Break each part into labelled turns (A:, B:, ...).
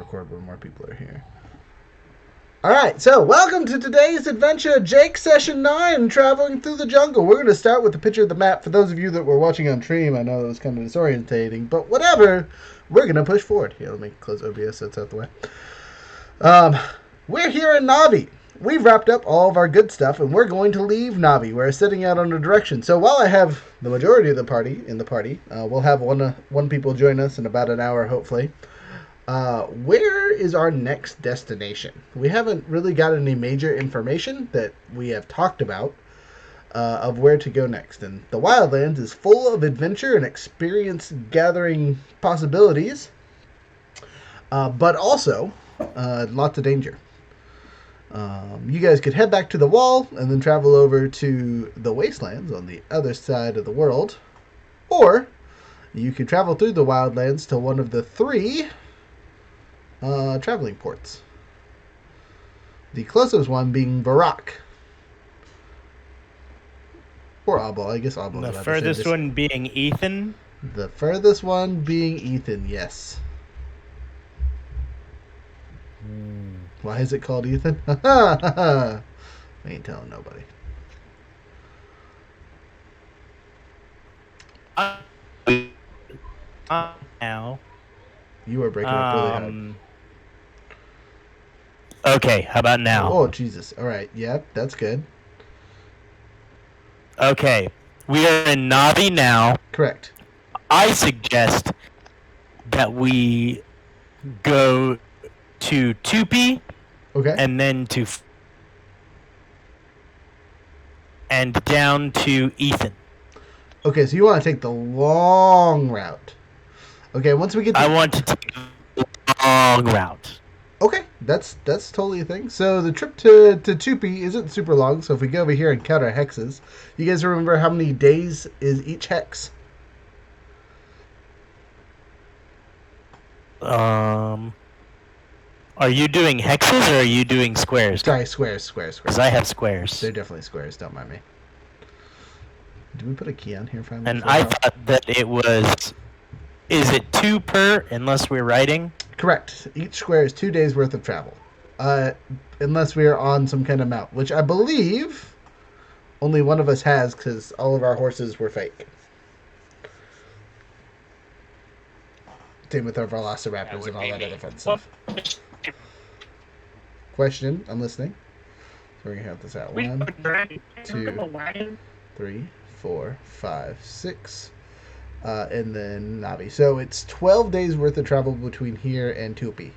A: record when more people are here. Alright, so welcome to today's adventure, Jake Session 9, Traveling Through the Jungle. We're going to start with a picture of the map. For those of you that were watching on stream, I know it was kind of disorientating, but whatever. We're going to push forward. Here, let me close OBS so it's out the way. We're here in Navi. We've wrapped up all of our good stuff, and we're going to leave Navi. We're setting out on a direction. So while I have the majority of the party, we'll have one people join us in about an hour, hopefully. Where is our next destination? We haven't really got any major information that we have talked about of where to go next. And the Wildlands is full of adventure and experience-gathering possibilities, but also lots of danger. You guys could head back to the wall and then travel over to the wastelands on the other side of the world. Or you could travel through the Wildlands to one of the three traveling ports. The closest one being Barak. Or Abel. I guess Abel.
B: The furthest one being Ethan?
A: The furthest one being Ethan, yes. Why is it called Ethan? We ain't telling nobody.
B: Now.
A: You are breaking up really hard.
B: Okay, how about now?
A: Oh, Jesus. All right. Yep, that's good.
B: Okay, we are in Navi now.
A: Correct.
B: I suggest that we go to Tupi.
A: Okay.
B: And then and down to Ethan.
A: Okay, so you want to take the long route. Okay, once we get
B: I want to take the long route.
A: Okay, that's totally a thing. So the trip to Tupi isn't super long, so if we go over here and count our hexes, you guys remember how many days is each hex?
B: Are you doing hexes or are you doing squares?
A: Sorry, squares.
B: Because I have squares.
A: They're definitely squares, don't mind me. Did we put a key on here finally?
B: And I thought that it was... Is it 2 per unless we're writing?
A: Correct. Each square is 2 days worth of travel. Unless we are on some kind of mount, which I believe only one of us has because all of our horses were fake. Same with our velociraptors and all that other fun stuff. Question, I'm listening. So we're going to have this out. 1, 2, 3, 4, 5, 6. And then Navi. So it's 12 days worth of travel between here and Tupi.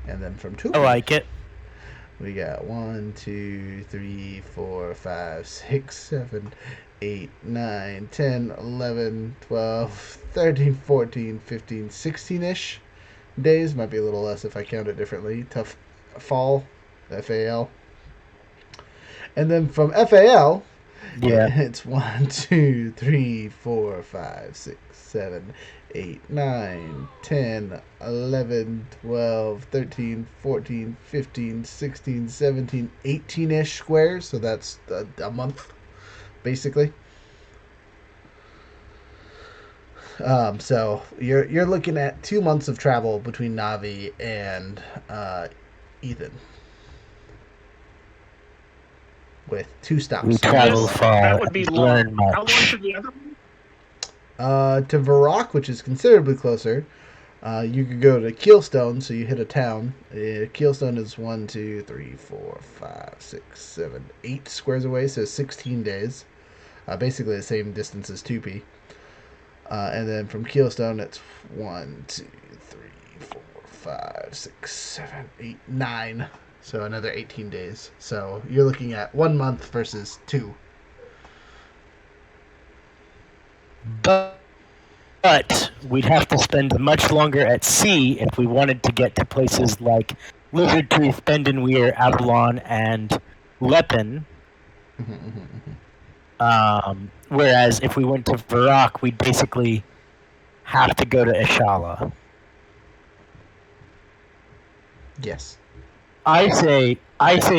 A: And then from Tupi,
B: I like it.
A: We got 1, 2, 3, 4, 5, 6, 7, 8, 9, 10, 11, 12, 13, 14, 15, 16-ish days. Might be a little less if I count it differently. Tough fall, FAL. And then from FAL, it's 1, 2, 3, 4, 5, 6, 7, 8, 9, 10, 11, 12, 13, 14, 15, 16, 17, 18-ish squares. So that's a month, basically. So you're looking at 2 months of travel between Navi and Ethan. With 2 stops.
B: We travel far.
C: That would be long. How long to the other one?
A: To Varrock, which is considerably closer, you could go to Keelstone, so you hit a town. Keelstone is 1, 2, 3, 4, 5, 6, 7, 8 squares away, so 16 days. Basically the same distance as Tupi. And then from Keelstone, it's 1, 2, 3, 4, 5, 6, 7, 8, 9. So another 18 days. So you're looking at 1 month versus 2.
B: But we'd have to spend much longer at sea if we wanted to get to places like Lizard Tooth, Bendenweir, Avalon, and Leppen. Whereas if we went to Varrock, we'd basically have to go to Ishala.
A: Yes.
B: I say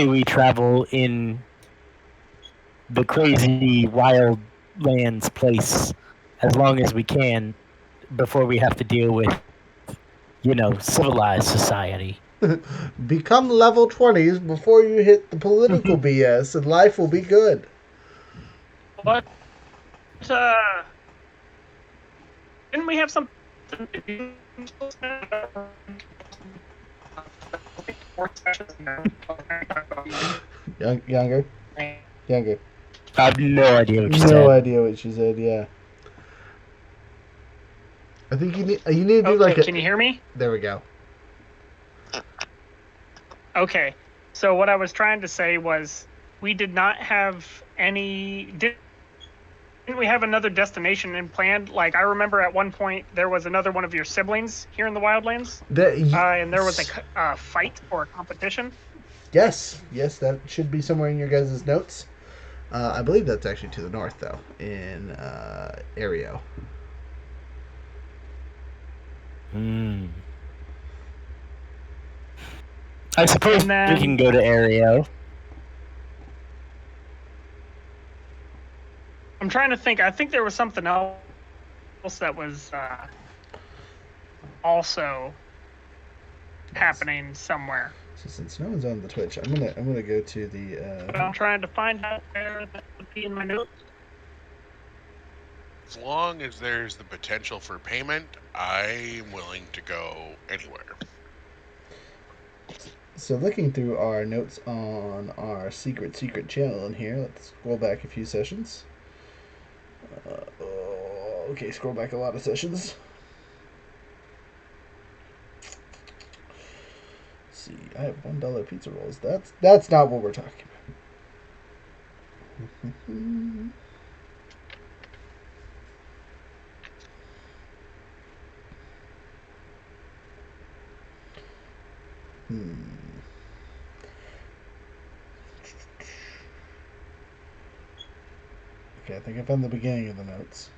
B: we travel in the crazy wild lands place as long as we can before we have to deal with, civilized society.
A: Become level 20s before you hit the political BS, and life will be good.
C: What? Didn't we have something?
A: Younger? Younger.
B: I have no idea what you
A: No
B: said.
A: idea what she said, yeah. I think you need to do like a...
C: Can you hear me?
A: There we go.
C: Okay. So what I was trying to say was we did not have any... Didn't we have another destination in planned? Like, I remember at one point there was another one of your siblings here in the Wildlands. And there was a fight or a competition.
A: Yes, that should be somewhere in your guys' notes. I believe that's actually to the north, though, in Aereo.
B: I suppose we can go to Aereo.
C: I'm trying to think. I think there was something else that was also happening somewhere.
A: So since no one's on the Twitch, I'm gonna go to the.
C: But I'm trying to find out where that would be in my notes.
D: As long as there's the potential for payment, I'm willing to go anywhere.
A: So looking through our notes on our secret channel in here, let's scroll back a few sessions. Okay, scroll back a lot of sessions. Let's see, I have $1 pizza rolls. That's not what we're talking about. Okay, I think I found the beginning of the notes.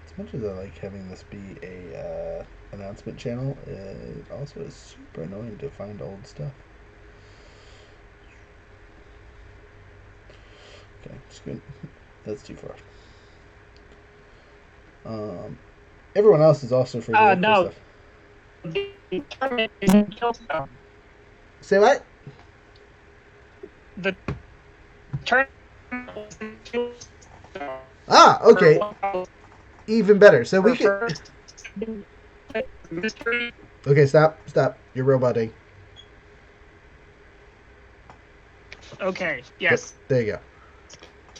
A: As much as I like having this be a announcement channel, it also is super annoying to find old stuff. Okay, just good. That's too far. Everyone else is also free to look for stuff.
C: The tournament is in Killstone.
A: Say what?
C: The tournament is in Killstone.
A: Ah, okay. Even better. So we can. Okay, stop. You're roboting.
C: Okay. Yes.
A: There you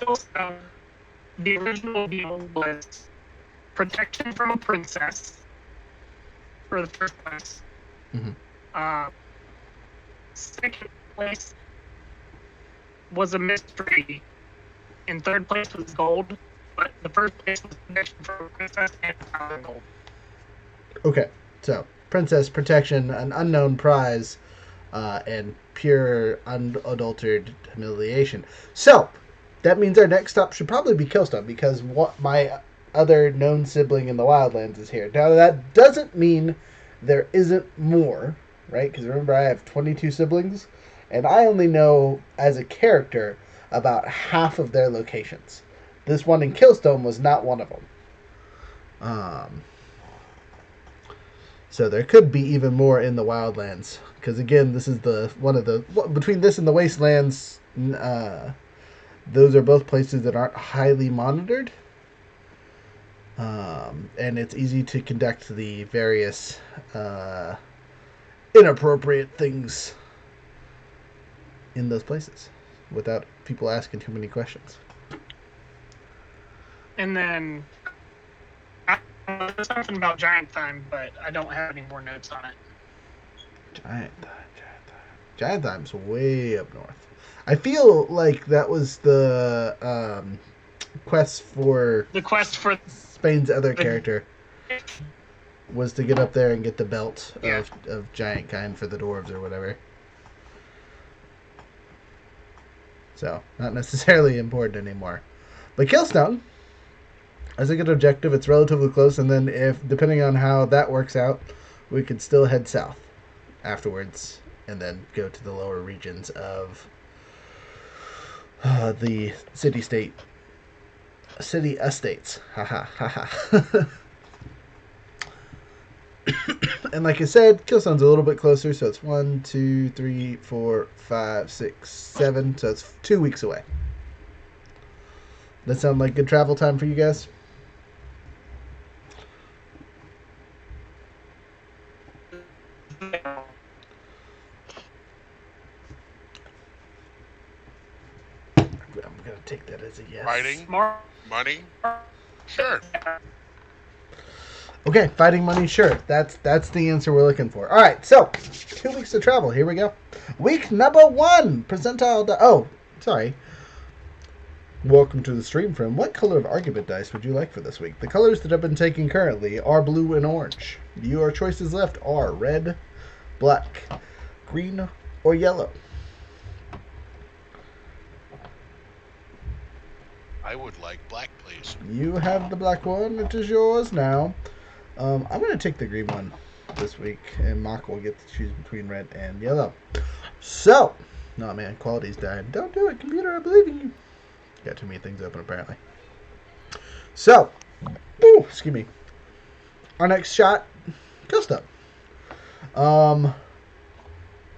C: go. The original deal was protection from a princess for the first place.
A: Mm-hmm.
C: Second place was a mystery. In third place was gold, but the first place was protection from a princess and gold.
A: Okay, so princess protection, an unknown prize, and pure unadulterated humiliation. So that means our next stop should probably be Killstone, because what my other known sibling in the Wildlands is here. Now that doesn't mean there isn't more, right? Because remember, I have 22 siblings, and I only know as a character about half of their locations. This one in Killstone was not one of them. So there could be even more in the Wildlands, because again, this is between this and the Wastelands. Those are both places that aren't highly monitored, and it's easy to conduct the various inappropriate things in those places without people asking too many questions.
C: And then there's something about Giant Time, but I don't have any more notes on it.
A: Giant Time's way up north. I feel like that was the quest for Spain's other character was to get up there and get the belt of giant kind for the dwarves or whatever. So not necessarily important anymore. But Killstone, as a good objective, it's relatively close, and then if depending on how that works out, we could still head south afterwards and then go to the lower regions of the city estates. Haha, haha. And like I said, Killstone's a little bit closer, so it's 1, 2, 3, 4, 5, 6, 7. So it's 2 weeks away. That sound like good travel time for you guys? I'm gonna take that as a yes.
D: Fighting? Money? Sure.
A: Okay, fighting money, sure. That's the answer we're looking for. All right, so 2 weeks to travel. Here we go. Week number 1, percentile. Sorry. Welcome to the stream, friend. What color of argument dice would you like for this week? The colors that have been taken currently are blue and orange. Your choices left are red, black, green, or yellow.
D: I would like black, please.
A: You have the black one. It is yours now. I'm going to take the green one this week, and Mock will get to choose between red and yellow. So, no, man, quality's died. Don't do it, computer. I believe in you. Got too many things open, apparently. So, excuse me. Our next shot, Killstone.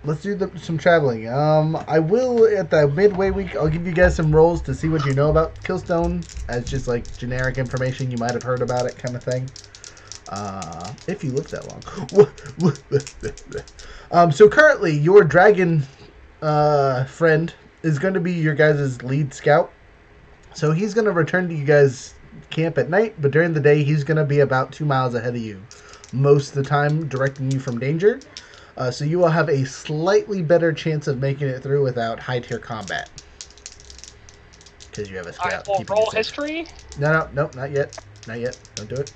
A: Let's do some traveling. I will, at the midway week, I'll give you guys some rolls to see what you know about Killstone, as just like generic information you might have heard about it kind of thing. If you live that long. So currently, your dragon friend is going to be your guys' lead scout. So he's going to return to you guys' camp at night, but during the day, he's going to be about 2 miles ahead of you. Most of the time, directing you from danger. So you will have a slightly better chance of making it through without high-tier combat. Because you have a scout.
C: I will roll history?
A: No, not yet. Not yet. Don't do it.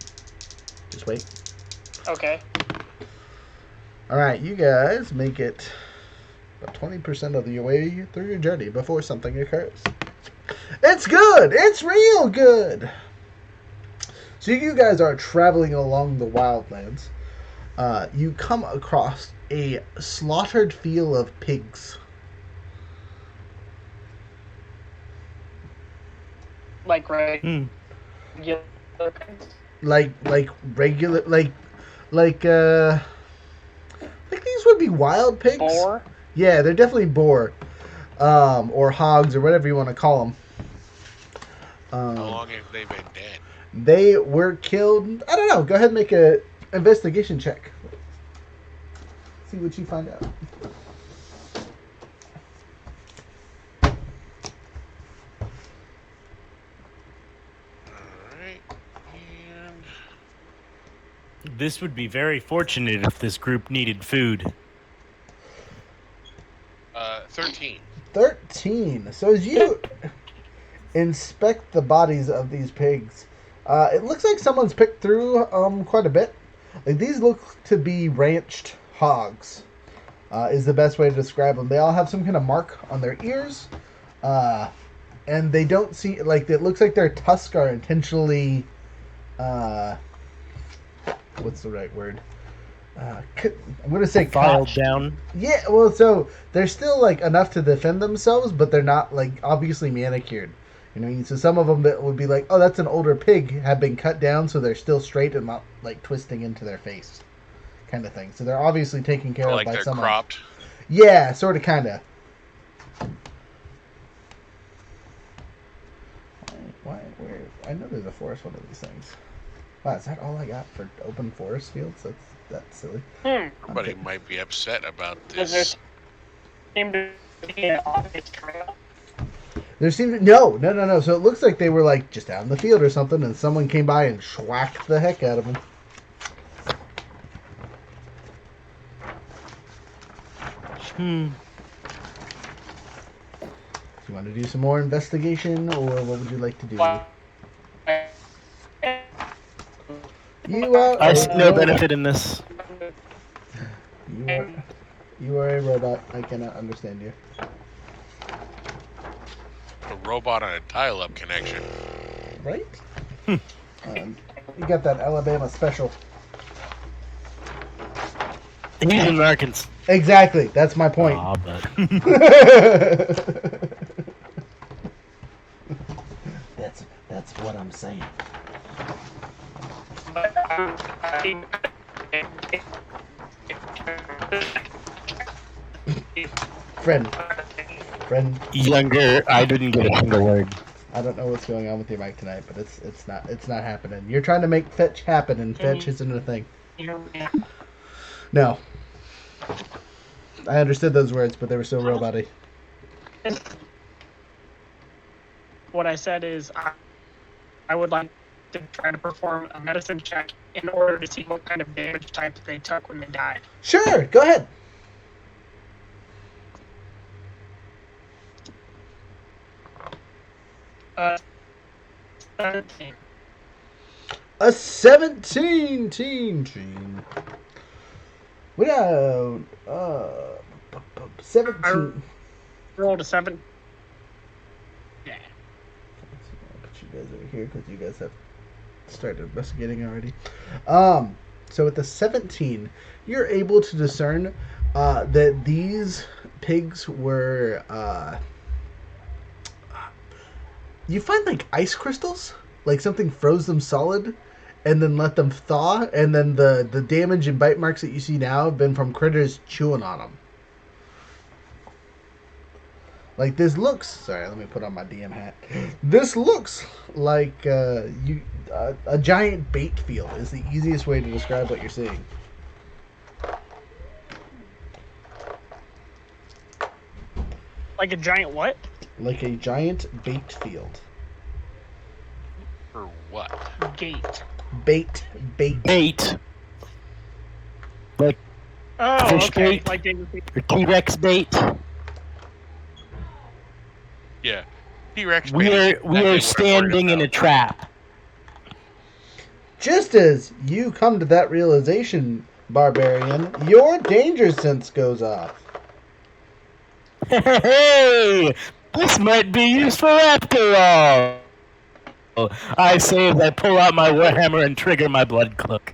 A: Just wait.
C: Okay.
A: Alright, you guys make it about 20% of the way through your journey before something occurs. It's good! It's real good! So you guys are traveling along the wildlands. You come across a slaughtered field of pigs.
C: Like regular pigs?
A: Like regular, like these would be wild pigs.
C: Boar?
A: Yeah, they're definitely boar, or hogs, or whatever you want to call them.
D: How long have they been dead?
A: They were killed. I don't know. Go ahead and make a investigation check. See what you find out.
D: Alright. And
B: This would be very fortunate if this group needed food.
D: 13.
A: 13. So as you inspect the bodies of these pigs, it looks like someone's picked through quite a bit. Like, these look to be ranched hogs, is the best way to describe them. They all have some kind of mark on their ears, and they don't see, like, it looks like their tusks are intentionally, what's the right word? I'm going to say
B: Filed
A: cut.
B: down.
A: Yeah, well, so they're still, like, enough to defend themselves, but they're not, like, obviously manicured. You know what I mean? So some of them that would be like, oh, that's an older pig, have been cut down so they're still straight and not, like, twisting into their face. Kind of thing. So they're obviously taken care of
D: Like
A: by
D: they're
A: someone.
D: cropped.
A: Yeah, sort of, kind of. Where? I know there's a forest one of these things. Wow, is that all I got for open forest fields? That's silly.
D: Somebody might be upset about
C: Does there
D: this.
C: seem to be an obvious trail?
A: There seems no. So it looks like they were like just out in the field or something, and someone came by and schwacked the heck out of them. Do you want to do some more investigation, or what would you like to do? You are.
B: I see no benefit in this.
A: You are a robot. I cannot understand you.
D: A robot on a dial-up connection.
A: Right? You got that Alabama special.
B: He's in Arkansas.
A: Exactly. That's my point.
B: Aw, but
A: what I'm saying. Friend.
B: Younger, I didn't get a single word.
A: I don't know what's going on with your mic tonight, but it's not happening. You're trying to make fetch happen, and fetch isn't a thing. No. I understood those words, but they were so robot-y.
C: What I said is I would like to try to perform a medicine check in order to see what kind of damage type they took when they died.
A: Sure, go ahead.
C: Uh, 17.
A: A 17 teen. We got 17.
C: Rolled a 7. Yeah.
A: I'll put you guys over here because you guys have started investigating already. So with the 17, you're able to discern that these pigs were. You find like ice crystals, like something froze them solid, and then let them thaw, and then the damage and bite marks that you see now have been from critters chewing on them. Like this looks. Sorry, let me put on my DM hat. This looks like a giant bait field is the easiest way to describe what you're seeing.
C: Like a giant what?
A: Like a giant bait field.
D: For what?
C: Gate.
A: Bait.
B: Bait. Like
C: Oh,
B: fish
C: okay.
B: bait?
C: Like
B: or T-Rex bait.
D: Yeah. T-Rex.
B: We are standing in a trap.
A: Just as you come to that realization, Barbarian, your danger sense goes off.
B: Hey, this might be useful after all. I say as I pull out my warhammer and trigger my blood cloak.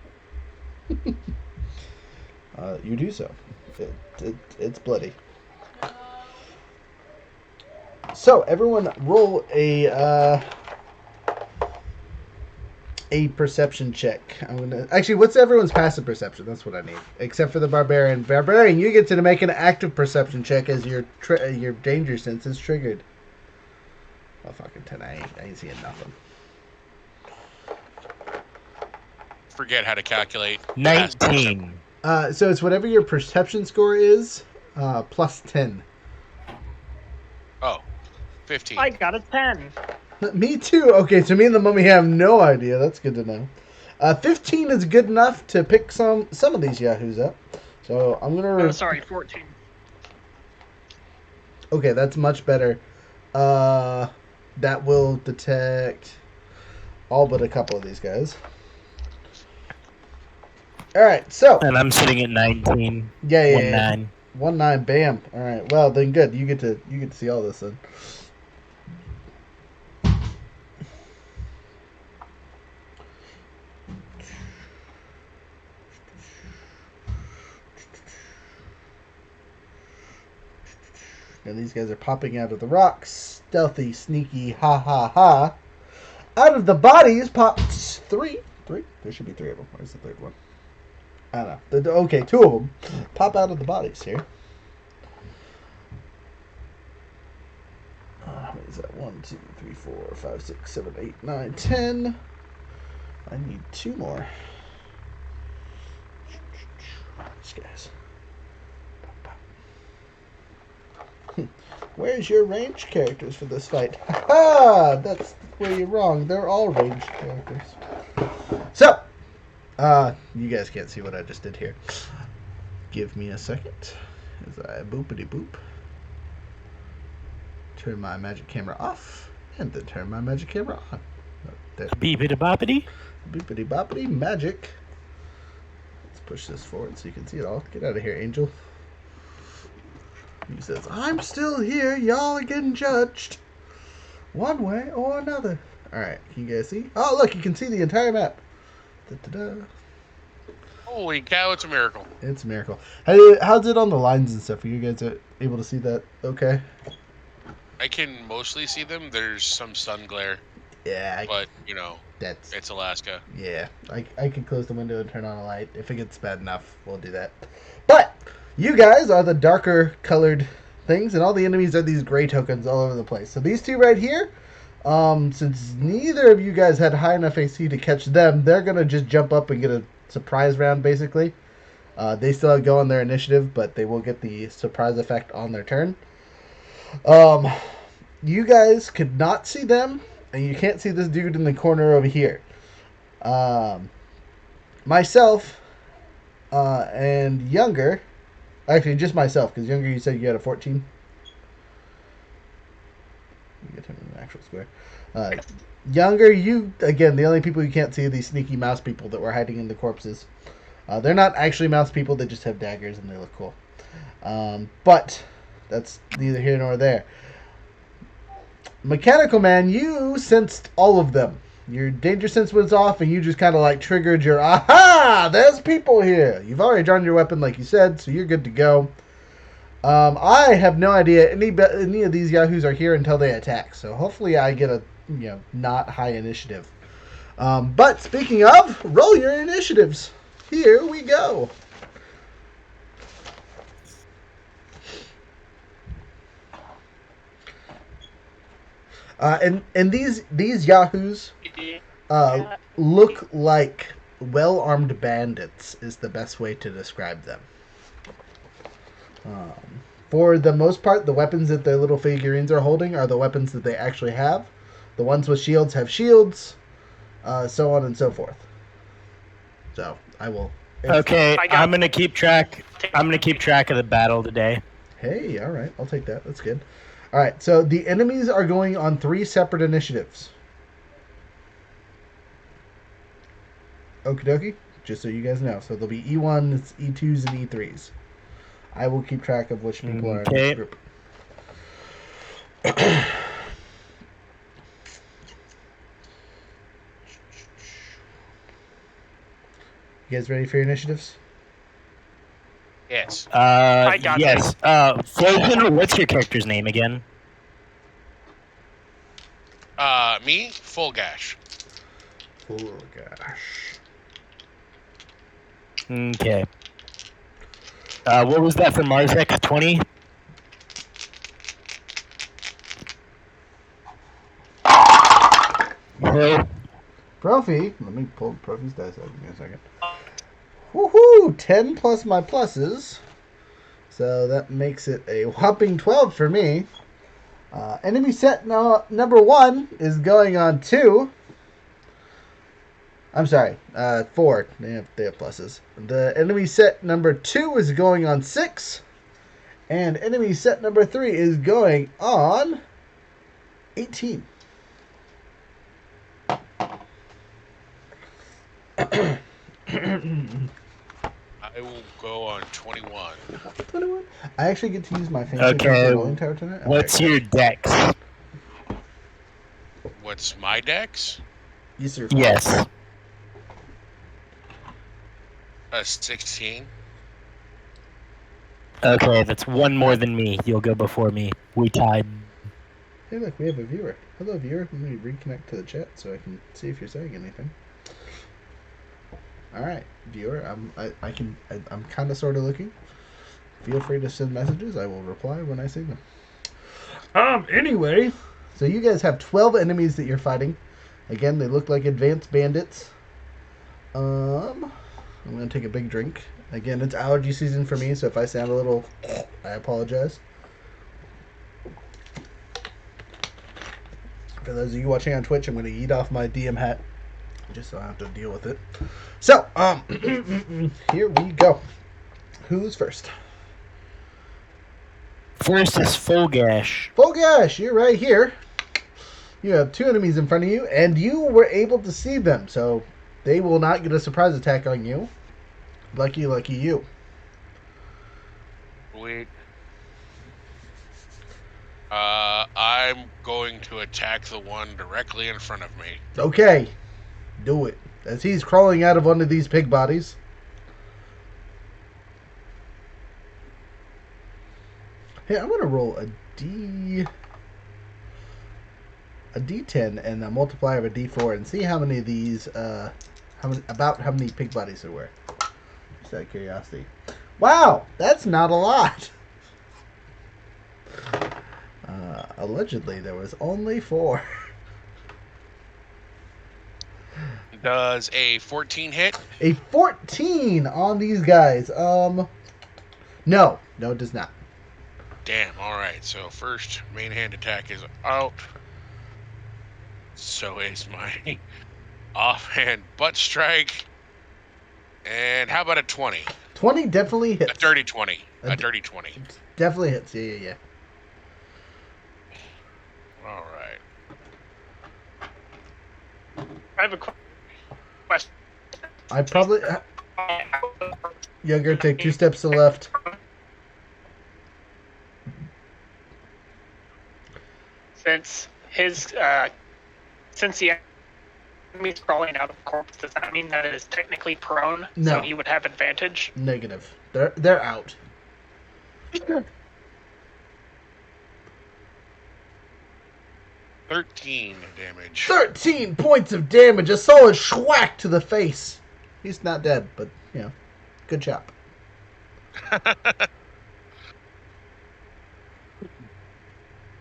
A: You do so. It's bloody. So everyone, roll a perception check. Actually, what's everyone's passive perception? That's what I need, except for the barbarian. Barbarian, you get to make an active perception check as your danger sense is triggered. Oh fucking 10! I ain't seeing nothing.
D: Forget how to calculate.
B: 19.
A: So it's whatever your perception score is, plus 10.
D: Oh, 15.
C: I got a 10.
A: Me too. Okay, so me and the mummy have no idea. That's good to know. 15 is good enough to pick some of these yahoos up. So I'm gonna.
C: Oh, sorry, 14.
A: Okay, that's much better. That will detect all but a couple of these guys. All right, so.
B: And I'm sitting at 19.
A: Yeah.
B: 1-9.
A: 1-9, bam. All right, well then, good. You get to see all this then. And these guys are popping out of the rocks. Stealthy, sneaky, ha ha ha. Out of the bodies pops three. There should be 3 of them. Where's the third one? I don't know. Okay, 2 of them pop out of the bodies here. What is that? 1, 2, 3, 4, 5, 6, 7, 8, 9, 10. I need 2 more. These guys. Where's your ranged characters for this fight? Ha! That's where you're wrong. They're all ranged characters. So, you guys can't see what I just did here. Give me a second as I boopity boop. Turn my magic camera off, and then turn my magic camera on.
B: Beepity boppity.
A: Boopity boppity magic. Let's push this forward so you can see it all. Get out of here, Angel. He says, I'm still here. Y'all are getting judged. One way or another. Alright, can you guys see? Oh, look, you can see the entire map. Da-da-da.
D: Holy cow, it's a miracle.
A: It's a miracle. How's it on the lines and stuff? Are you guys able to see that okay?
D: I can mostly see them. There's some sun glare.
A: Yeah,
D: but
A: that's
D: it's Alaska.
A: yeah. I can close the window and turn on a light if it gets bad enough. We'll do that. But you guys are the darker colored things, and all the enemies are these gray tokens all over the place. So these two right here, since neither of you guys had high enough AC to catch them, they're gonna just jump up and get a surprise round basically. They still go on their initiative, but they will get the surprise effect on their turn. Um, you guys could not see them, and you can't see this dude in the corner over here. Um, myself and Younger, actually just myself, because Younger you said you had a 14. You get him in the actual square. Uh, Younger, you, again, the only people you can't see are these sneaky mouse people that were hiding in the corpses. They're not actually mouse people, they just have daggers and they look cool. But that's neither here nor there. Mechanical Man, you sensed all of them. Your danger sense was off, and you just kind of like triggered your aha! There's people here. You've already drawn your weapon, like you said, so you're good to go. I have no idea any of these yahoos are here until they attack. So hopefully, I get a not high initiative. But speaking of, roll your initiatives. Here we go. And these yahoos look like well-armed bandits is the best way to describe them. For the most part, the weapons that their little figurines are holding are the weapons that they actually have. The ones with shields have shields, so on and so forth. So I will.
B: Okay, I'm gonna keep track. I'm gonna keep track of the battle today.
A: Hey, all right, I'll take that. That's good. All right, so the enemies are going on 3 separate initiatives. Okie dokie, just so you guys know. So there'll be E1s, E2s, and E3s. I will keep track of which people are in this group. You guys ready for your initiatives?
D: Yes.
C: I got
B: yes. Frozen, what's your character's name again?
D: Me, Full Gash.
A: Oh gosh.
B: Okay. What was that for Marzek? 20? Hello?
A: Profi, let me pull Profi's dice out. Give me a second. Woohoo! 10 plus my pluses. So that makes it a whopping 12 for me. Enemy set number 1 is going on 2. I'm sorry, 4. They have pluses. The enemy set number 2 is going on 6. And enemy set number 3 is going on 18.
D: I will go on 21.
A: 21? I actually get to use my fancy rolling tower tonight.
B: What's your dex?
D: What's my dex?
A: Yes, sir.
B: Yes.
D: A 16.
B: Okay, that's one more than me. You'll go before me. We tied.
A: Hey, look, we have a viewer. Hello, viewer. Let me reconnect to the chat so I can see if you're saying anything. All right, viewer. I'm kind of sort of looking. Feel free to send messages. I will reply when I see them. Anyway, so you guys have 12 enemies that you're fighting. Again, they look like advanced bandits. I'm gonna take a big drink. Again, it's allergy season for me, so if I sound a little, I apologize. For those of you watching on Twitch, I'm gonna eat off my DM hat, just so I don't have to deal with it. So, here we go. Who's first?
B: First is Full Gash.
A: Full Gash, you're right here. You have 2 enemies in front of you, and you were able to see them, so they will not get a surprise attack on you. Lucky you.
D: Sweet. I'm going to attack the one directly in front of me.
A: Okay, do it. As he's crawling out of one of these pig bodies. Hey, I'm going to roll a D... a D10 and a multiplier of a D4 and see how many of these, how many pig bodies there were. Just out of curiosity. Wow, that's not a lot. Allegedly, there was only 4.
D: Does a 14 hit?
A: A 14 on these guys. No, it does not.
D: Damn, alright. So first main hand attack is out. So is my offhand butt strike. And how about a 20?
A: 20 definitely hits.
D: A dirty 20.
A: A
D: A dirty 20.
A: Definitely hits. Yeah.
D: Alright.
C: I have a question.
A: I probably... Younger, take 2 steps to the left.
C: Since the enemy's crawling out of the corpse, does that mean that it is technically prone?
A: No.
C: So he would have advantage?
A: Negative. They're out.
D: 13 damage.
A: 13 points of damage. A solid schwack to the face. He's not dead, but, good chop.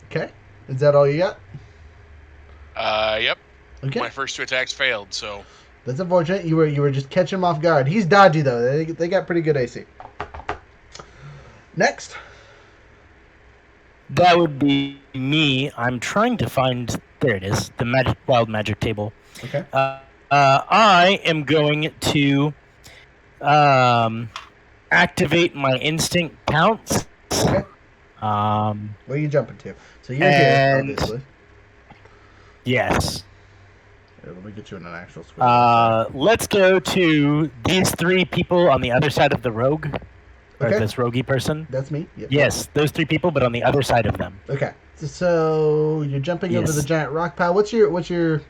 A: Okay. Is that all you got?
D: Yep.
A: Okay.
D: My first 2 attacks failed, so
A: That's unfortunate. You were just catching him off guard. He's dodgy, though. They got pretty good AC. Next.
B: That would be me. I'm trying to find. There it is. The wild magic table.
A: Okay.
B: I am going to activate my instinct pounce.
A: Okay. Where are you jumping to? So you're here, obviously.
B: Yes.
A: Here, let me get you in an actual square.
B: Let's go to these 3 people on the other side of the rogue. Or
A: Okay.
B: this roguey person.
A: That's me? Yep.
B: Yes, those 3 people, but on the other side of them.
A: Okay. So you're jumping over
B: Yes.
A: the giant rock pile. What's your...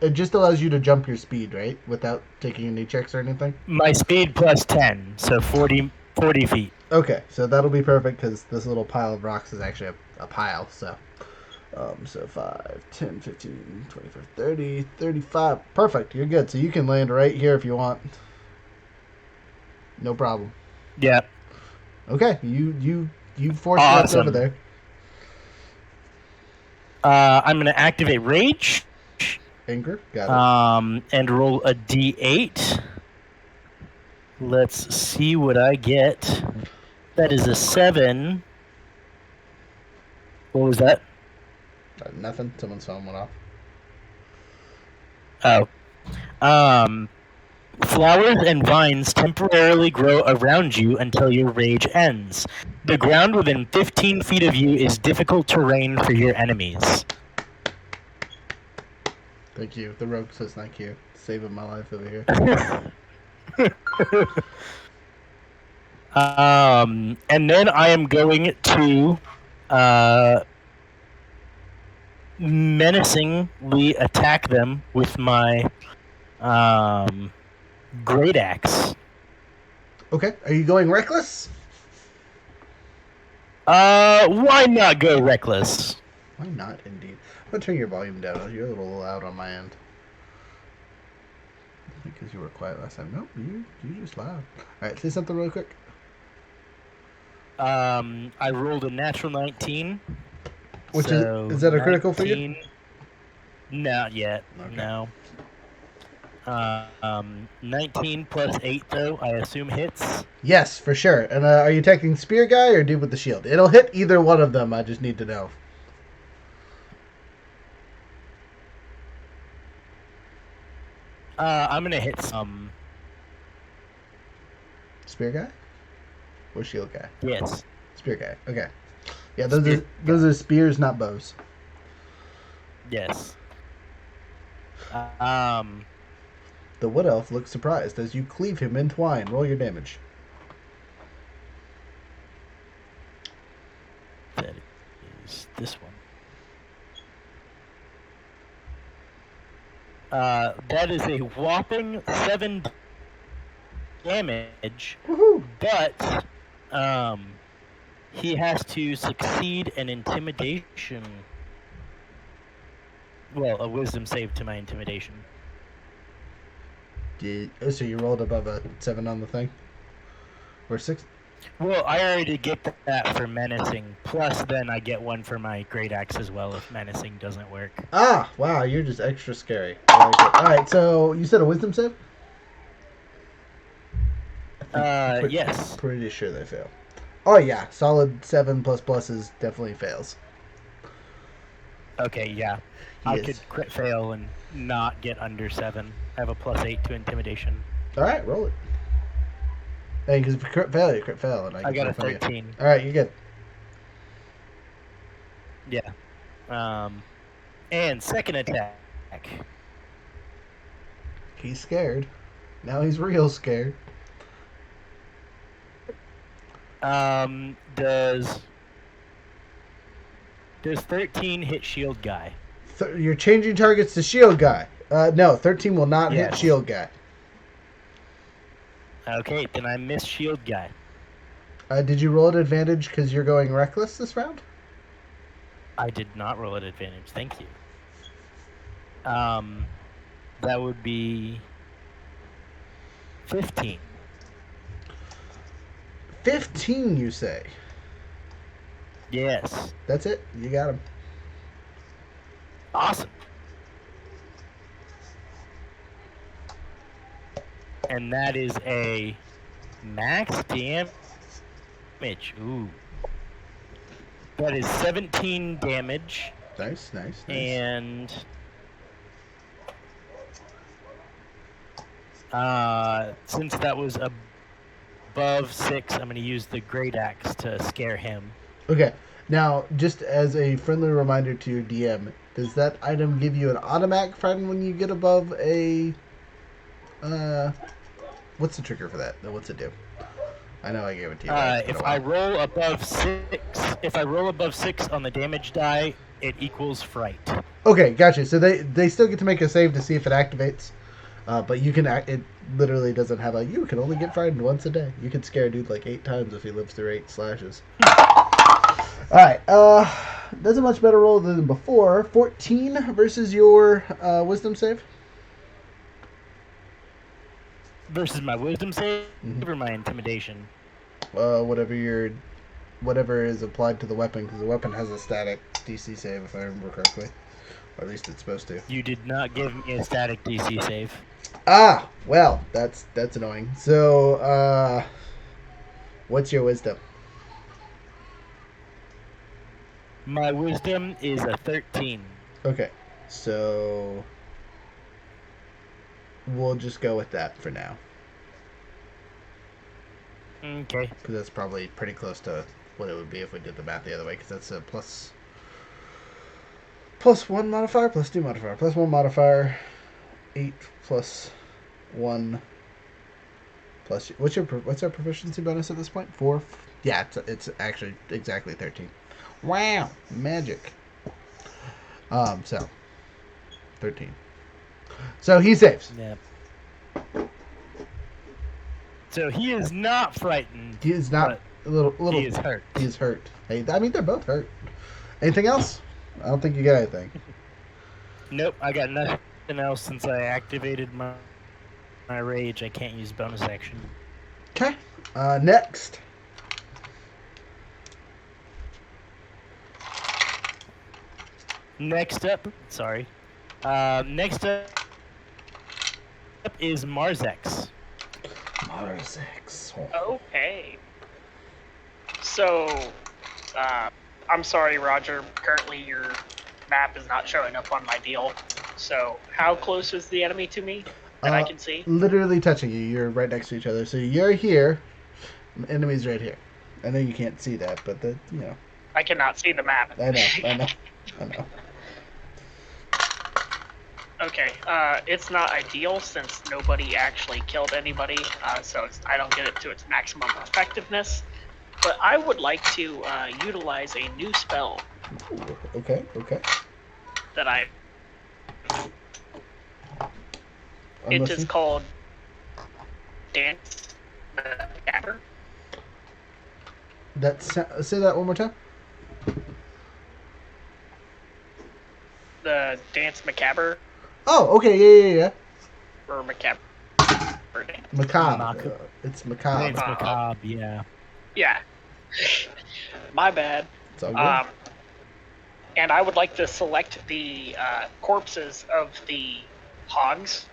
A: It just allows you to jump your speed, right? Without taking any checks or anything?
B: My speed plus 10, so 40 feet.
A: Okay, so that'll be perfect because this little pile of rocks is actually a pile, so... So 5, 10, 15, 25, 30, 35. Perfect, you're good. So you can land right here if you want. No problem.
B: Yeah.
A: Okay, you force
B: Awesome.
A: over there.
B: I'm going to activate Rage.
A: Anger, got it.
B: And roll a d8. Let's see what I get. That is a 7. What was that?
A: Nothing. Someone's phone went off.
B: Oh. Flowers and vines temporarily grow around you until your rage ends. The ground within 15 feet of you is difficult terrain for your enemies.
A: Thank you. The rogue says thank you. Saving my life over here.
B: And then I am going to menacingly attack them with my great axe.
A: Okay, are you going reckless?
B: Why not go reckless?
A: Why not, indeed? I'm going to turn your volume down. You're a little loud on my end. Because you were quiet last time. Nope, you're just loud. Alright, say something real quick.
B: I rolled a natural 19.
A: Which
B: so
A: is that a critical for you?
B: Not yet.
A: Okay.
B: No. 19 plus 8 though, I assume hits.
A: Yes, for sure. And are you attacking spear guy or dude with the shield? It'll hit either one of them. I just need to know.
B: I'm gonna hit some.
A: Spear guy? Or shield guy?
B: Yes.
A: Spear guy. Okay. Yeah, those are spears, not bows.
B: Yes.
A: The wood elf looks surprised as you cleave him in twine. Roll your damage.
B: That is this one. That is a whopping 7 damage.
A: Woohoo!
B: But he has to succeed an intimidation Well, a wisdom save to my intimidation.
A: So you rolled above a 7 on the thing? Or 6?
B: Well, I already get that for menacing. Plus, then I get one for my great axe as well if menacing doesn't work.
A: Ah, wow, you're just extra scary. I like it. Alright, so you said a wisdom save?
B: Yes.
A: Pretty sure they fail. Oh, yeah, solid 7 plus pluses definitely fails.
B: Okay, yeah.
A: He
B: I
A: is.
B: could crit fail and not get under 7. I have a +8 to intimidation.
A: Alright, roll it. Hey, because if you crit fail, you crit fail. And
B: I got a
A: from you.
B: 13.
A: Alright, you're good.
B: Yeah. And second attack.
A: He's scared. Now he's real scared.
B: Does 13 hit shield guy?
A: You're changing targets to shield guy. No, 13 will not hit
B: Yes.
A: shield guy.
B: Okay, then I miss shield guy.
A: Did you roll at advantage because you're going reckless this round?
B: I did not roll at advantage. Thank you. That would be 15.
A: 15, you say?
B: Yes.
A: That's it. You got him.
B: Awesome. And that is a max damage. Ooh. That is 17 damage.
A: Nice.
B: And since that was above 6, I'm going to use the great axe to scare him.
A: Okay. Now, just as a friendly reminder to your DM, does that item give you an automatic frighten when you get above a... what's the trigger for that? What's it do? I know I gave it to you.
B: If I roll above 6 on the damage die, it equals fright.
A: Okay, gotcha. So they still get to make a save to see if it activates. But you can it literally doesn't have you can only get frightened once a day. You can scare a dude like 8 times if he lives through 8 slashes. Alright, that's a much better roll than before. 14 versus your wisdom save.
B: Versus my wisdom save or my intimidation?
A: Whatever is applied to the weapon, because the weapon has a static DC save if I remember correctly. Or at least it's supposed to.
B: You did not give me a static DC save.
A: Ah, well, that's annoying. So, what's your wisdom?
B: My wisdom is a 13.
A: Okay, so we'll just go with that for now.
B: Okay.
A: Because that's probably pretty close to what it would be if we did the math the other way, because that's a plus 1 modifier, plus 2 modifier, plus 1 modifier, 8 plus 1 plus... What's our proficiency bonus at this point? 4? Yeah, it's actually exactly 13. Wow, magic. So 13. So he saves.
B: Yeah. So he is not frightened.
A: He is not a little.
B: He is hurt.
A: He is hurt. Hey, I mean they're both hurt. Anything else? I don't think you got anything.
B: Nope, I got nothing else since I activated my rage. I can't use bonus action.
A: Okay. Next.
B: Next up is Marzex.
A: Marzex.
C: Okay. So, I'm sorry, Roger. Currently, your map is not showing up on my deal. So, how close is the enemy to me that I can see?
A: Literally touching you. You're right next to each other. So you're here. The enemy's right here. I know you can't see that, but
C: I cannot see the map.
A: I know.
C: Okay, it's not ideal since nobody actually killed anybody, so I don't get it to its maximum effectiveness. But I would like to utilize a new spell.
A: Ooh, okay.
C: That I... It is called Dance the Dagger.
A: Say that one more time.
C: the Dance Macabre
A: Oh, okay, yeah.
C: or Macabre dance.
A: Macabre. It's macabre.
B: Dance Macabre, yeah.
C: Yeah. My bad.
A: It's all good.
C: And I would like to select the corpses of the hogs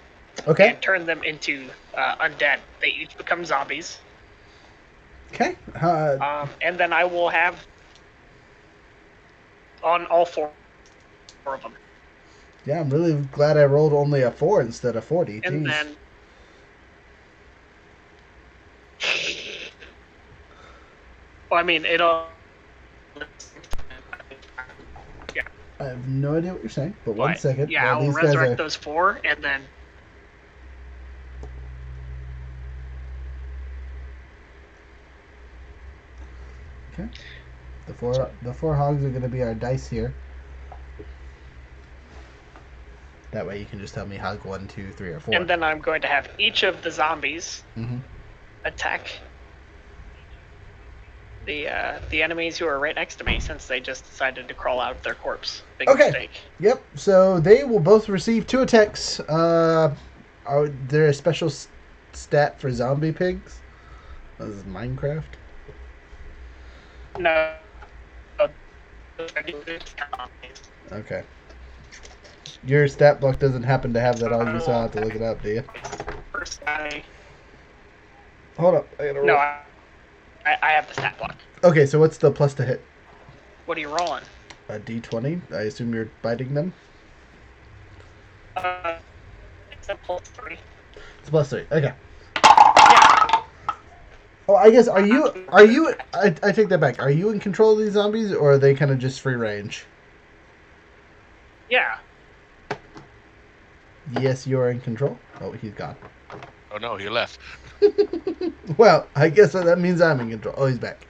A: Okay.
C: and turn them into undead. They each become zombies.
A: Okay.
C: And then I will have on all four of them.
A: Yeah, I'm really glad I rolled only a 4 instead of 40.
C: And
A: Jeez.
C: then. Well, I mean, it'll. Yeah.
A: I have no idea what you're saying, but one
C: But,
A: second.
C: yeah,
A: while
C: I will
A: these guys
C: resurrect
A: are...
C: those 4, and then.
A: Okay. The four hogs are going to be our dice here. That way you can just tell me hog 1, 2, 3, or 4.
C: And then I'm going to have each of the zombies
A: Mm-hmm.
C: attack the enemies who are right next to me, since they just decided to crawl out of their corpse. Big
A: Okay.
C: mistake.
A: Yep. So they will both receive 2 attacks. Are there a special stat for zombie pigs? This is Minecraft.
C: No.
A: Okay. Your stat block doesn't happen to have that on you, so I'll have to look it up, do you?
C: First guy.
A: Hold up. I gotta roll.
C: No, I have the stat block.
A: Okay, so what's the plus to hit?
C: What are you rolling?
A: A d20. I assume you're biting them?
C: It's a +3.
A: It's plus 3. Okay.
C: Yeah.
A: Oh, I guess, are you, I take that back. Are you in control of these zombies, or are they kind of just free range?
C: Yeah.
A: Yes, you're in control. Oh, he's gone.
D: Oh no, he left.
A: Well, I guess that means I'm in control. Oh, he's back.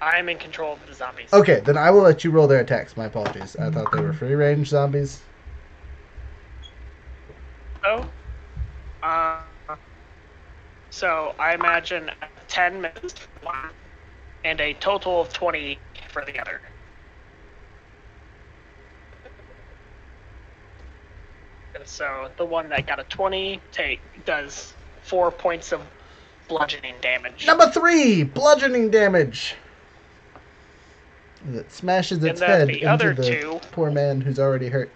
C: I'm in control of the zombies.
A: Okay, then I will let you roll their attacks. My apologies. I thought they were free range zombies.
C: Oh. So I imagine 10 misses for one, and a total of 20 for the other. And so the one that got a 20 does 4 points of bludgeoning damage.
A: Number 3, bludgeoning damage. It smashes its
C: And then
A: head
C: the
A: into
C: other
A: the
C: 2
A: poor man who's already hurt.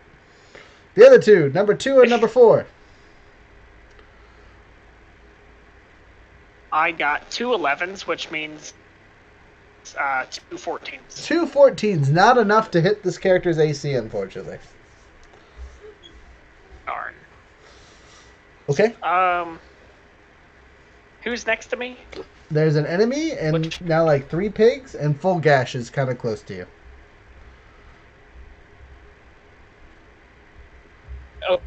A: The other 2, number 2 and number 4.
C: I got 2 11s, which means 2 14s.
A: 2 14s, not enough to hit this character's AC, unfortunately.
C: Darn.
A: Okay,
C: Who's next to me?
A: there's an enemy, and now like 3 pigs, and full gash is kind of close to you.
C: Oh.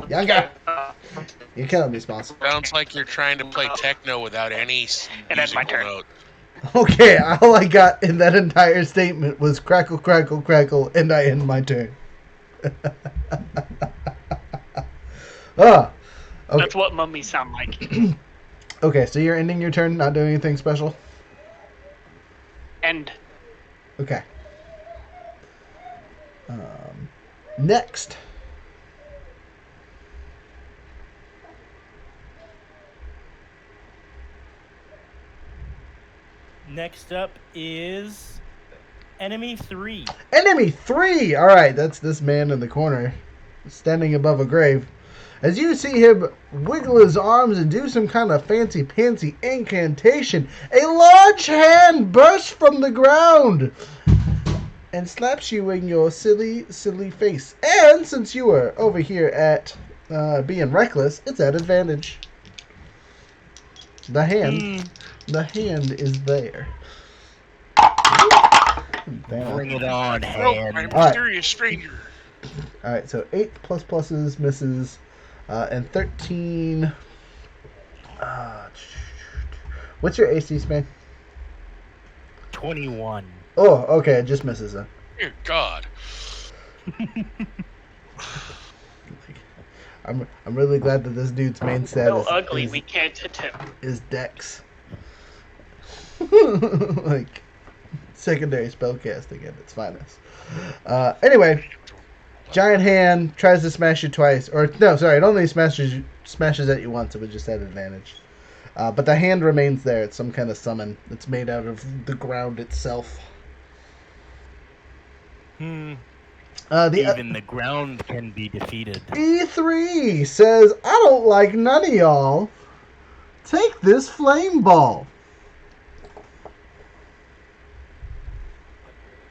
A: Younger. You're killing me, Smalls.
D: Sounds like you're trying to play techno without any
C: And that's my
D: musical
C: turn.
D: note.
A: Okay, all I got in that entire statement was crackle, crackle, crackle, and I end my turn. Ah, okay.
C: That's what mummies sound like.
A: Okay, so you're ending your turn, not doing anything special?
C: And
A: Okay. Next.
B: Next up is Enemy 3.
A: Enemy 3! Alright, that's this man in the corner, standing above a grave. As you see him wiggle his arms and do some kind of fancy-pantsy incantation, a large hand bursts from the ground and slaps you in your silly, silly face. And since you are over here at being reckless, it's at advantage. The hand is there.
B: Bring it on,
D: Oh,
B: hand.
D: I'm a
A: Alright.
D: mysterious stranger.
A: Alright, so 8 plus pluses misses, and 13. What's your AC, Span?
B: 21.
A: Oh, okay, it just misses then.
D: Dear God.
A: I'm really glad that this dude's main stat
C: So ugly, we can't hit him.
A: is Dex. Like secondary spellcasting at its finest. Anyway, giant hand tries to smash you twice, or no, sorry, it only smashes at you once. It was just at advantage. But the hand remains there. It's some kind of summon. It's made out of the ground itself.
B: Even the ground can be defeated.
A: E3 says, I don't like none of y'all. Take this flame ball.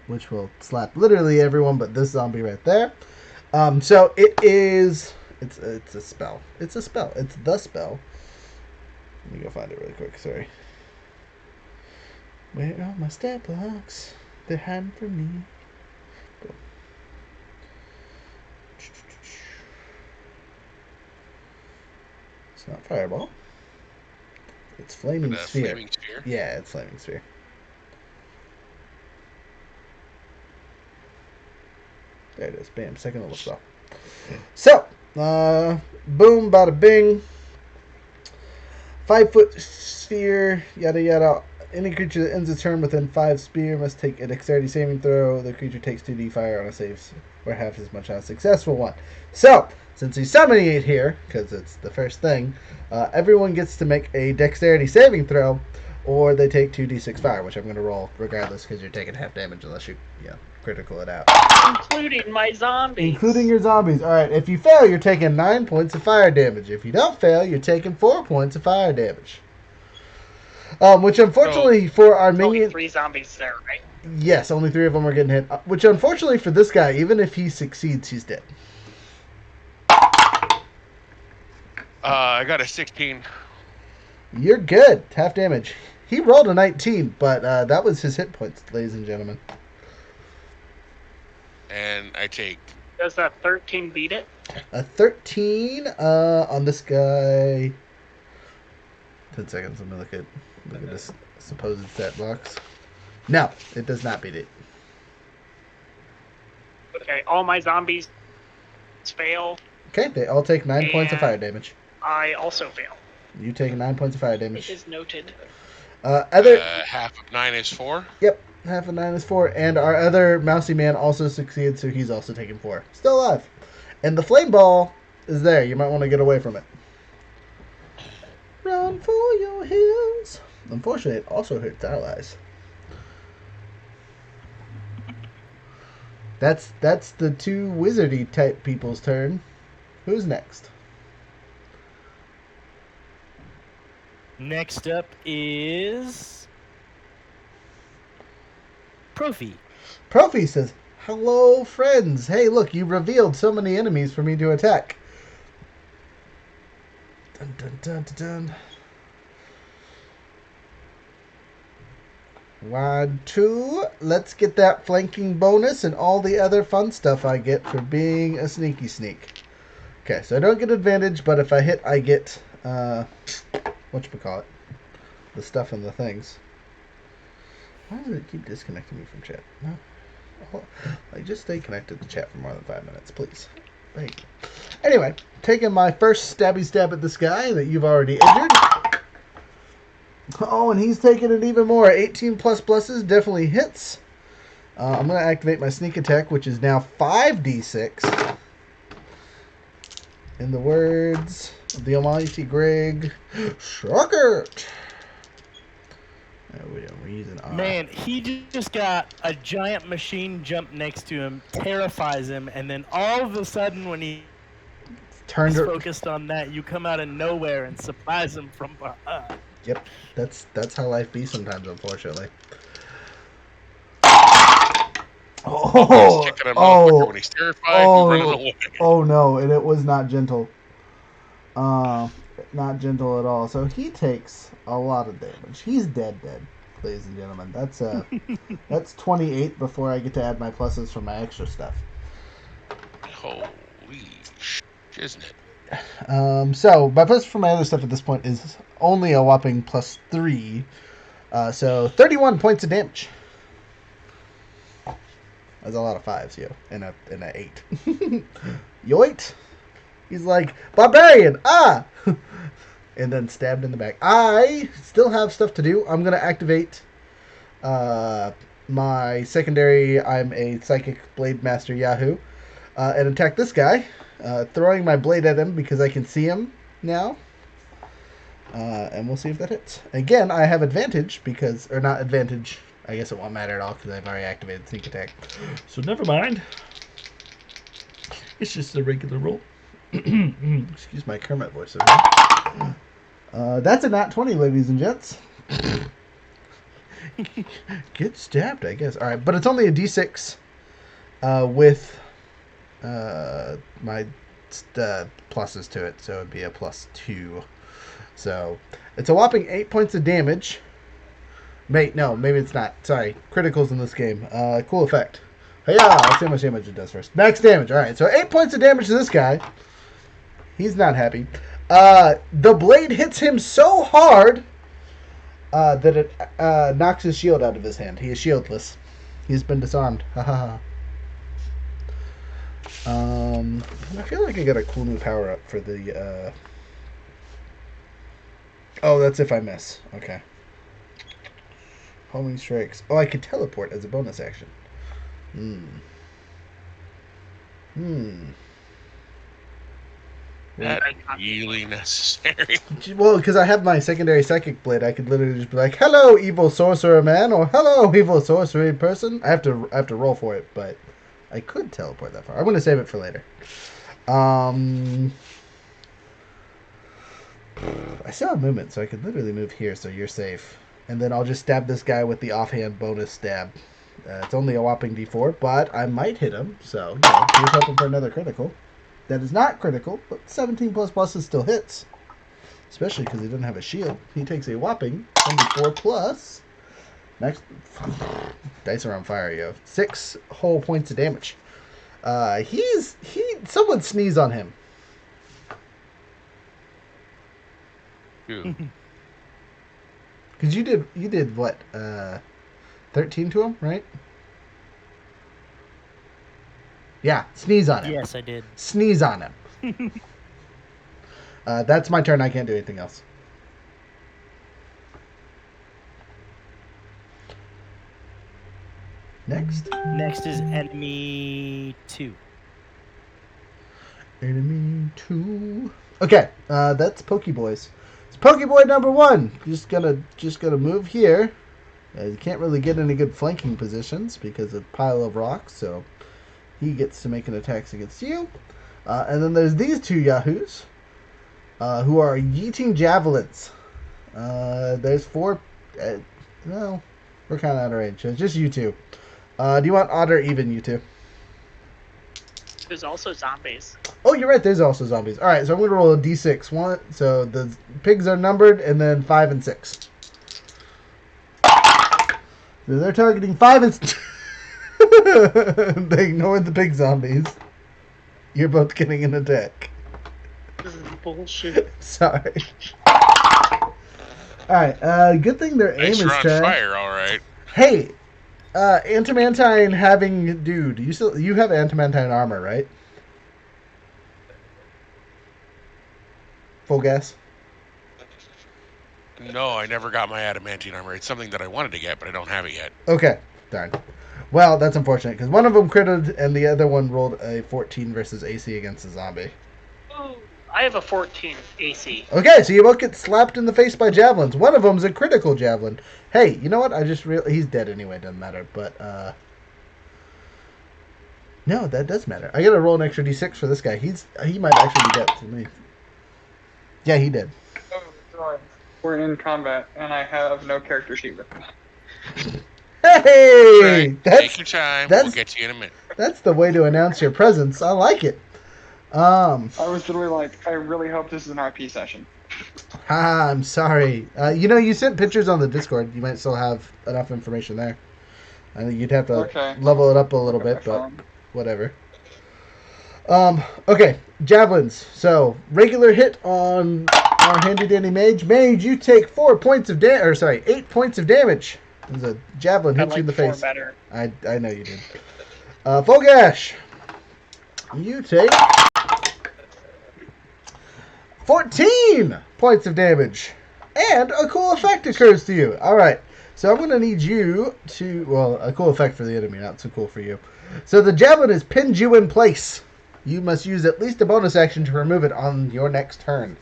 A: Which will slap literally everyone but this zombie right there. So it's a spell. It's a spell. It's the spell. Let me go find it really quick. Sorry. Where are my stat blocks? They're hiding from me. Go. It's not fireball. It's flaming sphere.
D: Flaming sphere?
A: Yeah, it's flaming sphere. There it is. Bam. Second level spell. So, boom, bada bing. 5-foot sphere, yada yada. Any creature that ends a turn within 5 spear must take a dexterity saving throw. The creature takes 2d fire on a save, or half as much on a successful one. So, since he's summoning it here, because it's the first thing, everyone gets to make a dexterity saving throw, or they take 2d6 fire, which I'm going to roll regardless, because you're taking half damage unless you critical it out.
C: Including my zombies.
A: Including your zombies. Alright, if you fail, you're taking 9 points of fire damage. If you don't fail, you're taking 4 points of fire damage. Which unfortunately for our minion...
C: Only 3 zombies there, right?
A: Yes, only 3 of them are getting hit. Which unfortunately for this guy, even if he succeeds, he's dead.
D: I got a 16.
A: You're good. Half damage. He rolled a 19, but that was his hit points, ladies and gentlemen.
D: And I take...
C: Does that 13 beat it?
A: A 13 on this guy. 10 seconds. Let me look at this supposed stat box. No, it does not beat it.
C: Okay, all my zombies fail.
A: Okay, they all take 9 points of fire damage.
C: I also fail.
A: You take 9 points of fire damage.
C: It is noted.
D: Half of 9 is 4?
A: Yep, half of 9 is 4. And our other mousy man also succeeded, so he's also taking 4. Still alive. And the flame ball is there. You might want to get away from it. Run for your hills. Unfortunately, it also hurts allies. That's the 2 wizardy type people's turn. Who's next?
B: Next up is Profi.
A: Profi says, hello, friends. Hey, look, you revealed so many enemies for me to attack. Dun, dun, dun, dun, dun. 1, 2. Let's get that flanking bonus and all the other fun stuff I get for being a sneaky sneak. Okay, so I don't get advantage, but if I hit, I get, whatchamacallit? The stuff and the things. Why does it keep disconnecting me from chat? No. Like, just stay connected to chat for more than 5 minutes, please. Thank you. Anyway, taking my first stabby stab at this guy that you've already injured. Oh, and he's taking it even more. 18 plus pluses definitely hits. I'm going to activate my sneak attack, which is now 5d6. In the words of the almighty Greg, suck it! We're using R.
B: Man, he just got a giant machine jump next to him, terrifies him, and then all of a sudden when he's focused on that, you come out of nowhere and surprise him from behind.
A: Yep, that's how life be sometimes, unfortunately.
D: When he's terrified, he's running away.
A: Oh no, and it was not gentle. Not gentle at all. So he takes a lot of damage. He's dead, ladies and gentlemen. That's 28 before I get to add my pluses for my extra stuff.
D: Holy isn't it?
A: So my plus for my other stuff at this point is only a whopping +3. So 31 points of damage. That's a lot of 5s, yo, in a 8. Yoit. He's like, barbarian, ah! And then stabbed in the back. I still have stuff to do. I'm going to activate my secondary. I'm a Psychic Blade Master Yahoo. And attack this guy. Throwing my blade at him because I can see him now. And we'll see if that hits. Again, I have advantage because... Or not advantage. I guess it won't matter at all because I've already activated sneak attack. So never mind. It's just a regular roll. Excuse my Kermit voice over here. That's a nat 20, ladies and gents. Get stabbed, I guess. Alright, but it's only a d6 with my pluses to it, so it'd be a +2. So it's a whopping 8 points of damage. No, maybe it's not. Sorry, criticals in this game. Cool effect. Hey, let's see how much damage it does first. Max damage. Alright, so 8 points of damage to this guy. He's not happy. The blade hits him so hard that it knocks his shield out of his hand. He is shieldless. He's been disarmed. Ha ha ha. I feel like I got a cool new power up for the. Oh, that's if I miss. Okay. Homing strikes. Oh, I could teleport as a bonus action.
D: That really necessary.
A: Well, because I have my secondary psychic blade, I could literally just be like, "Hello, evil sorcerer man," or "Hello, evil sorcery person." I have to roll for it, but I could teleport that far. I'm going to save it for later. I still have movement, so I could literally move here, so you're safe. And then I'll just stab this guy with the offhand bonus stab. It's only a whopping d4, but I might hit him, so here's hoping for another critical. That is not critical, but 17 plus pluses still hits. Especially because he doesn't have a shield. He takes a whopping 24 plus. Next, dice are on fire, yo. 6 whole points of damage. Someone sneeze on him. Because you did what? 13 to him, right? Yeah, sneeze on him.
B: Yes, I did.
A: Sneeze on him. That's my turn. I can't do anything else. Next.
B: Next is enemy 2.
A: Enemy 2. Okay, that's Pokeboys. It's Pokeboy number 1. Just gonna move here. You can't really get any good flanking positions because of pile of rocks, so he gets to make an attack against you. And then there's these 2 yahoos who are yeeting javelins. There's 4. Well, we're kind of out of range. So it's just you 2. Do you want odd or even, you 2?
E: There's also zombies.
A: Oh, you're right. There's also zombies. All right, so I'm going to roll a d6. So the pigs are numbered, and then 5 and 6. So they're targeting 5 and 6. They ignored the pig zombies. You're both getting an attack.
E: This is bullshit.
A: Sorry. Alright, good thing their aim
D: Nice
A: is
D: on
A: trash.
D: fire, all right.
A: Hey, Antimantine having... Dude, you have Antimantine armor, right? Full gas?
D: No, I never got my adamantine armor. It's something that I wanted to get, but I don't have it yet.
A: Okay, darn. Well, that's unfortunate, because one of them critted, and the other one rolled a 14 versus AC against a zombie.
E: Ooh, I have a 14 AC.
A: Okay, so you both get slapped in the face by javelins. One of them's a critical javelin. Hey, you know what? I just realized... He's dead anyway, doesn't matter, but, no, that does matter. I gotta roll an extra d6 for this guy. He might actually be dead to me. Yeah, he did.
F: Oh, sorry. We're in combat, and I have no character sheet with me.
A: Hey!
D: Right, take your time. We'll get to you in a minute.
A: That's the way to announce your presence. I like it.
F: I was literally like, I really hope this is an RP session.
A: I'm sorry. You sent pictures on the Discord. You might still have enough information there. I think you'd have to level it up a little bit, but whatever. Okay, javelins. So, regular hit on our handy dandy mage. Mage, you take 8 points of damage. As a javelin hits you in the face.
E: Better.
A: I know you did. Fogash, you take 14 points of damage. And a cool effect occurs to you. All right. So I'm going to need you to... Well, a cool effect for the enemy, not so cool for you. So the javelin has pinned you in place. You must use at least a bonus action to remove it on your next turn.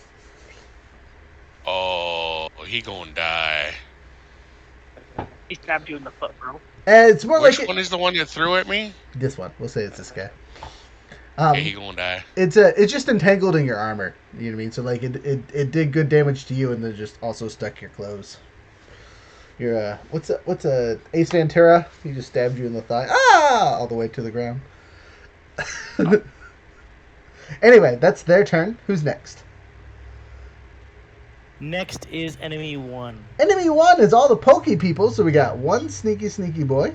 D: Oh, he gonna die.
E: He stabbed you in the foot, bro.
A: And it's more
D: Which
A: like...
D: one is the one that threw at me?
A: This one. We'll say it's this guy.
D: Okay, he gonna die.
A: It's just entangled in your armor. You know what I mean? So like it did good damage to you, and then just also stuck your clothes. You're what's a Ace Ventura? He just stabbed you in the thigh. All the way to the ground. Anyway, that's their turn. Who's next?
B: Next is enemy 1.
A: Enemy 1 is all the pokey people. So we got one sneaky boy.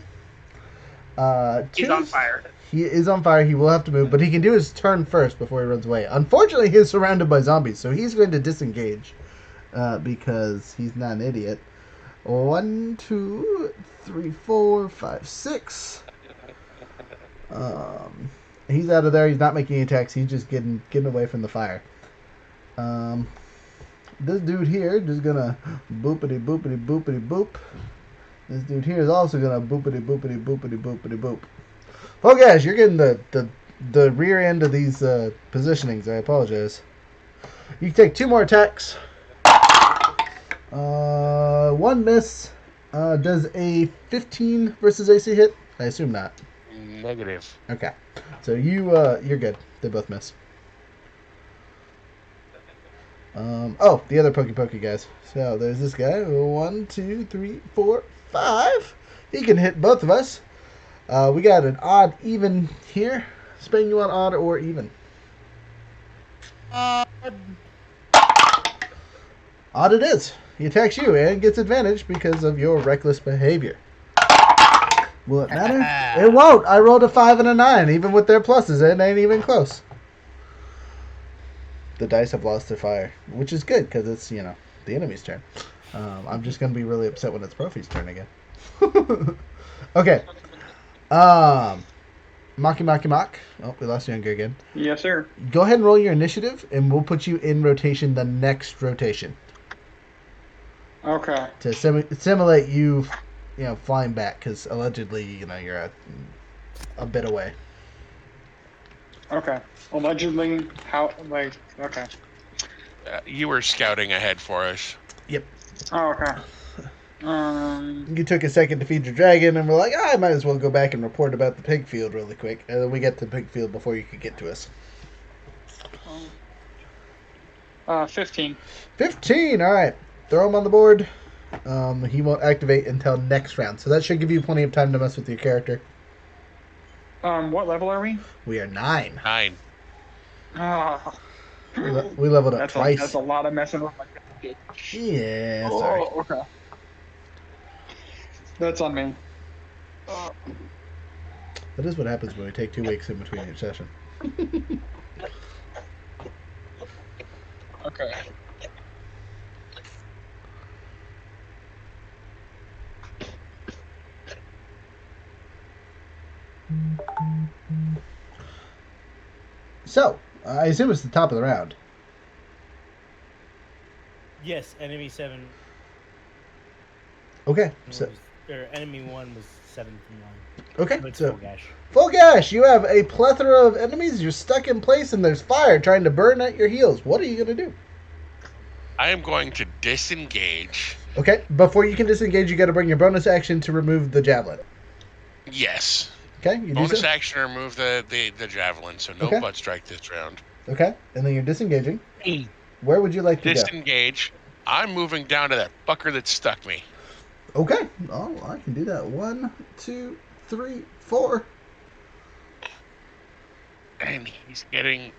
E: He's on fire.
A: He is on fire. He will have to move, but he can do his turn first before he runs away. Unfortunately, he's surrounded by zombies, so he's going to disengage because he's not an idiot. 1, 2, 3, 4, 5, 6. He's out of there. He's not making any attacks. He's just getting away from the fire. This dude here just gonna boopity boopity boopity boop. This dude here is also gonna boopity boopity boopity boopity boop. Oh gosh, you're getting the rear end of these positionings. I apologize. You can take 2 more attacks. One miss. Does a 15 versus AC hit? I assume not.
D: Negative.
A: Okay. So you're good. They both miss. The other pokey guys. So there's this guy. 1, 2, 3, 4, 5. He can hit both of us. We got an odd even here. Spain, you want odd or even? Odd it is. He attacks you and gets advantage because of your reckless behavior. Will it matter? It won't. I rolled a 5 and a 9. Even with their pluses, it ain't even close. The dice have lost their fire, which is good because it's, the enemy's turn. I'm just going to be really upset when it's Profi's turn again. Okay. Mock. Oh, we lost Younger again.
F: Yes, sir.
A: Go ahead and roll your initiative, and we'll put you in rotation the next rotation.
F: Okay.
A: To simulate you, flying back, because allegedly, you're a bit away.
F: Okay. Allegedly, okay.
D: You were scouting ahead for us.
A: Yep.
F: Oh, okay.
A: You took a second to feed your dragon, and we're like, I might as well go back and report about the pig field really quick. And then we get to the pig field before you could get to us.
F: 15.
A: 15, alright. Throw him on the board. He won't activate until next round, so that should give you plenty of time to mess with your character.
F: What level are we?
A: We are 9.
D: 9.
F: Oh.
A: We leveled up twice.
F: That's a lot of messing with my character.
A: Yeah, sorry.
F: Oh, okay. That's on me.
A: That is what happens when we take 2 weeks in between each session.
F: Okay.
A: So, I assume it's the top of the round.
B: Yes, enemy 7.
A: Okay, so
B: Enemy 1 was 7 from 1.
A: okay,
B: It's
A: so
B: full gash.
A: full gash. You have a plethora of enemies. You're stuck in place, and there's fire trying to burn at your heels. What are you gonna do?
D: I am going to disengage.
A: Okay, before you can disengage, you got to bring your bonus action to remove the javelin.
D: Yes.
A: Okay, you do
D: Bonus
A: so.
D: action to remove the javelin, so no
A: Okay.
D: butt strike this round.
A: Okay, and then you're disengaging.
B: Hey,
A: Where would you like to
D: Disengage. I'm moving down to that fucker that stuck me.
A: go? Okay, oh, I can do that. 1, 2, 3, 4.
D: And he's getting...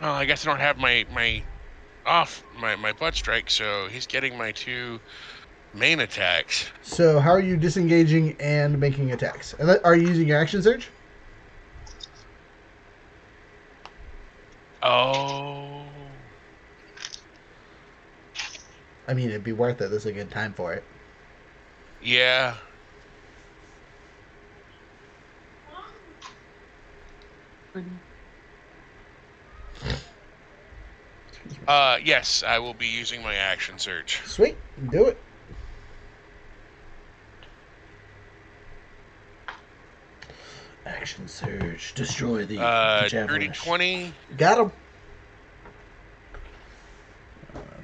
D: Oh, I guess I don't have my butt strike, so he's getting my 2 main attacks.
A: So how are you disengaging and making attacks? And are you using your action surge?
D: Oh.
A: I mean, it'd be worth it. This is a good time for it.
D: Yeah.
A: Excuse
D: Yes, I will be using my action surge.
A: Sweet. Do it. Action surge. Destroy the
D: Dirty
A: javelin.
D: 20
A: Got him.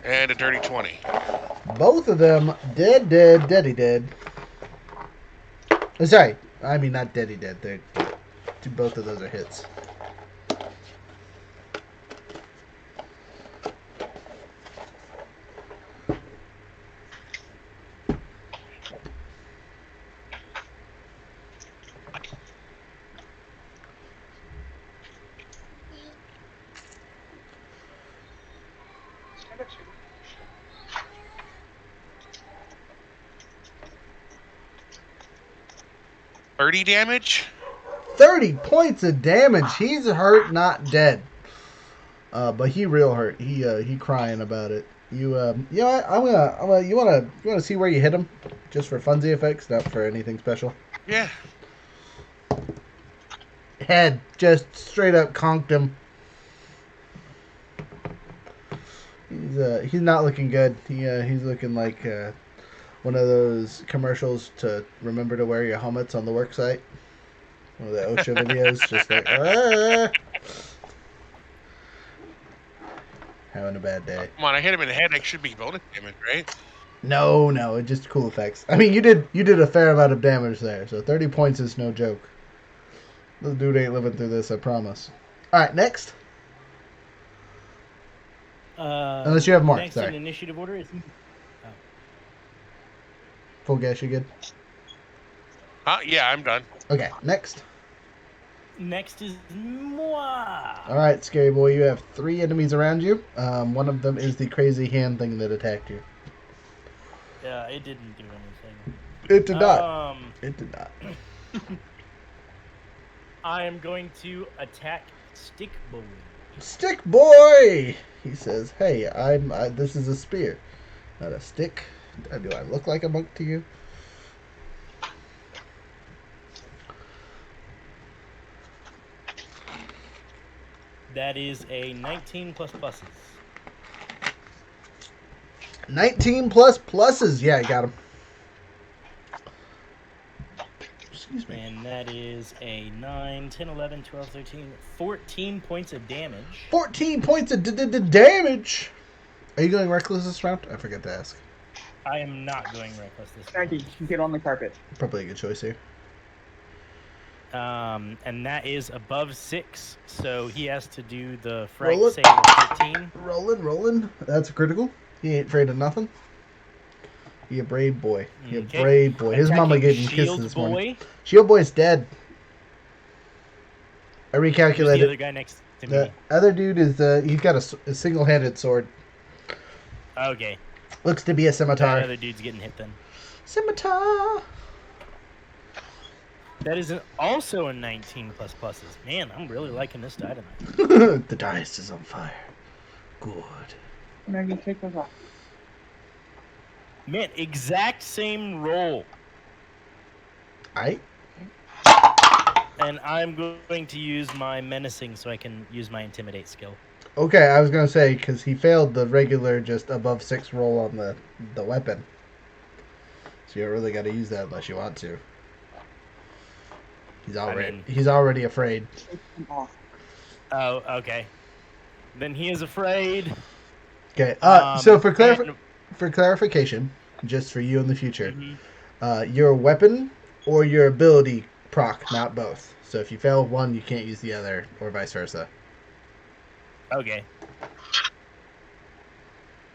D: and a dirty 20.
A: Both of them deady dead. Oh, sorry, I mean not deady dead. They're both of those are hits.
D: $30 damage.
A: 30 points of damage. He's hurt, not dead. But he real hurt. He crying about it. You know what? You wanna see where you hit him, just for funsy effects, not for anything special.
D: Yeah.
A: Head, just straight up conked him. He's not looking good. He's looking like one of those commercials to remember to wear your helmets on the work site. One of the OSHA videos, just like having a bad day.
D: Come on, I hit him in the head. That should be bonus damage, right?
A: No, it's just cool effects. I mean, you did a fair amount of damage there, so 30 points is no joke. This dude ain't living through this, I promise. All right, next. Unless you have more.
B: Next
A: Sorry.
B: in initiative order is.
A: Full gas, you good?
D: Yeah, I'm done.
A: Okay, next.
B: Next is moi.
A: All right, scary boy, you have 3 enemies around you. One of them is the crazy hand thing that attacked you.
B: Yeah, it didn't do anything.
A: It did not. It did not.
B: I am going to attack Stick Boy.
A: Stick boy, he says. Hey, this is a spear, not a stick. Do I look like a monk to you?
B: That is a 19 plus pluses.
A: 19 plus pluses. Yeah, I got him. Excuse me.
B: And that is a 9, 10, 11, 12, 13, 14 points of damage.
A: 14 points of damage. Are you going reckless this round? I forgot to ask.
B: I am not going reckless this
F: Maggie,
B: round.
F: you get on the carpet.
A: Probably a good choice here.
B: And that is above 6, so he has to do the fright
A: Roll it.
B: save of 13.
A: Rolling. That's a critical. He ain't afraid of nothing. He a brave boy. He a
B: Okay.
A: brave boy. His mama
B: Attacking
A: gave him
B: Shield
A: kisses this morning.
B: Boy.
A: Shield boy's dead. I
B: Who's the
A: recalculated.
B: other guy next to
A: The
B: me?
A: other dude is he's got a single-handed sword.
B: Okay.
A: Looks to be a
B: That
A: scimitar.
B: other dude's getting hit then.
A: Scimitar.
B: That is also a 19 plus pluses. Man, I'm really liking this die tonight.
A: The dice is on fire. Good.
F: Maggie, take those off.
B: Man, exact same roll.
A: Aight.
B: And I'm going to use my menacing so I can use my intimidate skill.
A: Okay, I was gonna say because he failed the regular just above 6 roll on the weapon, so you really got to use that unless you want to. He's already afraid.
F: Take them off.
B: Oh, okay. Then he is afraid.
A: Okay. So for
B: and-
A: clarification, just for you in the future,
B: Mhm.
A: your weapon or your ability proc, not both. So if you fail one, you can't use the other, or vice versa.
B: Okay.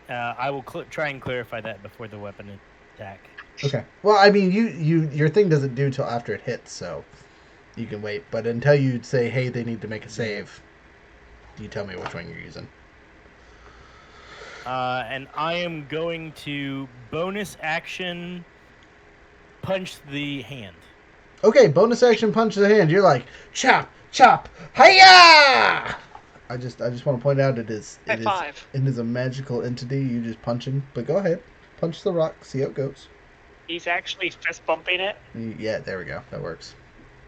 B: I will try and clarify that before the weapon attack.
A: Okay. Well, I mean, your thing doesn't do till after it hits, so you can wait. But until you say, "Hey, they need to make a save," you tell me which one you're using.
B: And I am going to bonus action punch the hand.
A: Okay, bonus action punch the hand. You're like chop, hiya! I just want to point out it is a magical entity. You just punch him. But go ahead, punch the rock. See how it goes.
E: He's actually fist bumping it.
A: Yeah, there we go. That works.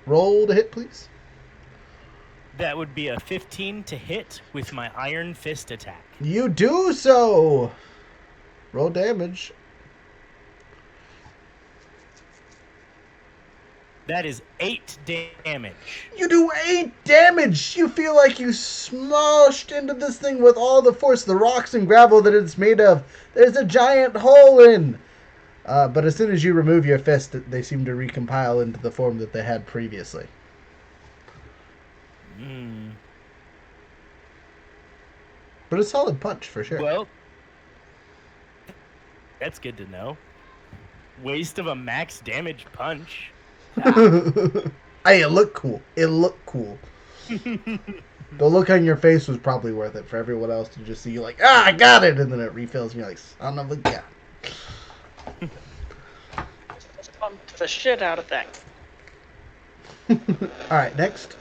A: Roll to hit, please.
B: That would be a 15 to hit with my Iron Fist attack.
A: You do so. Roll damage.
B: That is 8 damage.
A: You do 8 damage. You feel like you smashed into this thing with all the force, the rocks and gravel that it's made of. There's a giant hole in. But as soon as you remove your fist, they seem to recompile into the form that they had previously. But a solid punch for sure.
B: Well, that's good to know. Waste of a max damage punch.
A: Hey, it looked cool. It looked cool. The look on your face was probably worth it for everyone else to just see you like, I got it, and then it refills and you're like, son of a gun.
E: Pumped the shit out of that.
A: All right, next.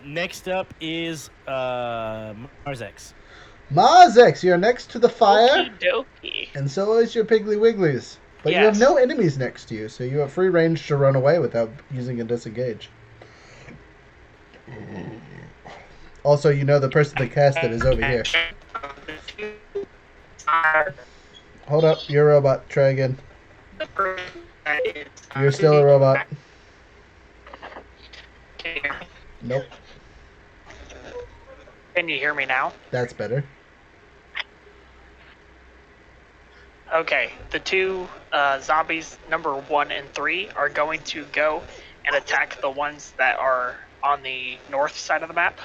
B: Next up is Marzex.
A: Mazex, you're next to the fire,
E: Okie dokie.
A: and so is your Piggly Wigglies. But you have
E: Yes.
A: no enemies next to you, so you have free range to run away without using a disengage. Also, you know the person that cast it is over here. Hold up, you're a robot. Try again. You're still a robot. Nope,
E: Can you hear me now?
A: that's better.
E: Okay, the two zombies, number 1 and 3, are going to go and attack the ones that are on the north side of the map.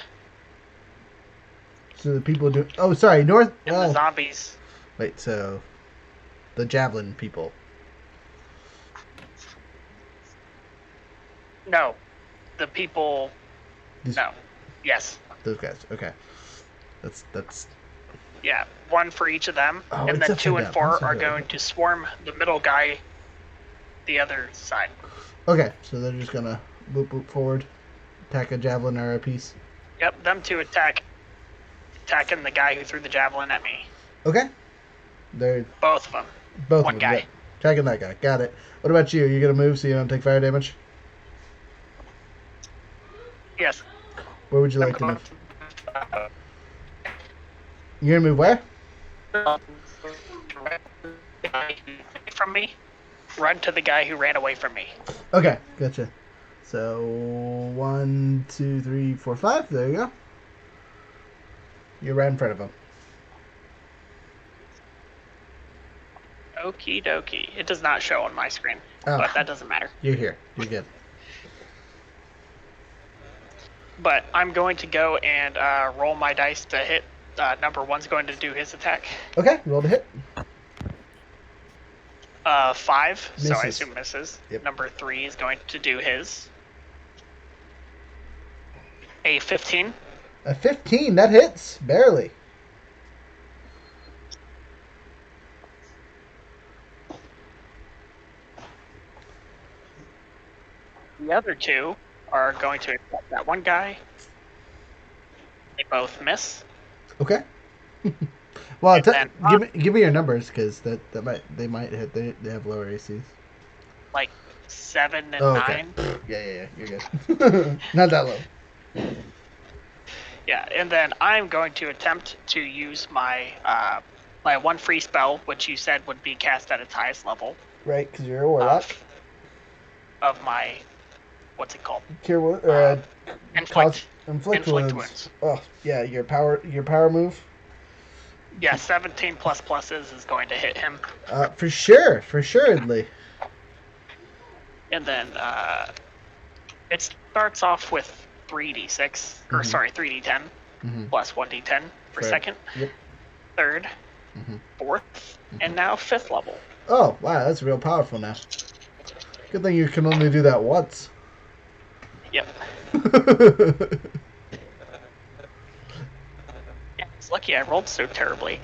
A: So the people do. Oh, sorry, north.
E: And the
A: Oh,
E: zombies,
A: wait. So the javelin people.
E: no, the people,
A: These-
E: no, yes,
A: Those guys. Okay. That's.
E: yeah, one for each of them,
A: Oh,
E: and
A: it's
E: then 2
A: upside
E: and
A: down.
E: 4
A: Upside
E: are
A: down.
E: going to swarm the middle guy, the other side.
A: Okay, so they're just gonna boop boop forward, attack a javelin or a piece.
E: Yep, them two attacking the guy who threw the javelin at me.
A: Okay. They're
E: Both of them.
A: both
E: One
A: of them.
E: guy.
A: Yeah. Attacking that guy. Got it. What about you? You gonna move so you don't take fire damage?
E: Yes.
A: Where would you like to move? You're gonna move where?
E: From me, run to the guy who ran away from me.
A: Okay, gotcha. So 1, 2, 3, 4, 5. There you go. You're right in front of him.
E: Okie dokie. It does not show on my screen,
A: Oh,
E: but that doesn't matter.
A: you're here. You're good.
E: But I'm going to go and roll my dice to hit. Number 1's going to do his attack.
A: Okay, roll the hit.
E: 5, so I
A: Misses.
E: assume misses.
A: Yep.
E: Number 3 is going to do his. A 15.
A: A 15. That hits barely.
E: The other 2 are going to attack that one guy. They both miss.
A: Okay. Well,
E: And then
A: give me your numbers because they might hit. They have lower ACs.
E: Like 7 and
A: Oh, okay.
E: 9.
A: Yeah. You're good. Not that low.
E: Yeah, and then I'm going to attempt to use my my one free spell, which you said would be cast at its highest level
A: Right, because you're a warlock.
E: of my, what's it called?
A: Cure wounds.
E: Inflict.
A: Inflict
E: Inflict
A: wounds.
E: wounds.
A: Oh, yeah, your power move.
E: Yeah, 17 plus pluses is going to hit him,
A: For sure, Idley.
E: and then it starts off with 3d6, or
A: Mhm.
E: sorry, 3d10
A: Mm-hmm.
E: plus 1d10 for
A: Fair.
E: second,
A: Yep.
E: third,
A: Mhm.
E: fourth, and now 5th level.
A: Oh, wow, that's real powerful now. Good thing you can only do that once.
E: Yep. Yeah, it's lucky I rolled so terribly.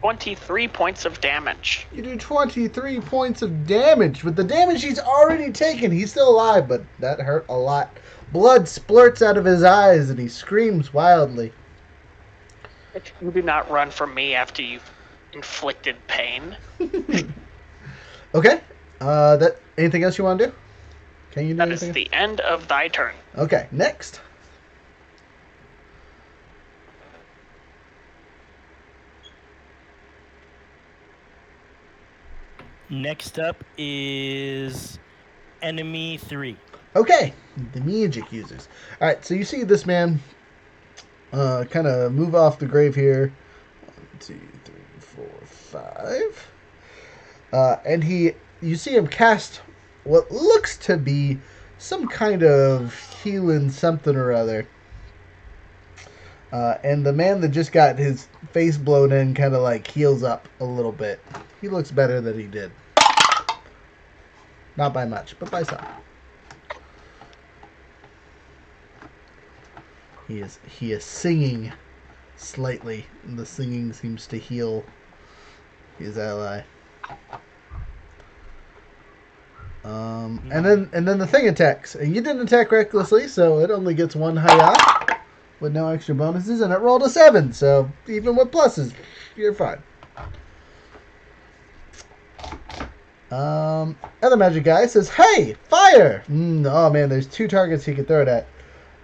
E: 23 points of damage.
A: You do 23 points of damage. With the damage he's already taken, he's still alive, but that hurt a lot. Blood splurts out of his eyes and he screams wildly.
E: You do not run from me after you inflicted pain.
A: Okay. Anything else you want to do? Can you do
E: That is
A: anything?
E: the end of thy turn.
A: Okay, next.
B: Next up is enemy 3.
A: Okay, the magic users. All right, so you see this man kind of move off the grave here. 1, 2, 3, 4, 5. And you see him cast what looks to be some kind of healing something or other. And the man that just got his face blown in kind of like heals up a little bit. He looks better than he did. Not by much, but by some. He is singing slightly. And the singing seems to heal his ally. And then the thing attacks. And you didn't attack recklessly, so it only gets 1 hiya with no extra bonuses, and it rolled a 7. So even with pluses, you're fine. Other magic guy says, "Hey, fire!" Oh man, there's 2 targets he could throw it at.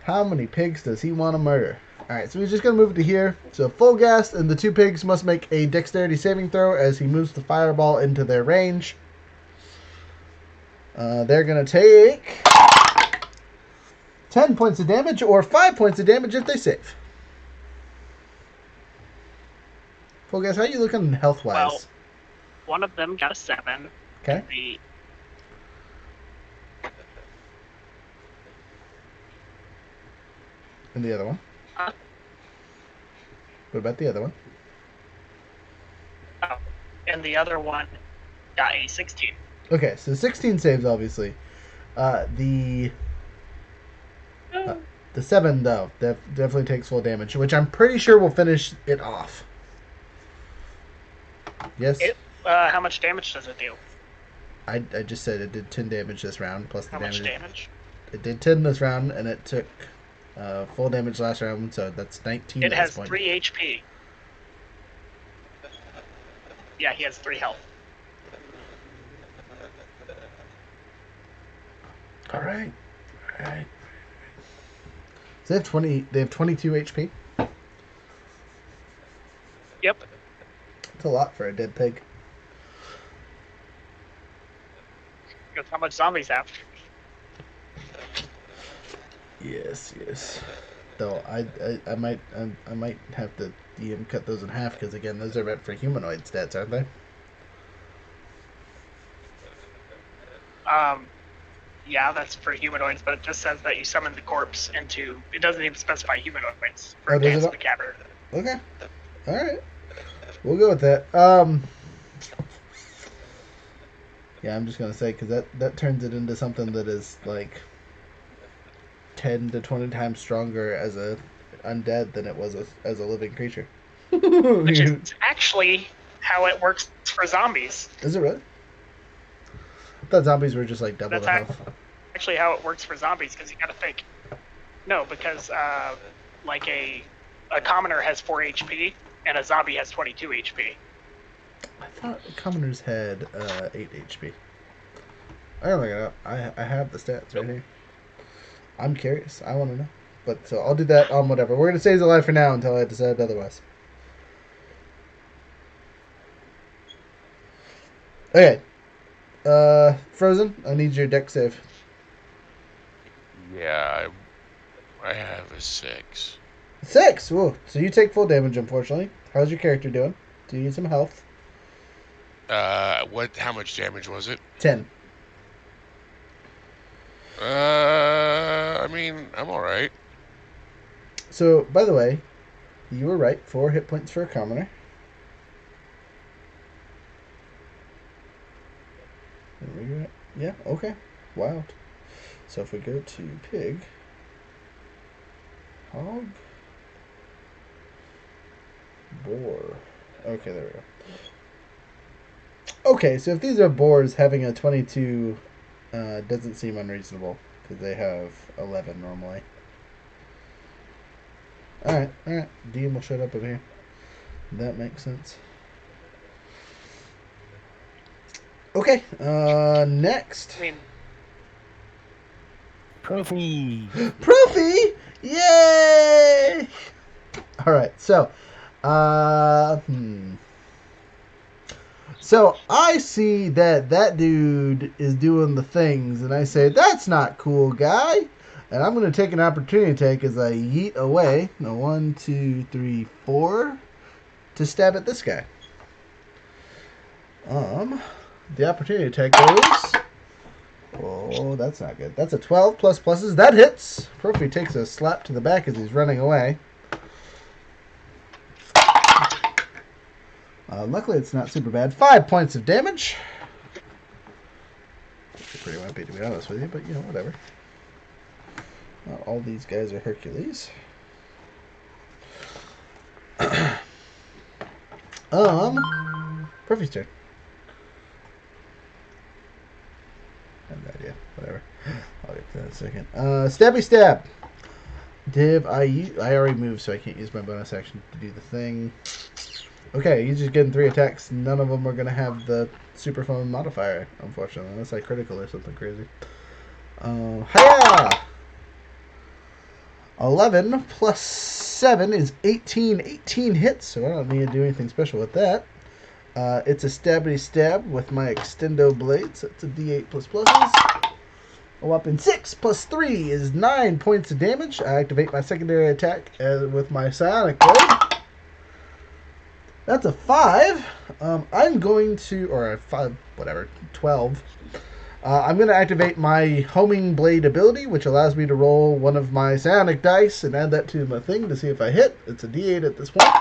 A: How many pigs does he want to murder? Alright, so he's just going to move it to here. So full gas, and the 2 pigs must make a dexterity saving throw as he moves the fireball into their range. They're going to take 10 points of damage or 5 points of damage if they save. Full gas, how you looking health-wise?
E: Well, one of them got a 7.
A: Okay. And the other one? What about the other one?
E: Oh, and the other one got a 16.
A: Okay, so 16 saves, obviously. The 7, though, definitely takes full damage, which I'm pretty sure will finish it off. Yes?
E: How much damage does it do?
A: I just said it did 10 damage this round, plus the
E: How
A: damage.
E: much damage?
A: It did 10 this round, and it took full damage last round, so that's 19
E: It
A: at
E: has
A: this point.
E: 3 HP. Yeah, he has 3 health.
A: All right. So they have 22 HP.
E: Yep.
A: It's a lot for a dead pig.
E: That's how much zombies have.
A: Yes. Though I might have to DM cut those in half because again those are meant for humanoid stats, aren't they?
E: Yeah, that's for humanoids, but it just says that you summon the corpse into. It doesn't even specify humanoids for
A: Oh, does
E: Dance
A: it
E: of the Cavern.
A: Okay. All right. We'll go with that. Yeah, I'm just gonna say because that turns it into something that is like 10 to 20 times stronger as a undead than it was as a living creature.
E: Which is actually how it works for zombies.
A: Is it really? I thought zombies were just like double
E: That's
A: the health.
E: actually how it works for zombies, because you gotta think. No, because like a commoner has 4 HP and a zombie has 22 HP.
A: I thought commoners had 8 HP. I gotta look it up. I have the stats right here. I'm curious. I want to know. But so I'll do that on whatever. We're gonna say he's alive for now until I decide otherwise. Okay. Frozen. I need your deck save.
D: Yeah, I have a 6.
A: 6. Whoa. So you take full damage, unfortunately. How's your character doing? Do you need some health?
D: How much damage was it?
A: 10.
D: I mean, I'm all right.
A: So, by the way, you were right. 4 hit points for a commoner. Where you at? Yeah, okay. Wild. So if we go to pig, hog, boar. Okay, there we go. Okay, so if these are boars, having a 22 doesn't seem unreasonable because they have 11 normally. Alright. DM will shut up over here. That makes sense. Okay, next.
E: I mean,
B: Profi.
A: Profi! Yay! Alright, so, So I see that dude is doing the things, and I say, that's not cool, guy. And I'm going to take an opportunity attack as I yeet away. No, 1, 2, 3, 4. To stab at this guy. The opportunity attack goes... Oh, that's not good. That's a 12 plus pluses. That hits. Profi takes a slap to the back as he's running away. Luckily, it's not super bad. 5 points of damage. Pretty wimpy, to be honest with you, but, whatever. Not all these guys are Hercules. Profi's turn. I have no idea. Whatever. I'll get to that in a second. Stabby stab. Div, I already moved, so I can't use my bonus action to do the thing. Okay, he's just getting 3 attacks. None of them are going to have the super phone modifier, unfortunately, unless I critical or something crazy. Hiya! 11 plus 7 is 18. 18 hits, so I don't need to do anything special with that. It's a stabby stab with my extendo blades. That's a d8 plus pluses. A whopping 6 plus 3 is 9 points of damage. I activate my secondary attack with my psionic blade. That's a 5. I'm going to, or a 5, whatever, 12. I'm going to activate my homing blade ability, which allows me to roll one of my psionic dice and add that to my thing to see if I hit. It's a d8 at this point.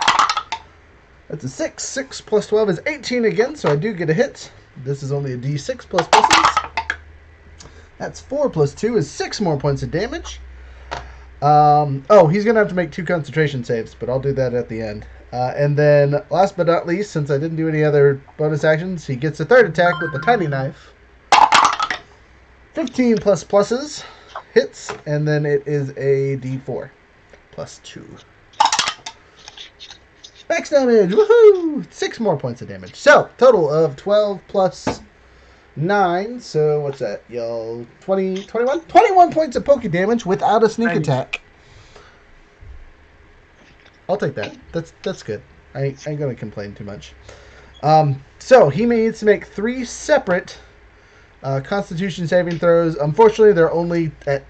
A: That's a 6. 6 plus 12 is 18 again, so I do get a hit. This is only a d6 plus pluses. That's 4 plus 2 is 6 more points of damage. He's going to have to make 2 concentration saves, but I'll do that at the end. And then, last but not least, since I didn't do any other bonus actions, he gets a 3rd attack with the tiny knife. 15 plus pluses hits, and then it is a d4 plus 2. Max damage! Woohoo! 6 more points of damage. So, total of 12 plus 9. So, what's that, y'all? 20, 21? 21 points of poke damage without a sneak attack. I'll take that. That's good. I ain't going to complain too much. So, he needs to make 3 separate Constitution saving throws. Unfortunately, they're only at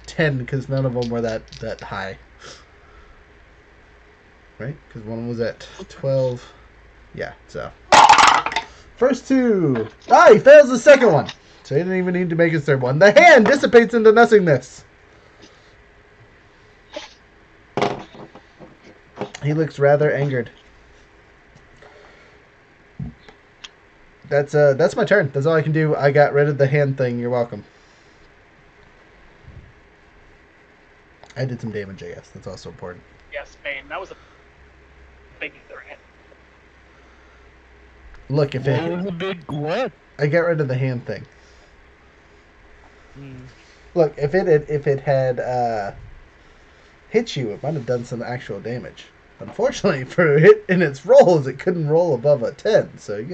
A: 10 because none of them were that high. Right? Because one was at 12. Yeah, so. First 2. He fails the second one. So he didn't even need to make his 3rd one. The hand dissipates into nothingness. He looks rather angered. That's my turn. That's all I can do. I got rid of the hand thing. You're welcome. I did some damage, I guess. That's also important.
E: yes, Bane. That was a big threat.
A: Look, if
B: What was a big what?
A: I got rid of the hand thing. Look, if it had hit you, it might have done some actual damage. Unfortunately, for a hit in its rolls, it couldn't roll above a 10. So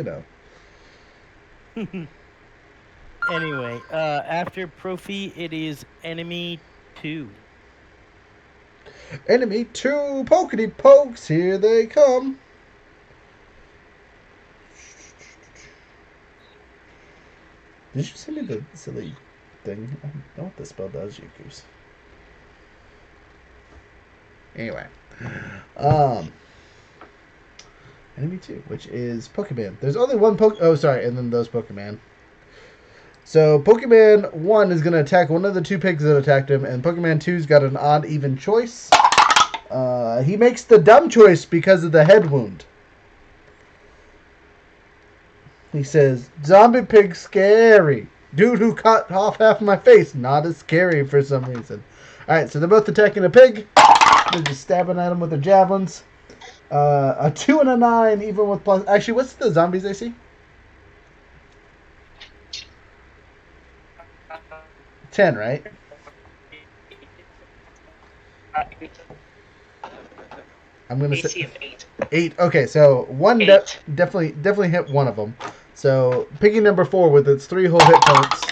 B: Anyway, after Profi, it is enemy 2.
A: Enemy 2 pokety pokes. Here they come. Did you send me the silly thing? I don't know what the spell does, you goose. Anyway. Enemy 2, which is Pokemon. There's only one and then those Pokemon. So, Pokemon 1 is going to attack one of the 2 pigs that attacked him, and Pokemon 2's got an odd even choice. He makes the dumb choice because of the head wound. He says, zombie pig scary. Dude who cut off half of my face, not as scary for some reason. Alright, so they're both attacking a pig. They're just stabbing at him with their javelins. A 2 and a 9, even with plus... Actually, what's the zombies AC? 10, right? I'm gonna
E: AC
A: say
E: of 8.
A: 8. Okay, so one
E: 8.
A: definitely hit one of them. So piggy number 4 with its 3 whole hit points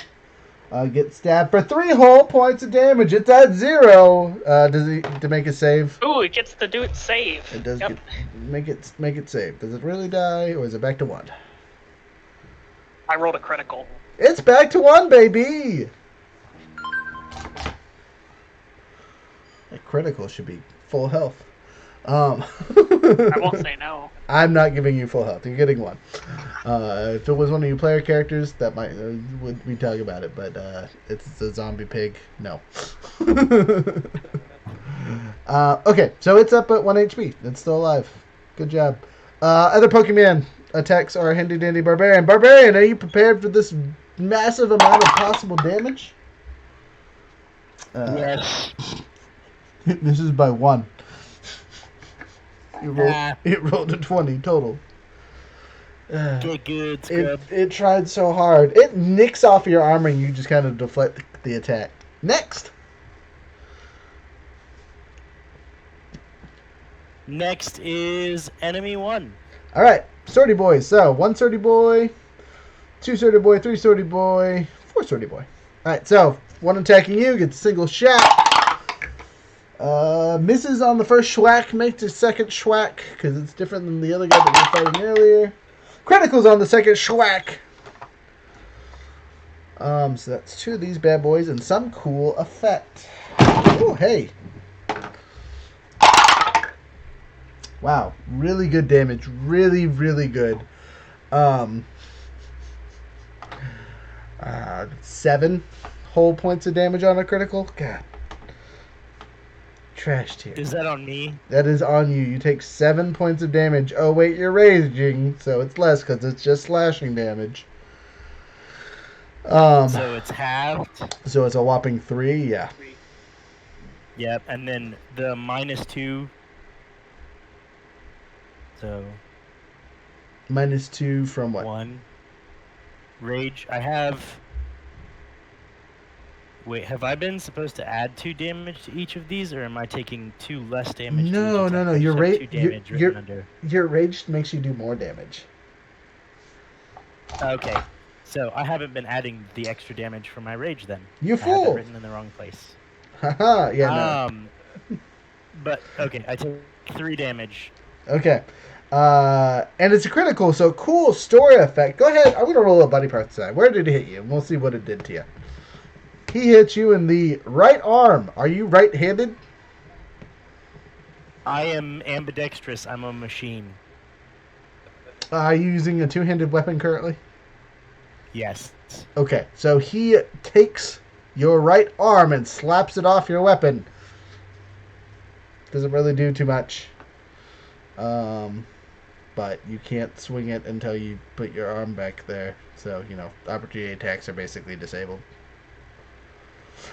A: gets stabbed for 3 whole points of damage. It's at 0. Does he to make a save?
E: Ooh, it gets to do its save.
A: It does
E: Yep.
A: make it save. Does it really die, or is it back to 1?
E: I rolled a critical.
A: It's back to 1, baby. That critical should be full health.
E: I won't say no.
A: I'm not giving you full health. You're getting 1. If it was one of your player characters, that might would we talk about it. But it's a zombie pig. No. Okay, so it's up at 1 HP. It's still alive. Good job. Other Pokemon attacks are Handy Dandy Barbarian. Barbarian, are you prepared for this massive amount of possible damage?
B: Yes.
A: This is by 1. It rolled a 20 total.
B: Get good, scrub.
A: It tried so hard. It nicks off your armor and you just kind of deflect the attack. Next.
B: Next is enemy 1.
A: All right, Swordy Boys. So, 1 Swordy Boy, 2 Swordy Boy, 3 Swordy Boy, 4 Swordy Boy. All right, so 1 attacking you gets a single shot. Misses on the first schwack, makes a second schwack because it's different than the other guy that we were fighting earlier. Criticals on the second schwack. So that's 2 of these bad boys and some cool effect. Oh, hey. Wow, really good damage. Really, really good. 7 whole points of damage on a critical. God. Trashed here.
B: Is that on me?
A: That is on you. You take 7 points of damage. Oh, wait, you're raging, so it's less because it's just slashing damage.
B: So it's halved.
A: So it's a whopping 3, yeah.
B: Yep, and then the -2. So
A: -2 from what?
B: 1. Rage. I have. Wait, have I been supposed to add 2 damage to each of these, or am I taking 2 less damage?
A: No,
B: to each
A: no,
B: attack?
A: no.
B: I
A: Your
B: just have 2 damage written
A: your
B: under.
A: your rage makes you do more damage.
B: Okay, so I haven't been adding the extra damage for my rage then.
A: You
B: I have
A: fool!
B: it written in the wrong place.
A: Haha, yeah, no.
B: But okay, I took 3 damage.
A: Okay. And it's a critical, so cool story effect. Go ahead. I'm going to roll a buddy part side. Where did it hit you? And we'll see what it did to you. He hit you in the right arm. Are you right-handed?
B: I am ambidextrous. I'm a machine.
A: Are you using a 2-handed weapon currently?
B: Yes.
A: Okay, so he takes your right arm and slaps it off your weapon. Doesn't really do too much. But you can't swing it until you put your arm back there. So, opportunity attacks are basically disabled.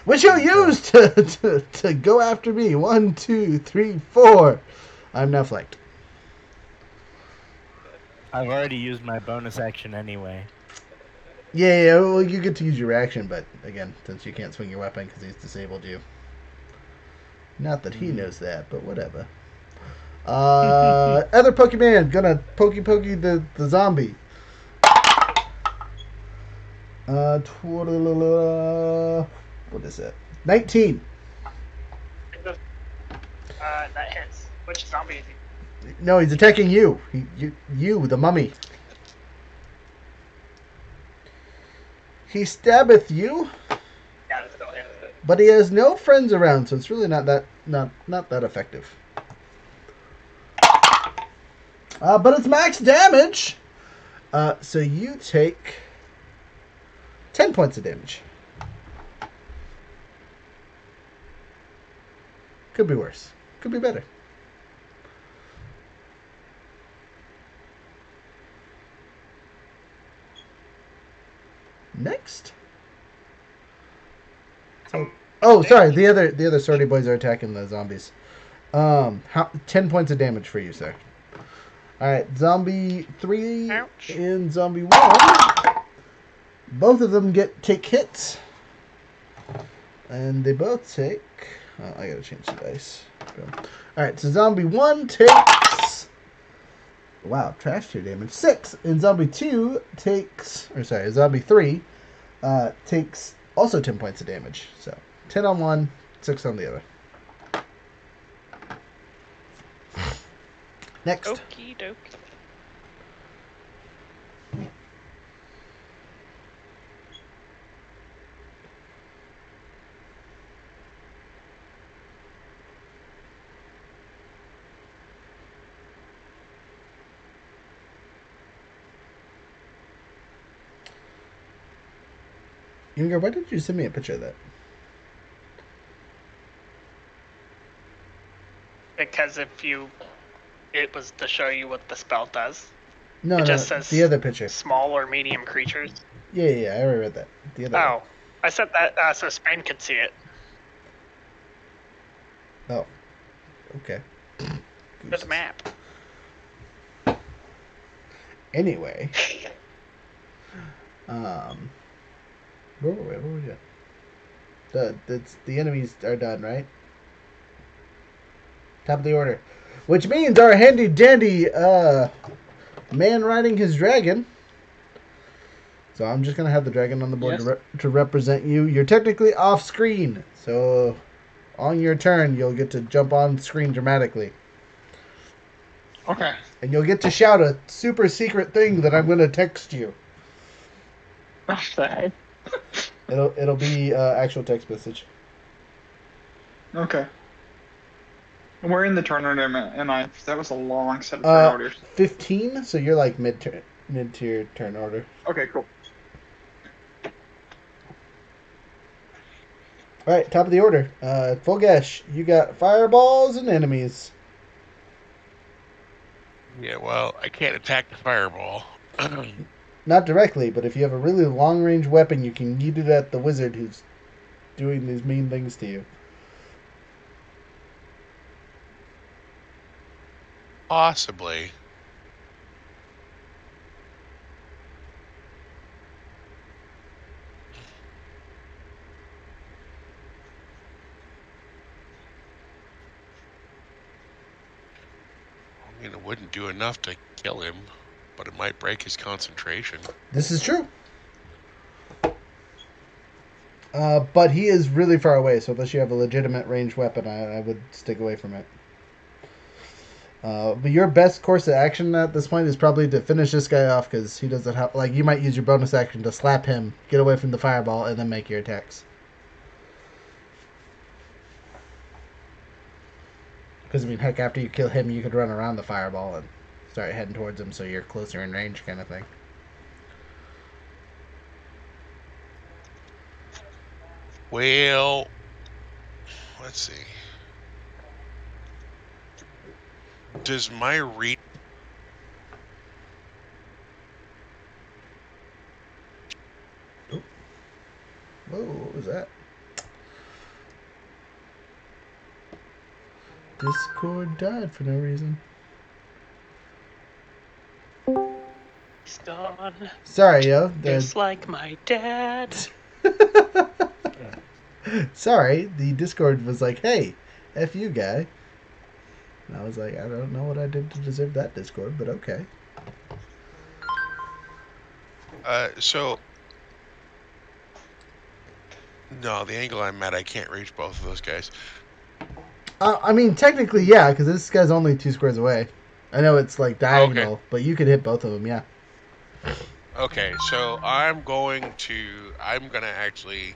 A: Which you'll use to go after me. 1, 2, 3, 4. I'm now flanked.
B: I've already used my bonus action anyway.
A: Yeah, well, you get to use your action, but again, since you can't swing your weapon because he's disabled you. Not that he knows that, but whatever. Other Pokemon gonna pokey the zombie. What is it? 19.
E: That hits. Which zombie is he?
A: No, he's attacking you. You, the mummy. He stabbeth you,
E: Yeah, it still hits.
A: but he has no friends around, so it's really not that effective. But it's max damage. So you take 10 points of damage. Could be worse. Could be better. Next. Oh, sorry. The other sortie boys are attacking the zombies. 10 points of damage for you, sir. All right, zombie 3
C: Ouch.
A: and zombie 1. Both of them take hits, and they both take. Oh, I gotta change the dice. Go. All right, so zombie 1 takes Wow, trash tier damage 6, and zombie 3 takes also 10 points of damage. So 10 on one, 6 on the other. Next.
E: Okie dokie.
A: Younger, why did you send me a picture of that?
E: Because it was to show you what the spell does.
A: No,
E: It
A: no,
E: just says
A: the other picture.
E: Small or medium creatures.
A: Yeah, I already read that. The other
E: Oh, I said that so Spain could see it.
A: one. Oh, okay.
E: Good map.
A: Anyway, where were we at? The enemies are done, right? Top of the order, which means our handy dandy man riding his dragon. So I'm just gonna have the dragon on the board
F: Yes.
A: to represent you. You're technically off screen, so on your turn you'll get to jump on screen dramatically.
F: Okay.
A: And you'll get to shout a super secret thing that I'm going to text you.
F: What the heck?
A: It'll be actual text message.
F: Okay. We're in the turn order, am I? That was a long set of turn orders.
A: 15, so you're like mid to your turn order.
F: Okay, cool.
A: All right, top of the order. Fulgesh, you got fireballs and enemies.
D: Yeah, well, I can't attack the fireball.
A: Not directly, but if you have a really long range weapon, you can yeet it at the wizard who's doing these mean things to you.
D: Possibly. I mean, it wouldn't do enough to kill him, but it might break his concentration.
A: This is true. But he is really far away, so unless you have a legitimate ranged weapon, I would stick away from it. But your best course of action at this point is probably to finish this guy off, because he doesn't have... Like, you might use your bonus action to slap him, get away from the fireball, and then make your attacks. Because, I mean, heck, after you kill him, you could run around the fireball and start heading towards him so you're closer in range kind of thing.
D: Well, let's see. Does my read...
A: Whoa, what was that? Discord died for no reason.
E: He's gone.
A: Sorry, yo.
E: Just like my dad.
A: Sorry, the Discord was like, hey, F you, guy. And I was like, I don't know what I did to deserve that, Discord, but okay.
D: So... No, the angle I'm at, I can't reach both of those guys.
A: I mean, technically, yeah, because this guy's only 2 squares away. I know it's like diagonal,
D: Okay.
A: but you could hit both of them, yeah.
D: Okay, so I'm gonna actually...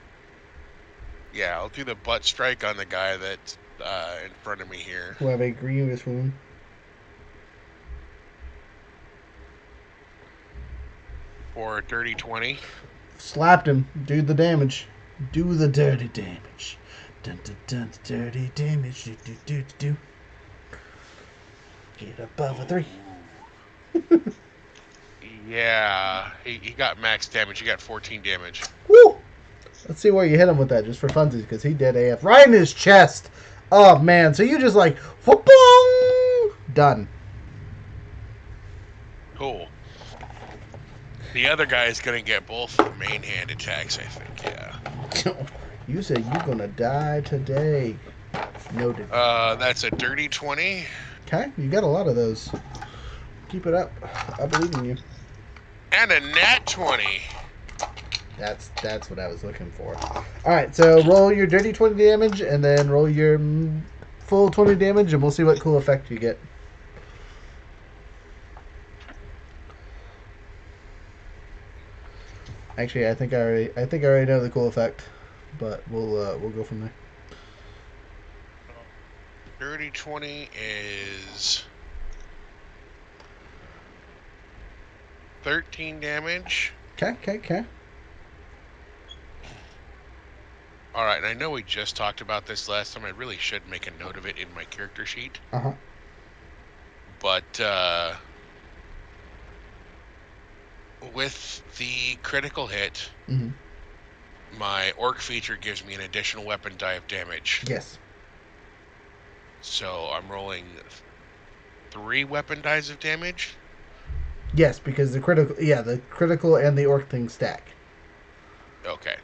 D: Yeah, I'll do the butt strike on the guy that's in front of me here.
A: Who have a grievous wound.
D: For a dirty 20.
A: Slapped him. Do the damage. Do the dirty damage. Dun dun dun, dirty damage. Do do do do. Get above a 3.
D: Yeah, he got max damage. He got 14 damage.
A: Woo! Let's see where you hit him with that, just for funsies, because he did AF right in his chest. Oh man! So you just like, whoop-bong! Done.
D: Cool. The other guy is gonna get both main hand attacks, I think. Yeah.
A: You said you're gonna die today. Noted.
D: That's a dirty 20.
A: Okay, you got a lot of those. Keep it up. I believe in you.
D: And a nat 20.
A: That's what I was looking for. All right, so roll your dirty 20 damage, and then roll your full 20 damage, and we'll see what cool effect you get. Actually, I think I already know the cool effect, but we'll go from there.
D: Dirty 20 is 13 damage.
A: Okay.
D: All right, and I know we just talked about this last time. I really should make a note of it in my character sheet.
A: Uh-huh.
D: But with the critical hit,
A: Mm-hmm.
D: my orc feature gives me an additional weapon die of damage.
A: Yes.
D: So I'm rolling 3 weapon dies of damage.
A: Yes, because the critical and the orc thing stack.
D: Okay.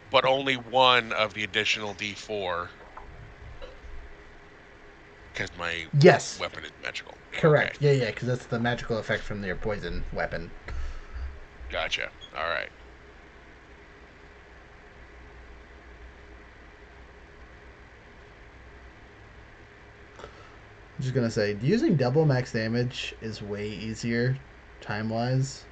D: But only one of the additional D4. Because my
A: Yes.
D: weapon is magical.
A: Correct.
D: Okay.
A: Yeah, because that's the magical effect from their poison weapon.
D: Gotcha. All right.
A: I'm just gonna say, using double max damage is way easier, time-wise.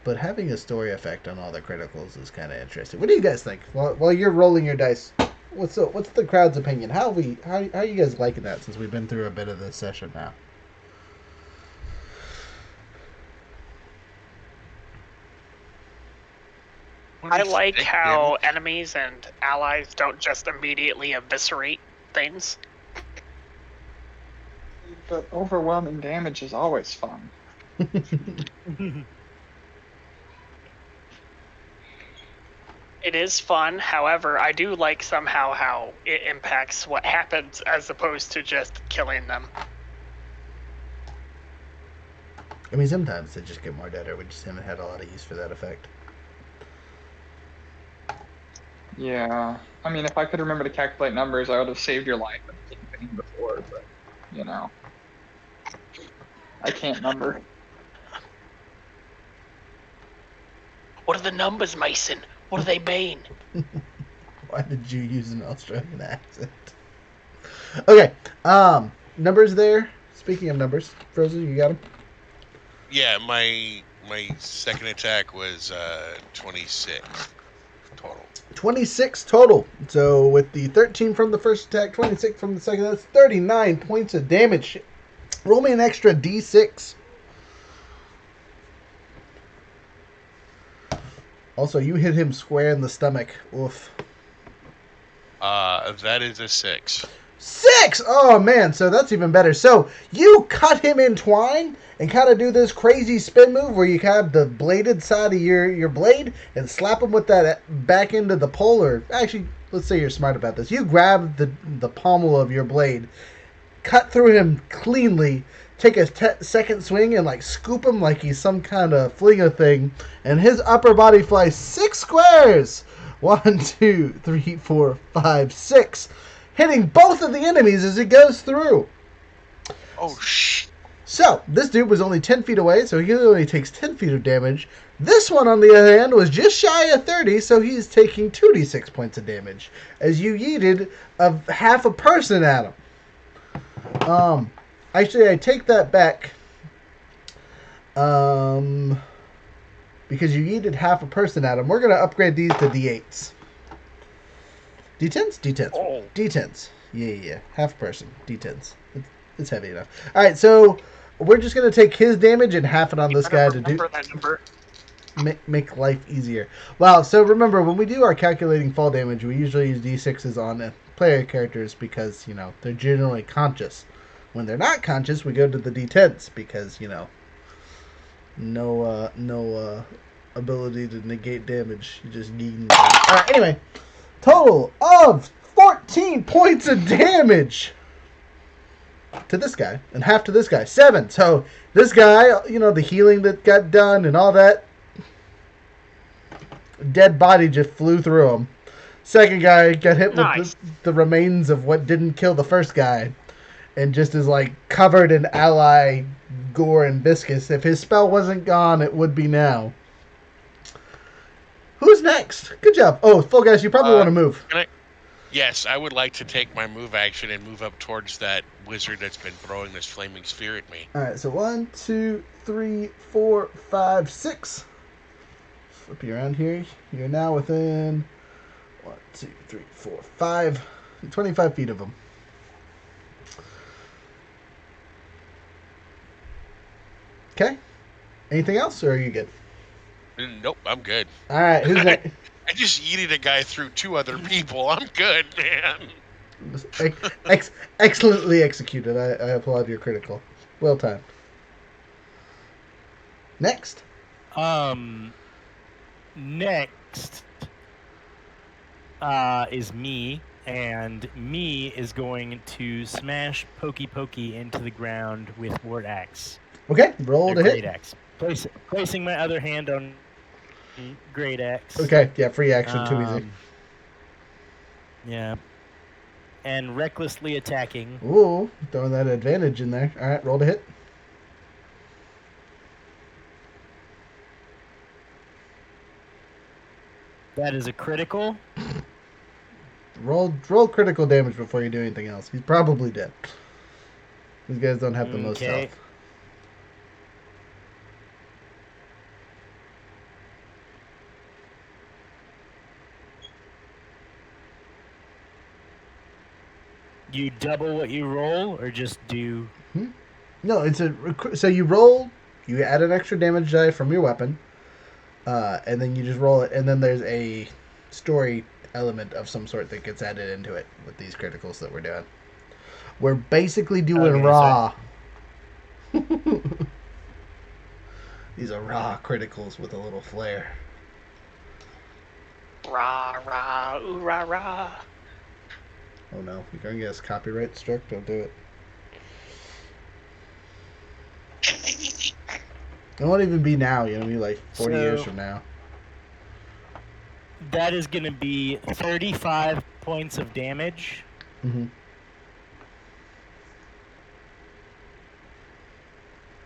A: But having a story effect on all the criticals is kind of interesting. What do you guys think? While you're rolling your dice, what's the crowd's opinion? How are you guys liking that since we've been through a bit of this session now?
E: I like
D: 26
E: how
D: damage?
E: enemies and allies don't just immediately eviscerate things.
F: But overwhelming damage is always fun.
E: It is fun, however, I do like somehow how it impacts what happens as opposed to just killing them.
A: I mean, sometimes they just get more deader. We just haven't had a lot of use for that effect.
F: Yeah. I mean, if I could remember to calculate numbers, I would have saved your life and taken pain before, but, you know. I can't number.
E: What are the numbers, Mason? What do they mean?
A: Why did you use an Australian accent? Okay, numbers there. Speaking of numbers, Frozen, you got them?
D: Yeah, my second attack was 26 total.
A: 26 total. So with the 13 from the first attack, 26 from the second, that's 39 points of damage. Roll me an extra d6. Also, you hit him square in the stomach. Oof.
D: That is a 6.
A: 6! Oh, man, so that's even better. So you cut him in twine and kind of do this crazy spin move where you have the bladed side of your blade and slap him with that back end of the pole. Or actually, let's say you're smart about this. You grab the pommel of your blade, cut through him cleanly, take a second swing and like scoop him like he's some kind of flinger thing, and his upper body flies 6 squares. 1, 2, 3, 4, 5, 6. Hitting both of the enemies as it goes through.
D: Oh, shh.
A: So, this dude was only 10 feet away, so he only takes 10 feet of damage. This one, on the other hand, was just shy of 30, so he's taking 2d6 points of damage, as you yeeted half a person at him. Actually, I take that back. Because you yeeted half a person at him. We're going to upgrade these to d8s. D10s? D10s.
D: Oh.
A: D10s. Yeah. Half a person. D10s. It's heavy enough. Alright, so we're just going to take his damage and half it on this guy to
E: Remember that number.
A: make life easier. Wow, so remember, when we do our calculating fall damage, we usually use d6s on player characters because, you know, they're generally conscious. When they're not conscious, we go to the d10s because, you know, no ability to negate damage. You just need... Alright, anyway. Total of 14 points of damage to this guy, and half to this guy. 7. So this guy, you know, the healing that got done and all that, dead body just flew through him. Second guy got hit
E: Nice.
A: with the remains of what didn't kill the first guy. and just is like covered in ally gore and viscous. If his spell wasn't gone, it would be now. Who's next? Good job. Oh, Fulgas, you probably want to move.
D: Yes, I would like to take my move action and move up towards that wizard that's been throwing this flaming sphere at me.
A: All right, so 1, 2, 3, 4, 5, 6. Flip you around here. You're now within 1, 2, 3, 4, 5, 25 feet of him. Okay. Anything else, or are you good?
D: Nope, I'm good.
A: All right, who's next?
D: I just yeeted a guy through 2 other people. I'm good, man.
A: Excellently executed. I applaud your critical. Well timed. Next.
B: Next is me, and me is going to smash Pokey Pokey into the ground with Ward Axe.
A: Okay, roll to hit.
B: Great Axe. Placing my other hand on Great Axe.
A: Okay, yeah, free action, too easy.
B: Yeah. And recklessly attacking.
A: Ooh, throwing that advantage in there. All right, roll to hit.
B: That is a critical.
A: Roll critical damage before you do anything else. He's probably dead. These guys don't have the most health.
B: You double what you roll, or just do?
A: No, it's so you roll. You add an extra damage die from your weapon, and then you just roll it. And then there's a story element of some sort that gets added into it with these criticals that we're doing. We're basically doing raw. These are raw criticals with a little flair.
E: Rah, rah, ooh, rah, rah.
A: Oh no, you're going to get us copyright struck? Don't do it. It won't even be now, you know what I mean? Like 40 years from now.
B: That is going to be 35 points of damage.
A: Mm-hmm.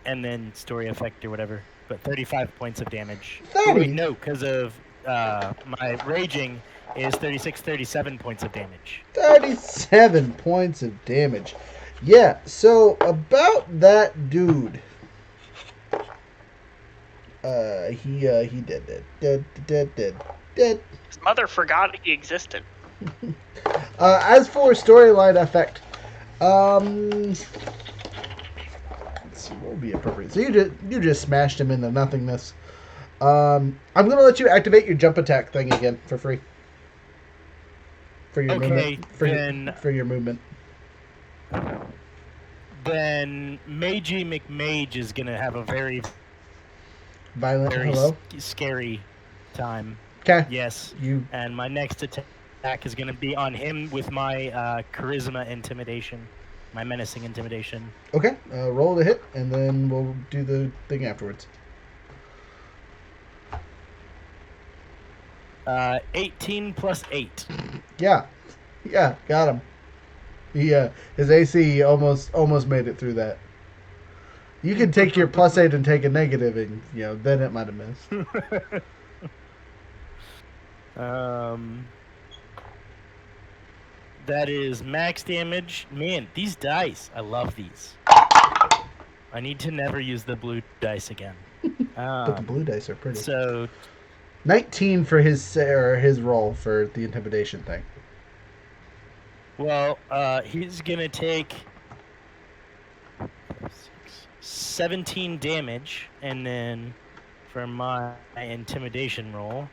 B: And then story effect or whatever. But 35 points of damage.
A: 30?
B: Wait, no, because of my raging is 37 points of damage.
A: 37 points of damage. Yeah, so about that dude. He dead.
E: His mother forgot he existed.
A: As for storyline effect, let's see what would be appropriate. So you just smashed him into nothingness. I'm gonna let you activate your jump attack thing again for free. For your movement. For your movement.
B: Then Magey McMage is gonna have a very
A: violent,
B: scary time.
A: Okay.
B: Yes. And my next attack is gonna be on him with my charisma intimidation, my menacing intimidation.
A: Okay. Roll to hit, and then we'll do the thing afterwards.
B: 18 plus 8.
A: Yeah, got him. His AC almost made it through that. You can take your +8 and take a negative, and then it might have missed.
B: That is max damage. Man, these dice, I love these. I need to never use the blue dice again.
A: But the blue dice are pretty.
B: So
A: 19 for his roll for the intimidation thing.
B: Well, he's gonna take 17 damage, and then for my intimidation roll,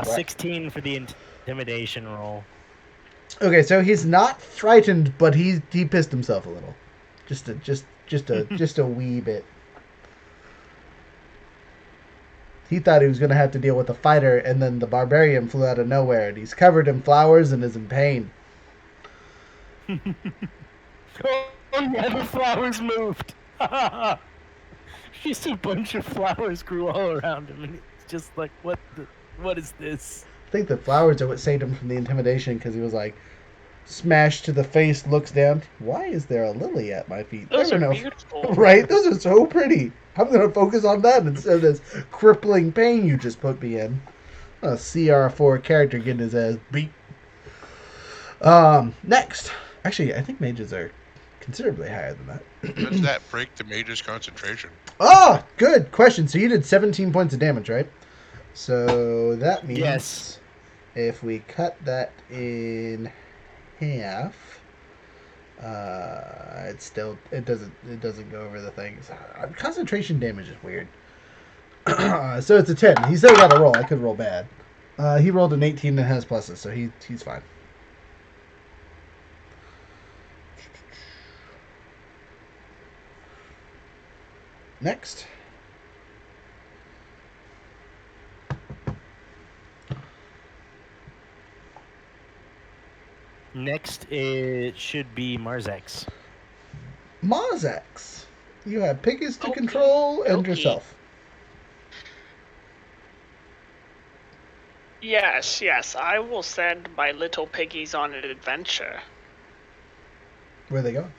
B: 16 for the intimidation roll.
A: Okay, so he's not frightened, but he pissed himself a little, just a wee bit. He thought he was going to have to deal with a fighter, and then the barbarian flew out of nowhere, and he's covered in flowers and is in pain.
B: Oh yeah, the flowers moved. Just a bunch of flowers grew all around him, and it's just like, what is this?
A: I think the flowers are what saved him from the intimidation, because he was like, smash to the face, looks down. Why is there a lily at my feet?
E: Those
A: There
E: are
A: were no-
E: beautiful.
A: Right? Those are so pretty. I'm going to focus on that instead of this crippling pain you just put me in. A CR4 character getting his ass beat. Next. Actually, I think mages are considerably higher than that.
D: Does that break the mage's concentration?
A: Oh, good question. So you did 17 points of damage, right? So that means
B: Yes.
A: if we cut that in half, it doesn't go over the things. Concentration damage is weird. So it's a 10. He still got a roll. I could roll bad. He rolled an 18 and has pluses, so he's fine. Next.
B: Next, it should be Marzex.
A: Mozex. You have piggies to
E: Okay.
A: control and
E: Okay.
A: yourself.
E: Yes, I will send my little piggies on an adventure
A: Where they go?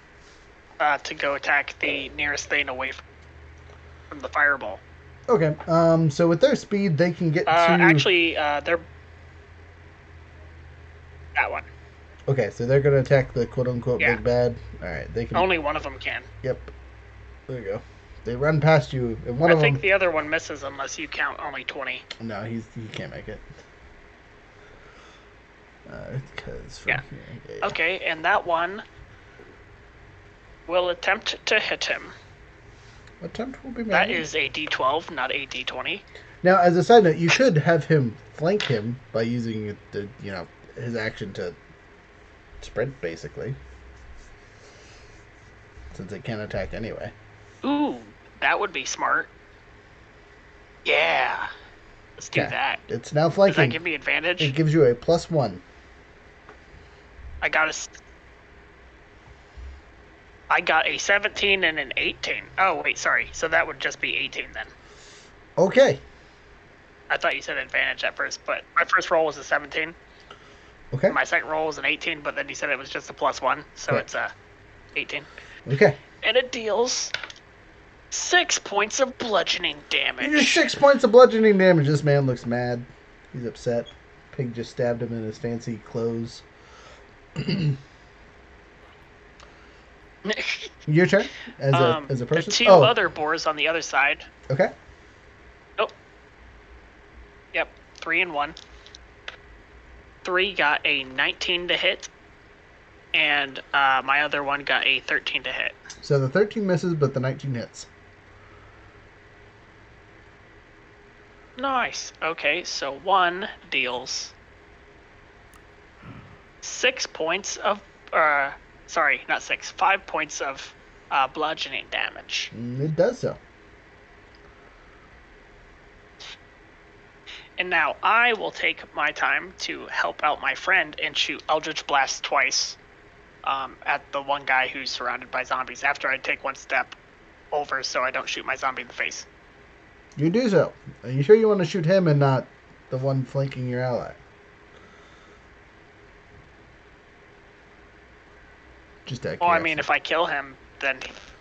E: to go attack the nearest thing away from the fireball.
A: Okay. So with their speed, they can get to.
E: Actually, they're that one.
A: Okay, so they're gonna attack the quote unquote
E: Yeah.
A: big bad. All right, they can.
E: Only one of them can.
A: Yep. There you go. They run past you, and one
E: I
A: of
E: think
A: them.
E: the other one misses unless you count only 20.
A: No, he can't make it. Because from
E: Yeah.
A: here. Yeah.
E: Okay, and that one will attempt to hit him.
A: Attempt will be made.
E: That is a D12, not a D20.
A: Now, as a side note, you could have him flank him by using his action to sprint, basically, since it can't attack anyway.
E: Ooh, that would be smart. Yeah. Let's do
A: Okay.
E: that.
A: It's now
E: Does
A: flanking.
E: that give me advantage?
A: It gives you a +1.
E: I got a 17 and an 18. Oh, wait, sorry. So that would just be 18 then.
A: Okay.
E: I thought you said advantage at first, but my first roll was a 17.
A: Okay.
E: My second roll was an 18, but then you said it was just a +1, so
A: Correct.
E: it's a 18.
A: Okay.
E: And it deals 6 points of bludgeoning
A: You do
E: damage.
A: 6 points of bludgeoning damage. This man looks mad. He's upset. Pig just stabbed him in his fancy clothes. Your turn as a person.
E: The two
A: oh,
E: other boars on the other side.
A: okay.
E: Yep, 3 and 1. 3 got a 19 to hit, and my other one got a 13 to hit.
A: So the 13 misses, but the 19 hits.
E: Nice. Okay, so 1 deals 6 points of, sorry, not 6, 5 points of bludgeoning damage.
A: It does so.
E: And now I will take my time to help out my friend and shoot Eldritch Blast twice at the one guy who's surrounded by zombies after I take one step over so I don't shoot my zombie in the face.
A: You do so. Are you sure you want to shoot him and not the one flanking your ally? Just out of
E: Well, I mean,
A: curiosity.
E: if I kill him, then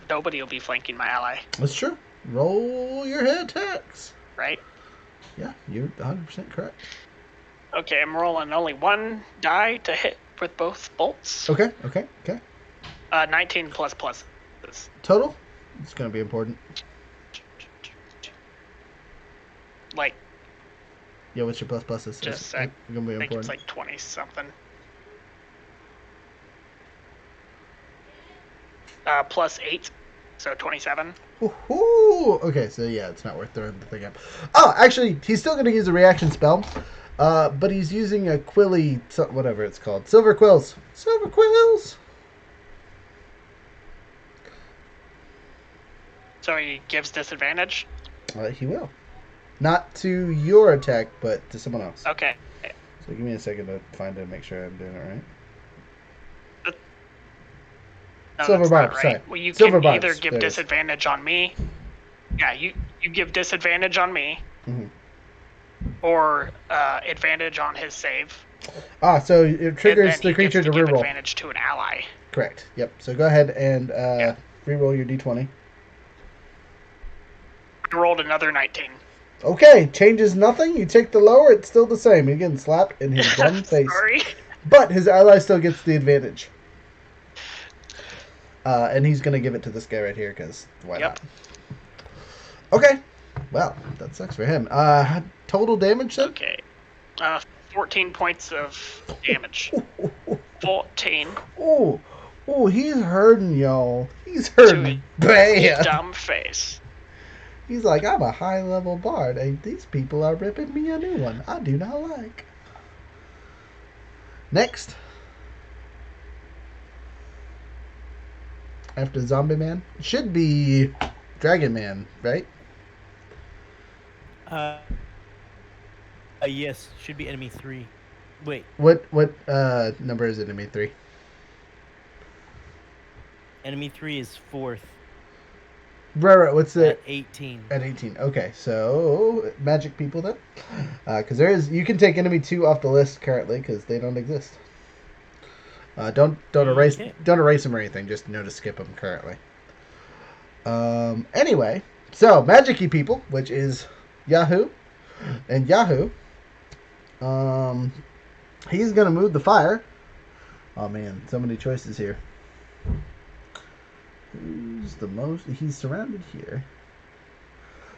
E: nobody will be flanking my ally,
A: That's true. Roll your hit attacks.
E: right?
A: Yeah, you're 100% correct.
E: Okay, I'm rolling only 1 die to hit with both bolts.
A: Okay.
E: 19 plus pluses.
A: Total? It's going to be important.
E: Like,
A: Yeah, what's your pluses?
E: Just a sec.
A: It's going to be
E: I think it's
A: important.
E: like 20 something. Plus 8, so 27.
A: Woohoo! Okay, so yeah, it's not worth throwing the thing up. Oh, actually, he's still going to use a reaction spell, but he's using a quilly, whatever it's called. Silver quills. Silver quills!
E: So he gives disadvantage?
A: He will. Not to your attack, but to someone else.
E: Okay.
A: So give me a second to find it and make sure I'm doing it right.
E: No,
A: Silver
E: that's not
A: barbs,
E: right.
A: sorry.
E: Well, you
A: Silver
E: can either
A: barbs,
E: give
A: there it is.
E: disadvantage on me. Yeah, you give disadvantage on me,
A: Mhm.
E: or advantage on his save.
A: So it triggers
E: and then
A: the
E: he
A: creature
E: gets
A: to
E: give
A: reroll.
E: advantage to an ally.
A: Correct. Yep. So go ahead and reroll your d20.
E: I rolled another 19.
A: Okay, changes nothing. You take the lower, it's still the same. You're getting slapped in his dumb face.
E: Sorry.
A: But his ally still gets the advantage. And he's going to give it to this guy right here, because why
E: Yep.
A: not? Okay. Well, that sucks for him. Total damage, then?
E: Okay. 14 points of damage. 14.
A: Oh, he's hurting, y'all. He's
E: To
A: hurting
E: his
A: bad.
E: dumb face.
A: He's like, I'm a high-level bard, and these people are ripping me a new one. I do not like. Next. After Zombie Man. It should be Dragon Man, right?
B: Yes, should be enemy 3. Wait,
A: What number is enemy 3?
B: enemy 3 is 4th
A: Right, what's the...
B: at 18.
A: At 18. Okay, so magic people then. Because you can take enemy 2 off the list currently, because they don't exist. Don't erase them or anything, just to skip them currently. Anyway, so magic-y people, which is Yahoo. And Yahoo, he's going to move the fire. Oh man, so many choices here. Who's the most? He's surrounded here.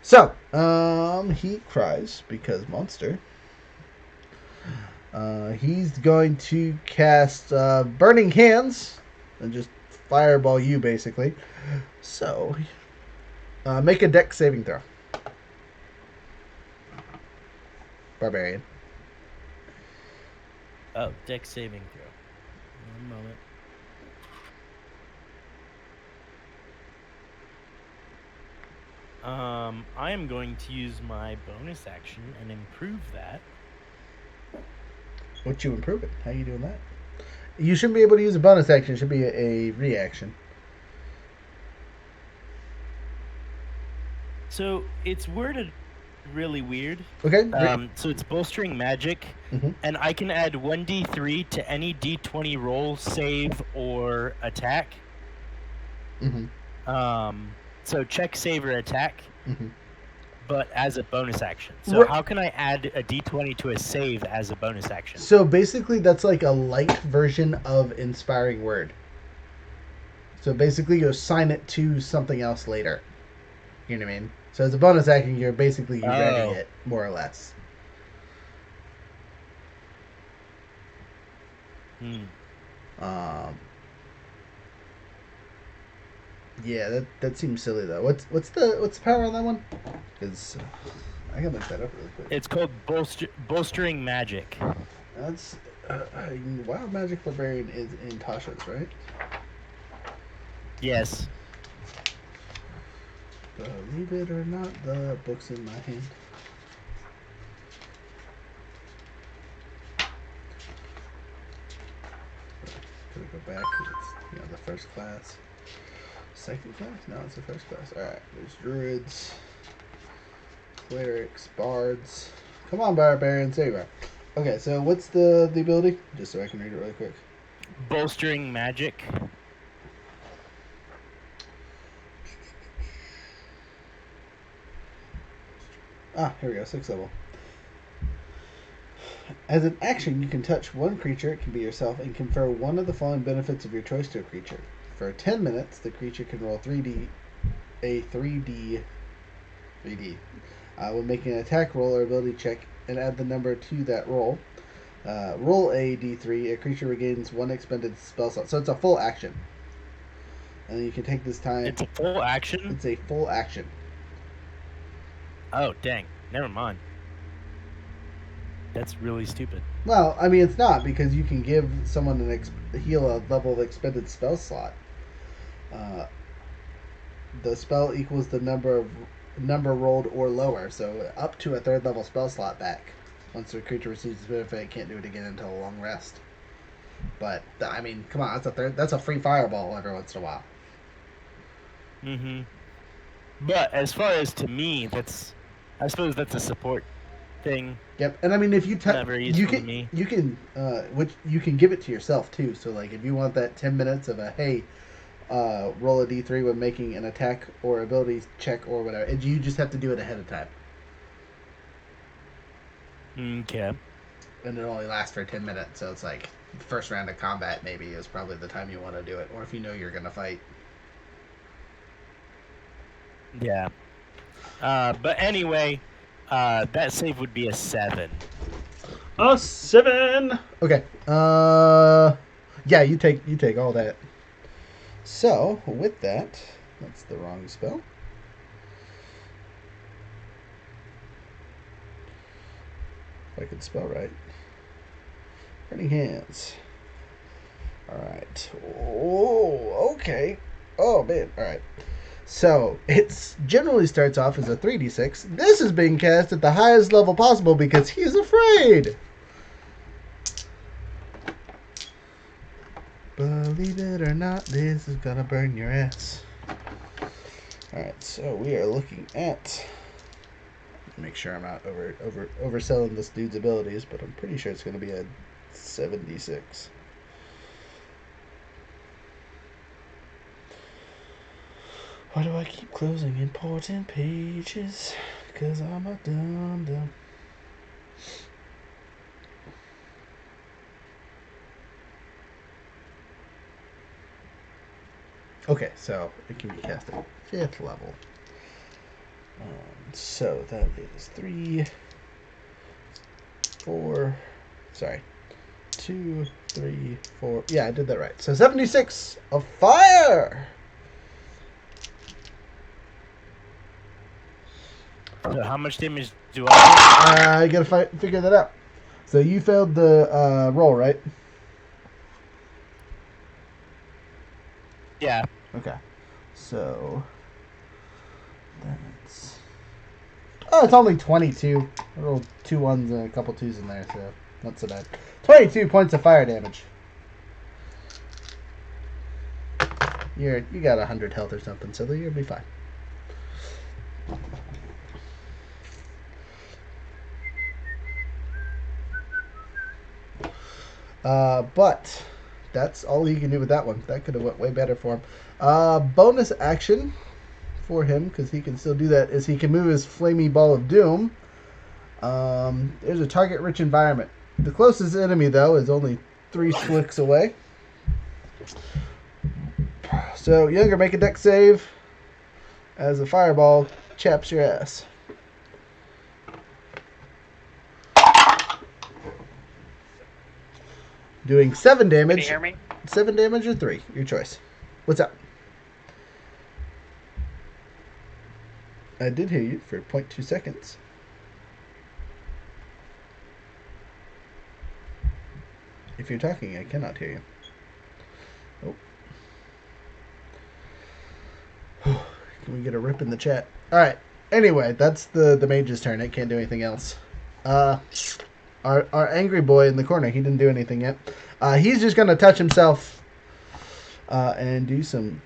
A: So, he cries because monster. He's going to cast Burning Hands and just fireball you basically. So, make a dex saving throw. Barbarian.
B: Oh, dex saving throw. One moment. I am going to use my bonus action and improve that.
A: What you improve it? How you doing that? You shouldn't be able to use a bonus action. It should be a reaction.
B: So it's worded really weird.
A: Okay.
B: So it's bolstering magic, and I can add 1d3 to any d20 roll, save, or attack. So check, save, or attack, but as a bonus action. So how can I add a d20 to a save as a bonus action?
A: So basically, that's like a light version of Inspiring Word. So basically, you assign it to something else later. You know what I mean? So as a bonus action, you're basically reading it, more or less. Yeah, that seems silly though. What's the power on that one? Because I can look that up really quick.
B: It's called bolstering magic.
A: That's Wild Magic Barbarian is in Tasha's, right?
B: Yes.
A: Believe it or not, the book's in my hand. Gotta go back because it's the first class. Second class? No, it's the first class. Alright, there's druids, clerics, bards. Come on, barbarians, there you are. Okay, so what's the ability? Just so I can read it really quick.
B: Bolstering magic.
A: Here we go, 6th level. As an action, you can touch one creature, it can be yourself, and confer one of the following benefits of your choice to a creature. For 10 minutes, the creature can roll 3D when making an attack roll or ability check, and add the number to that roll. Roll a d3, a creature regains one expended spell slot. So it's a full action. And you can take this time.
B: It's a full action?
A: It's a full action.
B: Oh, dang. Never mind. That's really stupid.
A: Well, I mean, it's not, because you can give someone heal a level of expended spell slot. The spell equals the number rolled or lower, so up to a 3rd level spell slot back. Once the creature receives the benefit, it can't do it again until a long rest. But I mean, come on, that's a free fireball every once in a while.
B: But as far as to me, I suppose that's a support thing.
A: Yep, and I mean if you
B: Never
A: you
B: useful to
A: can
B: me.
A: which you can give it to yourself too. So like if you want that 10 minutes of a hey, roll a d3 when making an attack or ability check or whatever, and you just have to do it ahead of time,
B: Okay.
A: and it only lasts for 10 minutes. So it's like the first round of combat maybe is probably the time you want to do it, or if you know you're gonna fight.
B: Yeah. But anyway, that save would be a 7.
A: A 7. Okay. Yeah, you take all that. So with that, that's the wrong spell. If I could spell right. Burning Hands. Alright. Oh, okay. Oh, man. Alright. So, it generally starts off as a 3d6. This is being cast at the highest level possible because he's afraid. Believe it or not, this is gonna burn your ass. Alright, so we are looking at... Make sure I'm not overselling this dude's abilities, but I'm pretty sure it's gonna be a 76. Why do I keep closing important pages? Because I'm a dum-dum. Okay, so it can be cast at 5th level. So that is 3, 4, sorry, 2, 3, 4. Yeah, I did that right. So 76 of fire!
B: So how much damage do I
A: I gotta figure that out. So you failed the roll, right?
B: get? Yeah.
A: Okay. So that's... Oh, it's only 22. I rolled 2 1s and a couple 2s in there, so not so bad. 22 points of fire damage. You got 100 health or something, so you'll be fine. But that's all you can do with that one. That could have went way better for him. Bonus action for him, because he can still do that, is he can move his flaming ball of doom. There's a target-rich environment. The closest enemy, though, is only 3 flicks away. So, Younger, make a dex save as a fireball chaps your ass. Doing 7
E: Can you
A: damage.
E: hear me?
A: 7 damage or 3, your choice. What's up? I did hear you for 0.2 seconds. If you're talking, I cannot hear you. Oh. Can we get a rip in the chat? Alright. Anyway, that's the mage's turn. It can't do anything else. Our angry boy in the corner, he didn't do anything yet. He's just gonna touch himself and do some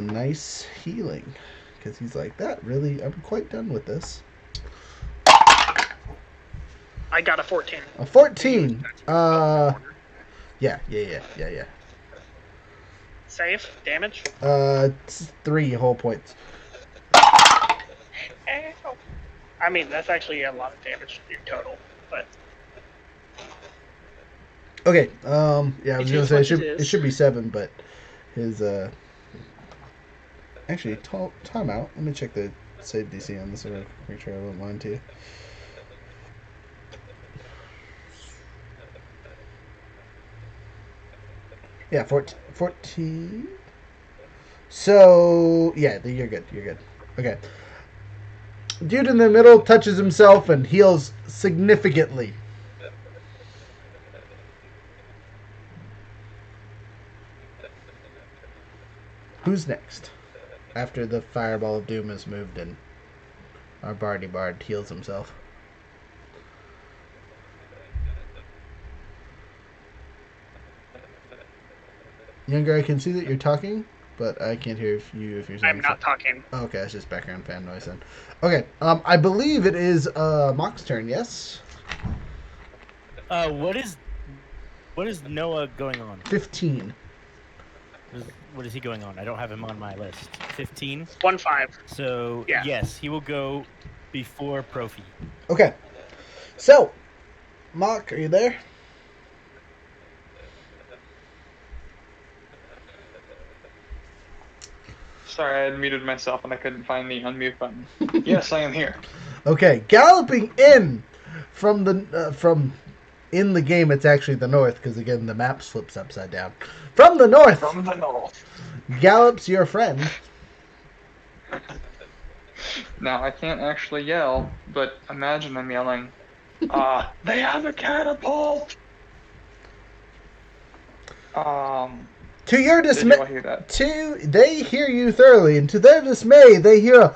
A: nice healing. Because he's like, that really, I'm quite done with this.
E: I got a 14.
A: A 14. Yeah.
E: Save? Damage?
A: It's 3 whole points.
E: I mean, that's actually a lot of damage in total, but...
A: Okay, yeah, I was
E: It
A: gonna
E: is
A: say
E: what it
A: it
E: is.
A: should be 7, but his, actually, time out. Let me check the save DC on this one, make sure I won't lie to you. Yeah, 14. So, yeah, you're good. Okay. Dude in the middle touches himself and heals significantly. Who's next? After the fireball of doom is moved and our Barney Bard heals himself. Younger, I can see that you're talking, but I can't hear if you're saying
E: I'm not talking.
A: Okay, that's just background fan noise then. Okay, I believe it is Mock's turn, yes?
B: What is Noah going on?
A: 15.
B: What is he going on? I don't have him on my list. 15.
E: 1-5.
B: So
E: Yeah.
B: yes, he will go before Profi.
A: Okay. So, Mock, are you there?
F: Sorry, I had muted myself and I couldn't find the unmute button. Yes, I am here.
A: Okay, galloping in from the in the game. It's actually the north because again the map flips upside down. From the north,
F: From the north.
A: gallops your friend.
F: Now, I can't actually yell, but imagine I'm yelling, they have a catapult!
A: To your
F: Did
A: dismay,
F: you all hear that?
A: they hear you thoroughly, and to their dismay, they hear a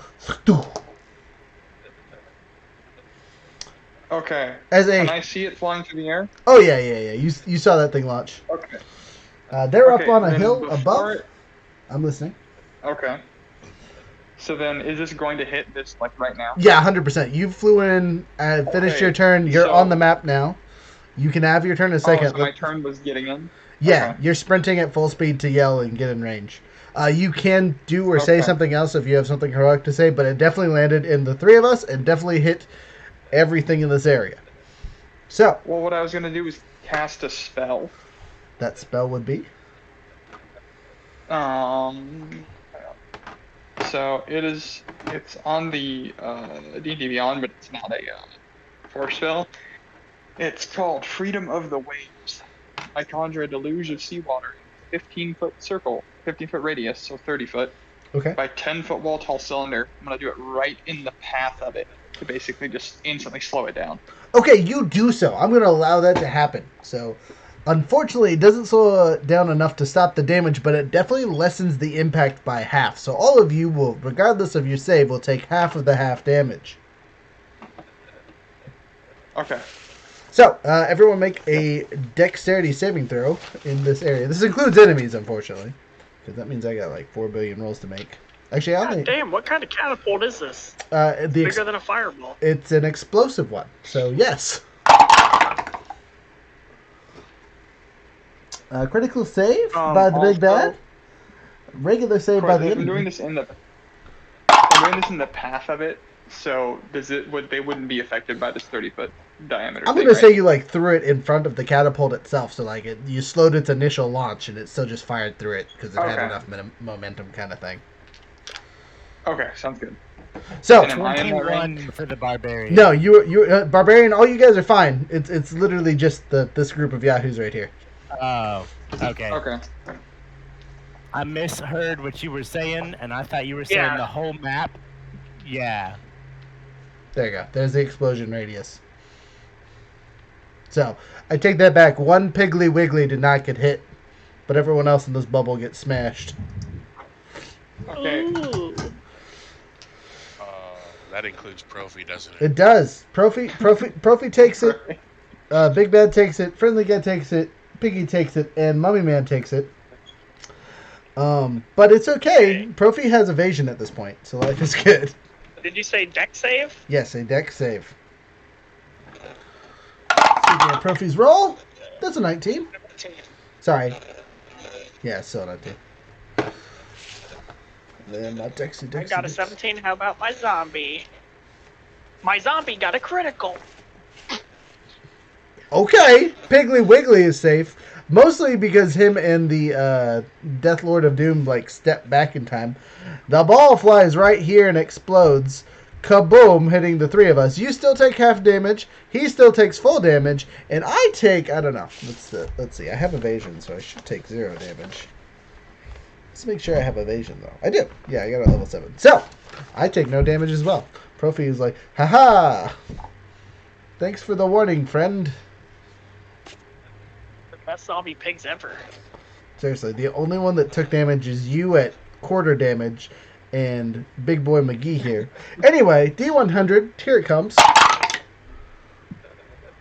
F: Okay.
A: as a.
F: Can I see it flying through the air?
A: Oh yeah. You saw that thing launch.
F: Okay.
A: They're up
F: Okay,
A: on a
F: then
A: hill
F: before
A: above.
F: it-
A: I'm listening.
F: Okay. So then, is this going to hit this, like, right now?
A: Yeah, 100%. You flew in, finished
F: Okay,
A: your turn. You're
F: so-
A: on the map now. You can have your turn in a second.
F: Oh, so my turn was getting in?
A: Yeah,
F: Okay.
A: you're sprinting at full speed to yell and get in range. You can do or say
F: Okay.
A: something else if you have something heroic to say, but it definitely landed in the three of us and definitely hit everything in this area. So,
F: Well, what I was going to do was cast a spell.
A: that spell would be?
F: So it's on the D&D Beyond, but it's not a force spell. It's called Freedom of the Waves. I conjure a deluge of seawater in a 15-foot circle, 15-foot radius, so 30 foot,
A: Okay.
F: by 10-foot wall tall cylinder. I'm going to do it right in the path of it to basically just instantly slow it down.
A: Okay, you do so. I'm going to allow that to happen. So, unfortunately, it doesn't slow it down enough to stop the damage, but it definitely lessens the impact by half. So all of you will, regardless of your save, will take half of the half damage.
F: Okay.
A: So, everyone make a dexterity saving throw in this area. This includes enemies, unfortunately. Because that means I got like 4 billion rolls to make. Actually, I
E: God
A: only...
E: damn, what kind of catapult is this? Bigger than a fireball.
A: It's an explosive one. So, yes. Critical save by the big bad. Regular save by the
F: I'm
A: enemy.
F: doing this in the path of it. So they wouldn't be affected by this 30-foot diameter.
A: I'm
F: thing,
A: gonna say
F: right?
A: you like threw it in front of the catapult itself, so like you slowed its initial launch and it still just fired through it because it had
F: Okay.
A: enough momentum, kind of thing.
F: Okay, sounds good.
A: So
F: And am I in that
B: 21
F: range?
B: for the barbarian.
A: no, you barbarian. All you guys are fine. It's literally just this group of yahoos right here.
B: Oh, okay.
F: Okay.
B: I misheard what you were saying, and I thought you were saying
E: Yeah.
B: the whole map. Yeah.
A: There you go. There's the explosion radius. So I take that back. One Piggly Wiggly did not get hit, but everyone else in this bubble gets smashed.
F: Okay.
E: Ooh.
D: That includes Profi, doesn't it?
A: It does. Profi takes it. Big Bad takes it. Friendly Guy takes it. Piggy takes it, and Mummy Man takes it. But it's okay. Profi has evasion at this point, so life is good.
E: Did you say deck save?
A: Yes, a deck save. Speaking of Profi's roll, that's a 19. Sorry. Yeah, so 19. Then not Dexy.
E: I got a 17. How about my zombie? My zombie got a critical.
A: Okay, Piggly Wiggly is safe. Mostly because him and the Death Lord of Doom like step back in time. The ball flies right here and explodes. Kaboom, hitting the three of us. You still take half damage. He still takes full damage, and I take I don't know. Let's see. I have evasion, so I should take 0 damage. Let's make sure I have evasion though. I do. Yeah, I got a level 7. So I take no damage as well. Profi is like, haha. Thanks for the warning, friend.
E: The best zombie pigs ever.
A: Seriously, the only one that took damage is you at quarter damage and Big Boy McGee here. Anyway, D100, here it comes.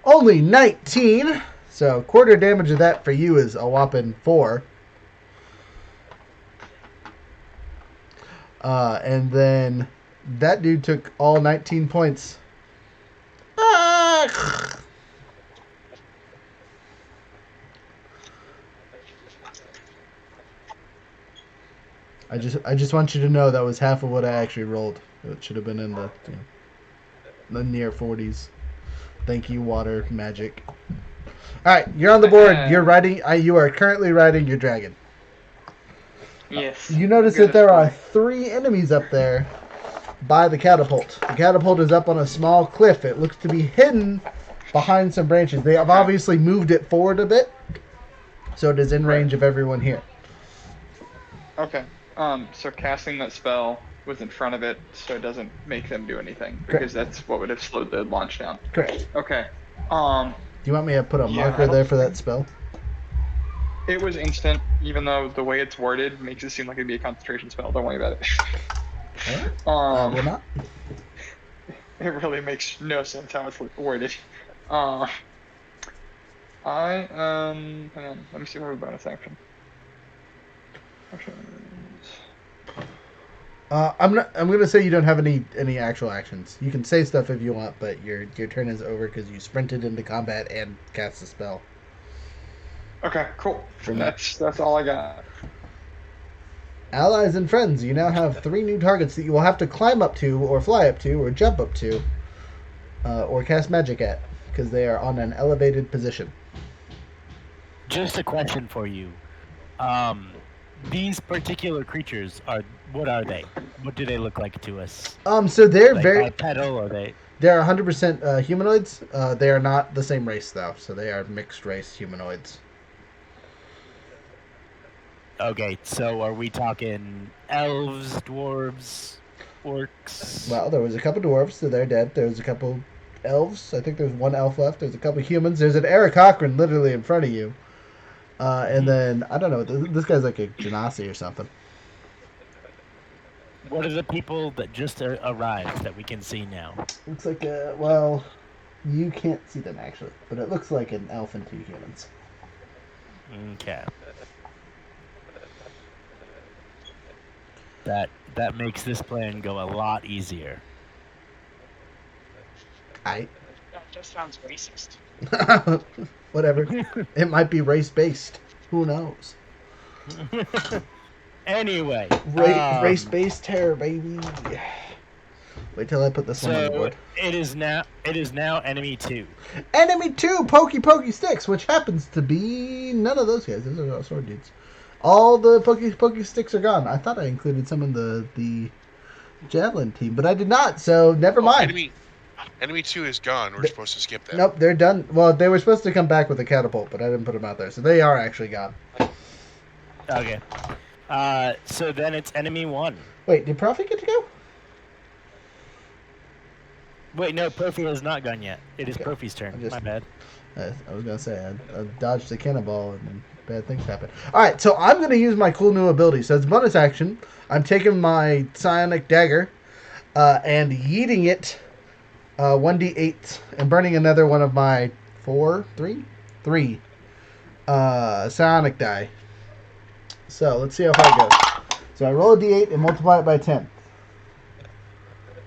A: Only 19. So quarter damage of that for you is a whopping 4. And then that dude took all 19 points. I just want you to know that was half of what I actually rolled. It should have been in the near 40s. Thank you, water magic. All right, you're on the board. You're riding. You are currently riding your dragon.
F: Yes.
A: You notice that there are 3 enemies up there by the catapult. The catapult is up on a small cliff. It looks to be hidden behind some branches. They have obviously moved it forward a bit, so it is in range of everyone here.
F: Okay. So casting that spell was in front of it, so it doesn't make them do anything, because that's what would have slowed the launch down.
A: Correct.
F: Okay.
A: Do you want me to put a marker there for that spell?
F: It was instant, even though the way it's worded makes it seem like it'd be a concentration spell. Don't worry about it.
A: Well, not.
F: It really makes no sense how it's worded. Hang on. Let me see if I have a bonus action.
A: I'm gonna say you don't have any actual actions. You can say stuff if you want, but your turn is over because you sprinted into combat and cast a spell.
F: Okay, cool. That's all I got.
A: Allies and friends, you now have 3 new targets that you will have to climb up to, or fly up to, or jump up to, or cast magic at, because they are on an elevated position.
B: Just a question for you. These particular creatures what are they? What do they look like to us?
A: So they're
B: like
A: very
B: bipedal, or they?
A: They're 100% humanoids. They are not the same race though, so they are mixed race humanoids.
B: Okay, so are we talking elves, dwarves, orcs?
A: Well, there was a couple dwarves, so they're dead. There was a couple elves. I think there's 1 elf left. There's a couple humans. There's an Eric Cochran literally in front of you. And then, I don't know, this guy's like a genasi or something.
B: What are the people that just arrived that we can see now?
A: Looks like well, you can't see them actually, but it looks like an elf and 2 humans.
B: Okay. That makes this plan go a lot easier.
E: That just sounds racist.
A: Whatever. It might be race-based. Who knows?
B: Anyway.
A: Race-based terror, baby. Wait till I put this one on the board.
B: It is now enemy 2.
A: Enemy 2, Pokey Sticks, which happens to be none of those guys. Those are all sword dudes. All the Pokey Sticks are gone. I thought I included some in the Javelin team, but I did not, so never mind.
D: Enemy 2 is gone. We're supposed to skip that.
A: Nope, they're done. Well, they were supposed to come back with a catapult, but I didn't put them out there, so they are actually gone.
B: Okay. So then it's enemy 1.
A: Wait, did Profi get to go?
B: Wait, no, Profi has not gone yet. It is Profi's turn. My bad.
A: I was going to say, I dodged the cannonball and bad things happen. Alright, so I'm going to use my cool new ability. So it's bonus action. I'm taking my psionic dagger and yeeting it 1d8 and burning another one of my 3 psionic die. So let's see how far it goes. So I roll a d8 and multiply it by 10.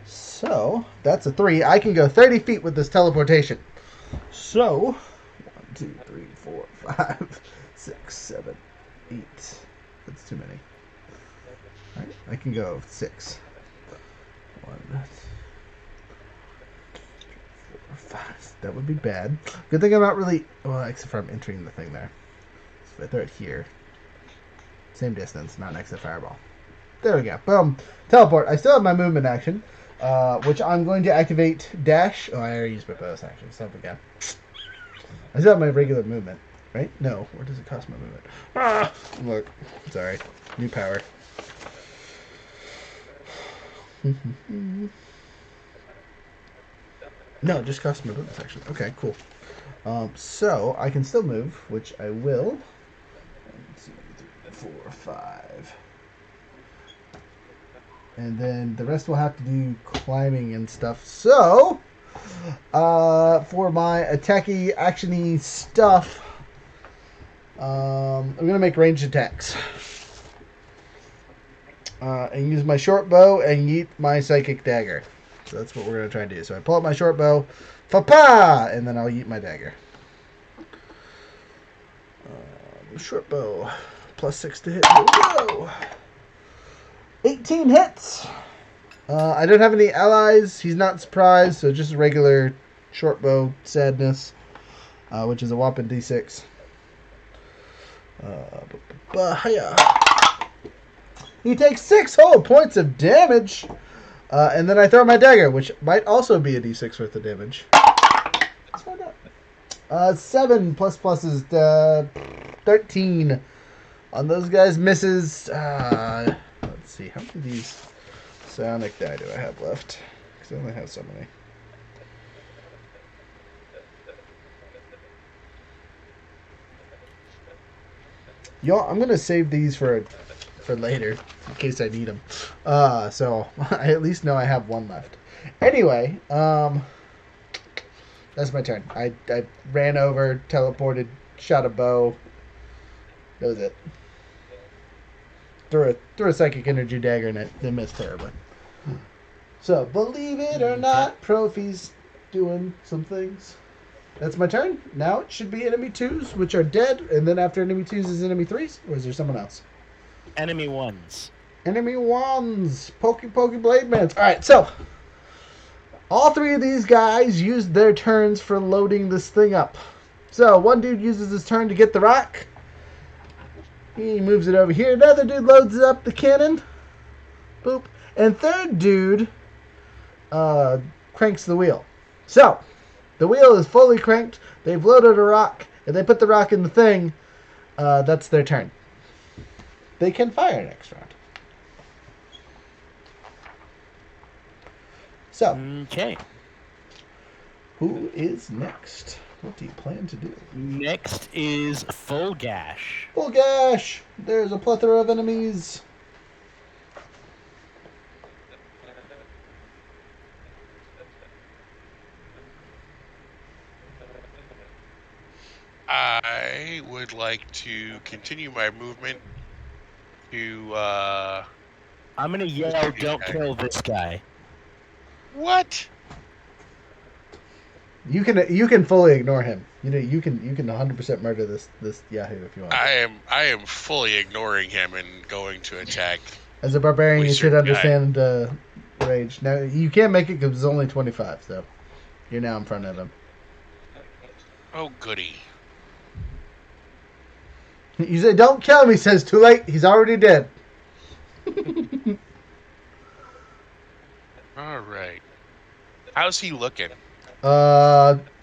A: So that's a 3. I can go 30 feet with this teleportation. So 1, 2, 3, 4, 5, 6, 7, 8. That's too many. All right, I can go 6. 1, 2, 4, 5. That would be bad. Good thing I'm not really well, except for I'm entering the thing there. So if I throw it here, same distance, not next to fireball. There we go. Boom. Teleport. I still have my movement action, which I'm going to activate dash. Oh, I already used my bonus action. Stop again. I still have my regular movement, right? No. Where does it cost my movement? Ah! Look. Sorry. New power. No, it just cost my bonus action. Okay, cool. So I can still move, which I will. 1, 2, 3, 4, 5. And then the rest will have to do climbing and stuff. So, for my attacky, actiony stuff, I'm going to make ranged attacks. And use my short bow and yeet my psychic dagger. So that's what we're going to try and do. So I pull out my short bow, fa-pa, and then I'll yeet my dagger. Short bow, +6 to hit. Here we go. 18 hits. I don't have any allies. He's not surprised, so just a regular short bow sadness, which is a whopping d6. Yeah. He takes 6 whole points of damage, and then I throw my dagger, which might also be a d6 worth of damage. Let's find out. 7 plus is 13 on those guys. Misses. Let's see, how many of these psionic die do I have left? Because I only have so many. Y'all, I'm going to save these for later in case I need them. So I at least know I have one left. Anyway, that's my turn. I ran over, teleported, shot a bow. That was it. Threw a psychic energy dagger and it missed terribly. So, believe it or not, Profi's doing some things. That's my turn. Now it should be enemy 2s, which are dead, and then after enemy 2s is enemy 3s, or is there someone else?
B: Enemy 1s.
A: Enemy 1s. Pokey Blade Mans. Alright, so all 3 of these guys used their turns for loading this thing up. So, one dude uses his turn to get the rock. He moves it over here. Another dude loads it up the cannon. Boop. And third dude cranks the wheel. So, the wheel is fully cranked. They've loaded a rock, and they put the rock in the thing. That's their turn. They can fire next round. So,
B: Okay.
A: Who is next? What do you plan to do?
B: Next is Full Gash.
A: Full Gash! There's a plethora of enemies.
D: I would like to continue my movement to
B: I'm gonna yell, "Don't kill this guy."
D: What?
A: You can fully ignore him. You can 100% murder this Yahoo if you want.
D: I am fully ignoring him and going to attack.
A: As a barbarian, you should
D: Wizard
A: understand rage. Now you can't make it because it's only 25, so you're now in front of him.
D: Oh goody!
A: You say, "Don't kill him." He says, "Too late. He's already dead."
D: All right. How's he looking?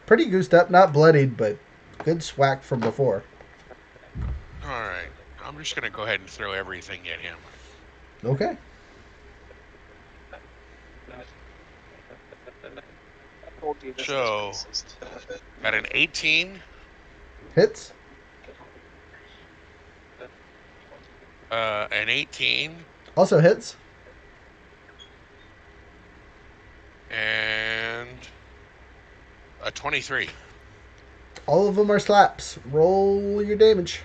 A: Pretty goosed up, not bloodied, but good swack from before.
D: All right. I'm just gonna go ahead and throw everything at him.
A: Okay.
D: So, got an 18,
A: Hits.
D: an 18,
A: Also hits.
D: and a 23.
A: All of them are slaps. Roll your damage.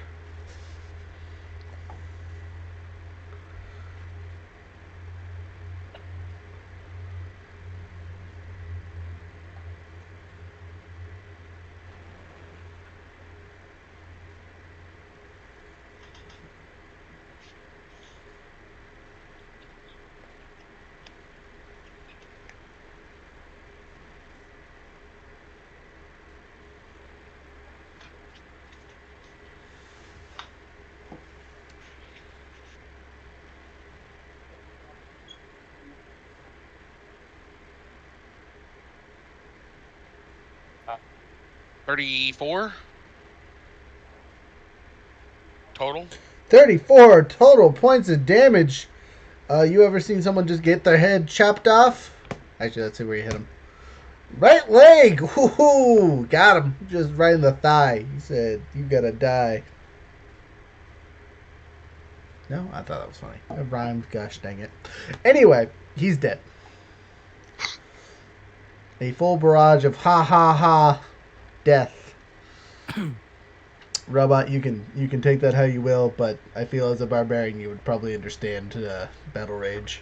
D: Uh, 34 total.
A: 34 total points of damage. You ever seen someone just get their head chopped off? Actually, let's see where you hit him. Right leg! Woohoo! Got him. Just right in the thigh. He said, "You gotta die." No? I thought that was funny. It rhymed. Gosh dang it. Anyway, he's dead. A full barrage of ha ha ha death. Robot, you can take that how you will, but I feel as a barbarian you would probably understand battle rage.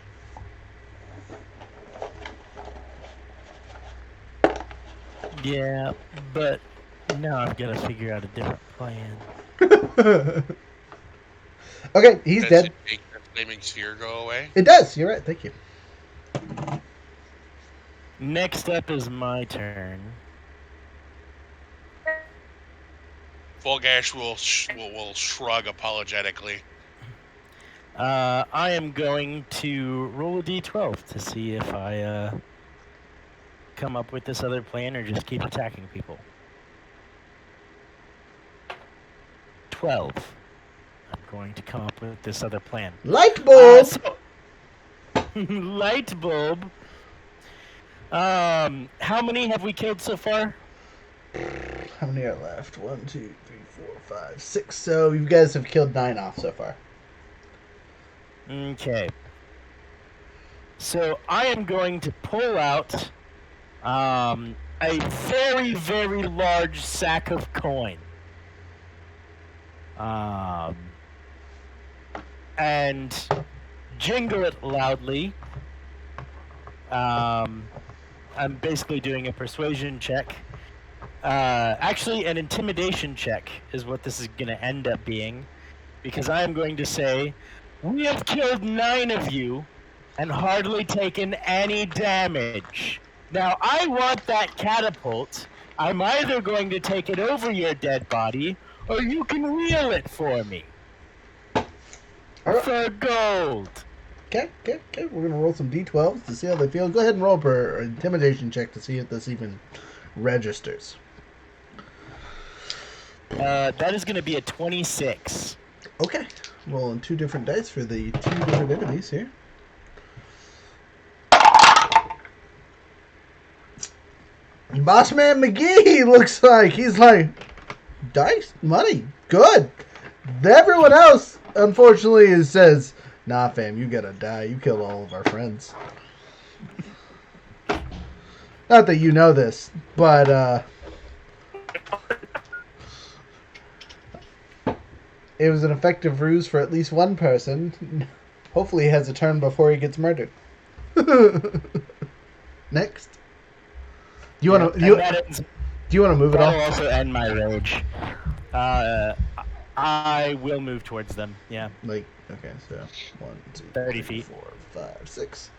B: Yeah, but now I've got to figure out a different plan.
A: Okay, he's
D: Does
A: dead.
D: it make flaming sphere go away?
A: It does. You're right. Thank you.
B: Next up is my turn.
D: Volgash will shrug apologetically.
B: I am going to roll a d12 to see if I come up with this other plan or just keep attacking people. 12. I'm going to come up with this other plan.
A: Light bulb.
B: Light bulb. How many have we killed so far?
A: How many are left? 1, 2, 3, 4, 5, 6. So you guys have killed 9 off so far.
B: Okay. So I am going to pull out a very, very large sack of coin. And jingle it loudly. I'm basically doing a persuasion check. Actually, an intimidation check is what this is going to end up being. Because I am going to say, we have killed 9 of you and hardly taken any damage. Now, I want that catapult. I'm either going to take it over your dead body, or you can wheel it for me. For gold.
A: Okay. We're going to roll some d12s to see how they feel. Go ahead and roll for an intimidation check to see if this even registers.
B: That is going to be a 26.
A: Okay. Rolling 2 different dice for the 2 different enemies here. Bossman McGee looks like he's like, dice, money, good. Everyone else, unfortunately, says, nah, fam, you gotta die. You killed all of our friends. Not that you know this, but it was an effective ruse for at least one person. Hopefully he has a turn before he gets murdered. Next. Do you want to? Do you want to move it
B: That'll
A: off?
B: also end my rage. I will move towards them. Yeah.
A: Like, okay, so 1, 2,
B: 30
A: 3,
B: feet.
A: 4, 5, 6.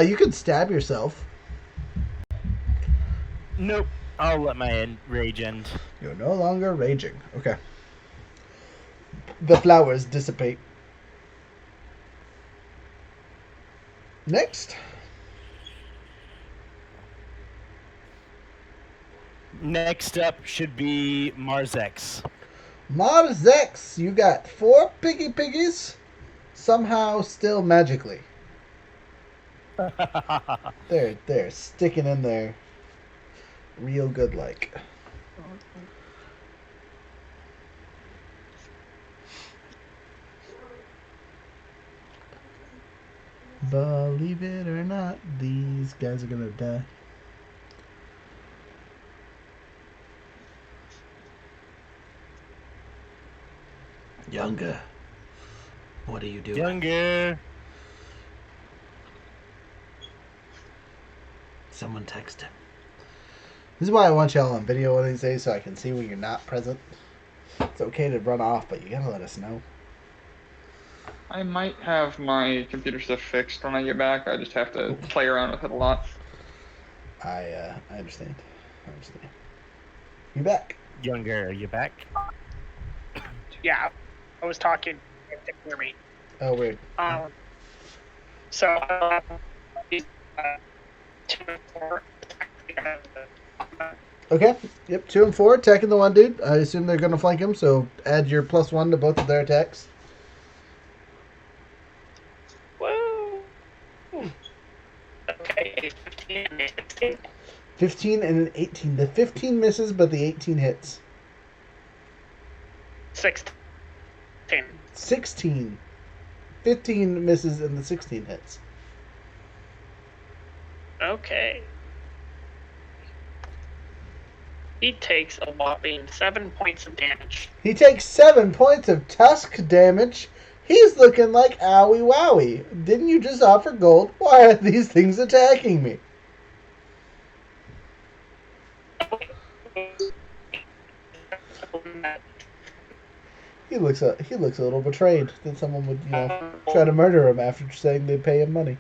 A: You could stab yourself.
B: Nope. I'll let my rage end.
A: You're no longer raging. Okay. The flowers dissipate. Next.
B: Next up should be Marzex.
A: Marzex, you got 4 piggies. Somehow still magically. They're sticking in there real good like. Believe it or not, these guys are gonna die. Younger. What are you doing?
B: Younger.
A: Someone text him. This is why I want y'all on video one of these days so I can see when you're not present. It's okay to run off, but you gotta let us know.
F: I might have my computer stuff fixed when I get back. I just have to play around with it a lot.
A: I understand. You back?
B: Younger, are you back?
E: Yeah, I was talking. You didn't hear me.
A: Oh, weird.
E: So, 2 and 4.
A: Okay. Yep, 2 and 4 attacking the one dude. I assume they're gonna flank him, so add your +1 to both of their attacks.
E: Woo! Okay, a 15 and a 16.
A: 15 and an 18. The 15 misses, but the 18 hits.
E: 16.
A: 16. 15 misses and the 16 hits.
E: Okay. He takes a whopping 7 points of damage.
A: He takes 7 points of tusk damage. He's looking like owie wowie. Didn't you just offer gold? Why are these things attacking me? He looks a little betrayed that someone would, try to murder him after saying they'd pay him money.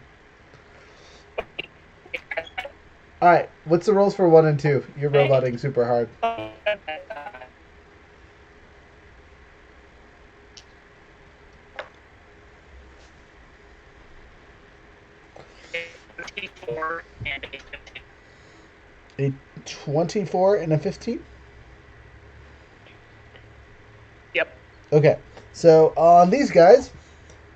A: All right, what's the rolls for 1 and 2? You're roboting super hard.
E: And a 15.
A: A 24 and a 15?
E: Yep.
A: Okay, so on these guys,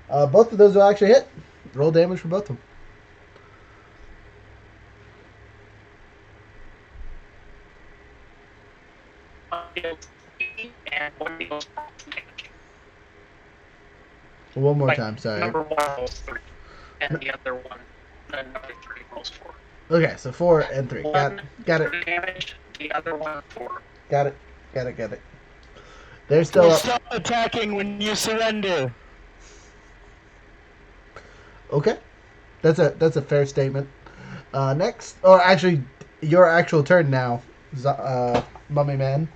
A: both of those will actually hit. Roll damage for both of them.
E: And one deals
A: One more
E: like,
A: time, sorry.
E: number 1 rolls 3, and the other one, the number 3 rolls 4.
A: Okay, so 4 and 3. Got it.
E: 3 damage, the other one 4.
A: Got it. They're still up.
B: Stop attacking when you surrender.
A: Okay, that's a fair statement. Next, or actually, your actual turn now, Mummy Man.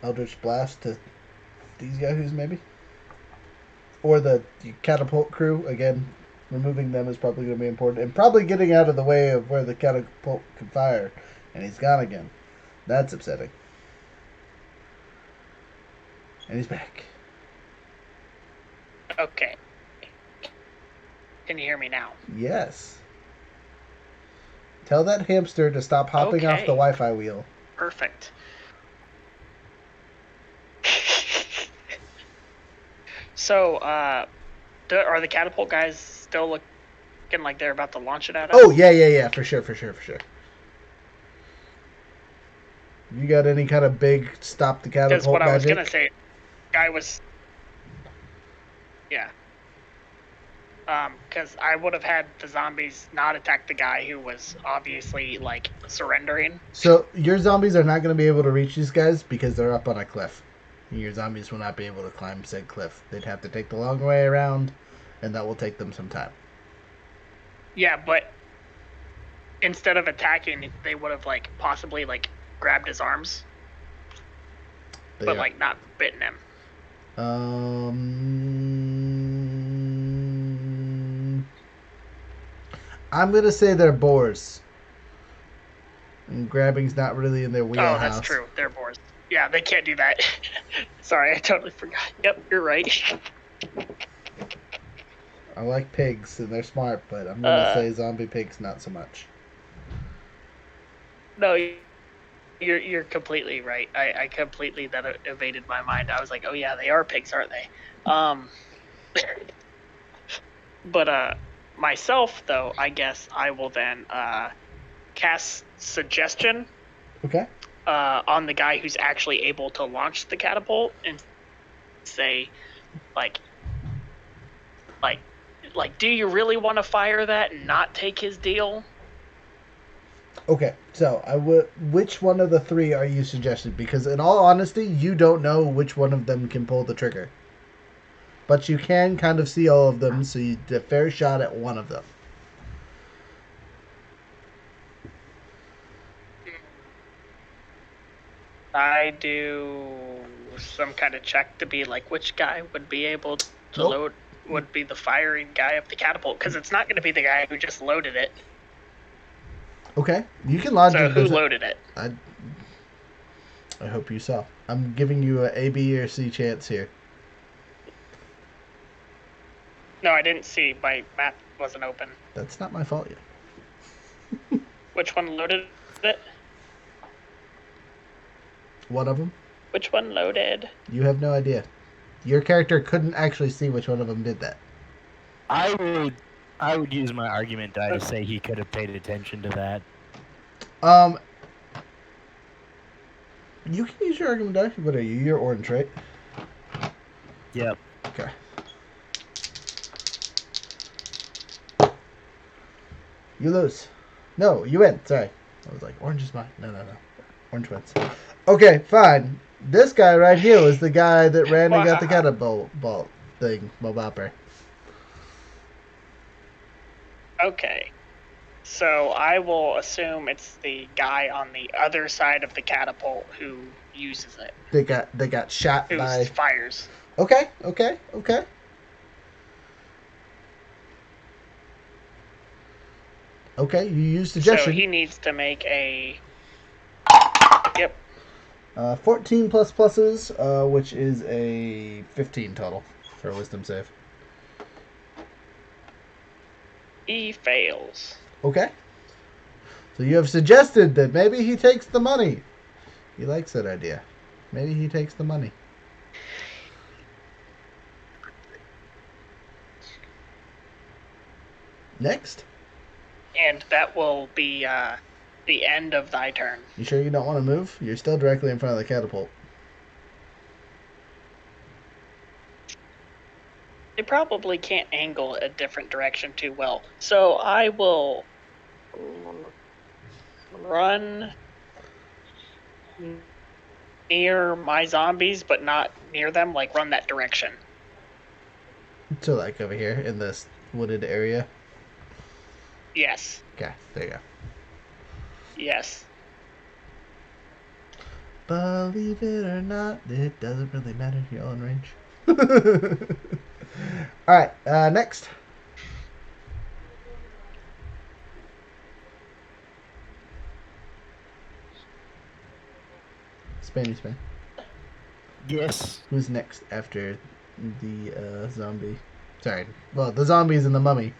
A: Eldritch Blast to these yahoos, maybe, or the catapult crew again. Removing them is probably going to be important, and probably getting out of the way of where the catapult can fire. And he's gone again. That's upsetting. And he's back.
E: Okay. Can you hear me now?
A: Yes. Tell that hamster to stop hopping off
E: Okay.
A: the Wi-Fi wheel.
E: Perfect. So, are the catapult guys still looking like they're about to launch it at us?
A: Oh, yeah, for sure. You got any kind of big stop the catapult
E: Because what
A: magic?
E: I was gonna say, guy was, yeah. Because I would have had the zombies not attack the guy who was obviously like surrendering.
A: So your zombies are not going to be able to reach these guys because they're up on a cliff. Your zombies will not be able to climb said cliff. They'd have to take the long way around, and that will take them some time.
E: Yeah, but instead of attacking, they would have like possibly like grabbed his arms, but like not bitten him.
A: I'm gonna say they're boars. And grabbing's not really in their wheelhouse.
E: Oh, that's true. They're boars. Yeah, they can't do that. Sorry, I totally forgot. Yep, you're right.
A: I like pigs and they're smart, but I'm gonna say zombie pigs not so much.
E: No, you're completely right. I completely that evaded my mind. I was like, oh yeah, they are pigs, aren't they? But myself though, I guess I will then cast suggestion.
A: Okay.
E: On the guy who's actually able to launch the catapult and say, like, do you really want to fire that and not take his deal?
A: Okay, so which one of the three are you suggesting? Because in all honesty, you don't know which one of them can pull the trigger. But you can kind of see all of them, so you get a fair shot at one of them.
E: I do some kind of check to be like, which guy would be able to
A: Nope.
E: load, would be the firing guy of the catapult, because it's not going to be the guy who just loaded it.
A: Okay, you can lodge
E: So
A: it.
E: who loaded it?
A: I hope you saw. I'm giving you a A, B, or C chance here.
E: No, I didn't see. My map wasn't open.
A: That's not my fault yet.
E: Which one loaded it?
A: One of them?
E: Which one loaded?
A: You have no idea. Your character couldn't actually see which one of them did that.
B: I would use my argument die to say he could have paid attention to that.
A: You can use your argument die. What are you? You're orange, right?
B: Yep.
A: Okay. You lose. No, you win. Sorry. I was like, orange is mine. No. Orange wins. Okay, fine. This guy right here was the guy that ran and got the catapult thing, Mobopper.
E: Okay. So I will assume it's the guy on the other side of the catapult who uses it,
A: They got shot
E: who
A: by.
E: fires.
A: Okay. Okay, you use suggestion.
E: So he needs to make a. Yep.
A: 14 plus pluses, which is a 15 total for a wisdom save.
E: He fails.
A: Okay. So you have suggested that maybe he takes the money. He likes that idea. Maybe he takes the money. Next.
E: And that will be the end of thy turn.
A: You sure you don't want to move? You're still directly in front of the catapult.
E: They probably can't angle a different direction too well. So I will run near my zombies, but not near them, like run that direction.
A: So like over here in this wooded area.
E: Yes.
A: Okay, there you go.
E: Yes.
A: Believe it or not, it doesn't really matter. You're all in range. Alright, next. Spainy Spain.
B: Yes.
A: Who's next after the zombie? Sorry. Well, the zombies and the mummy.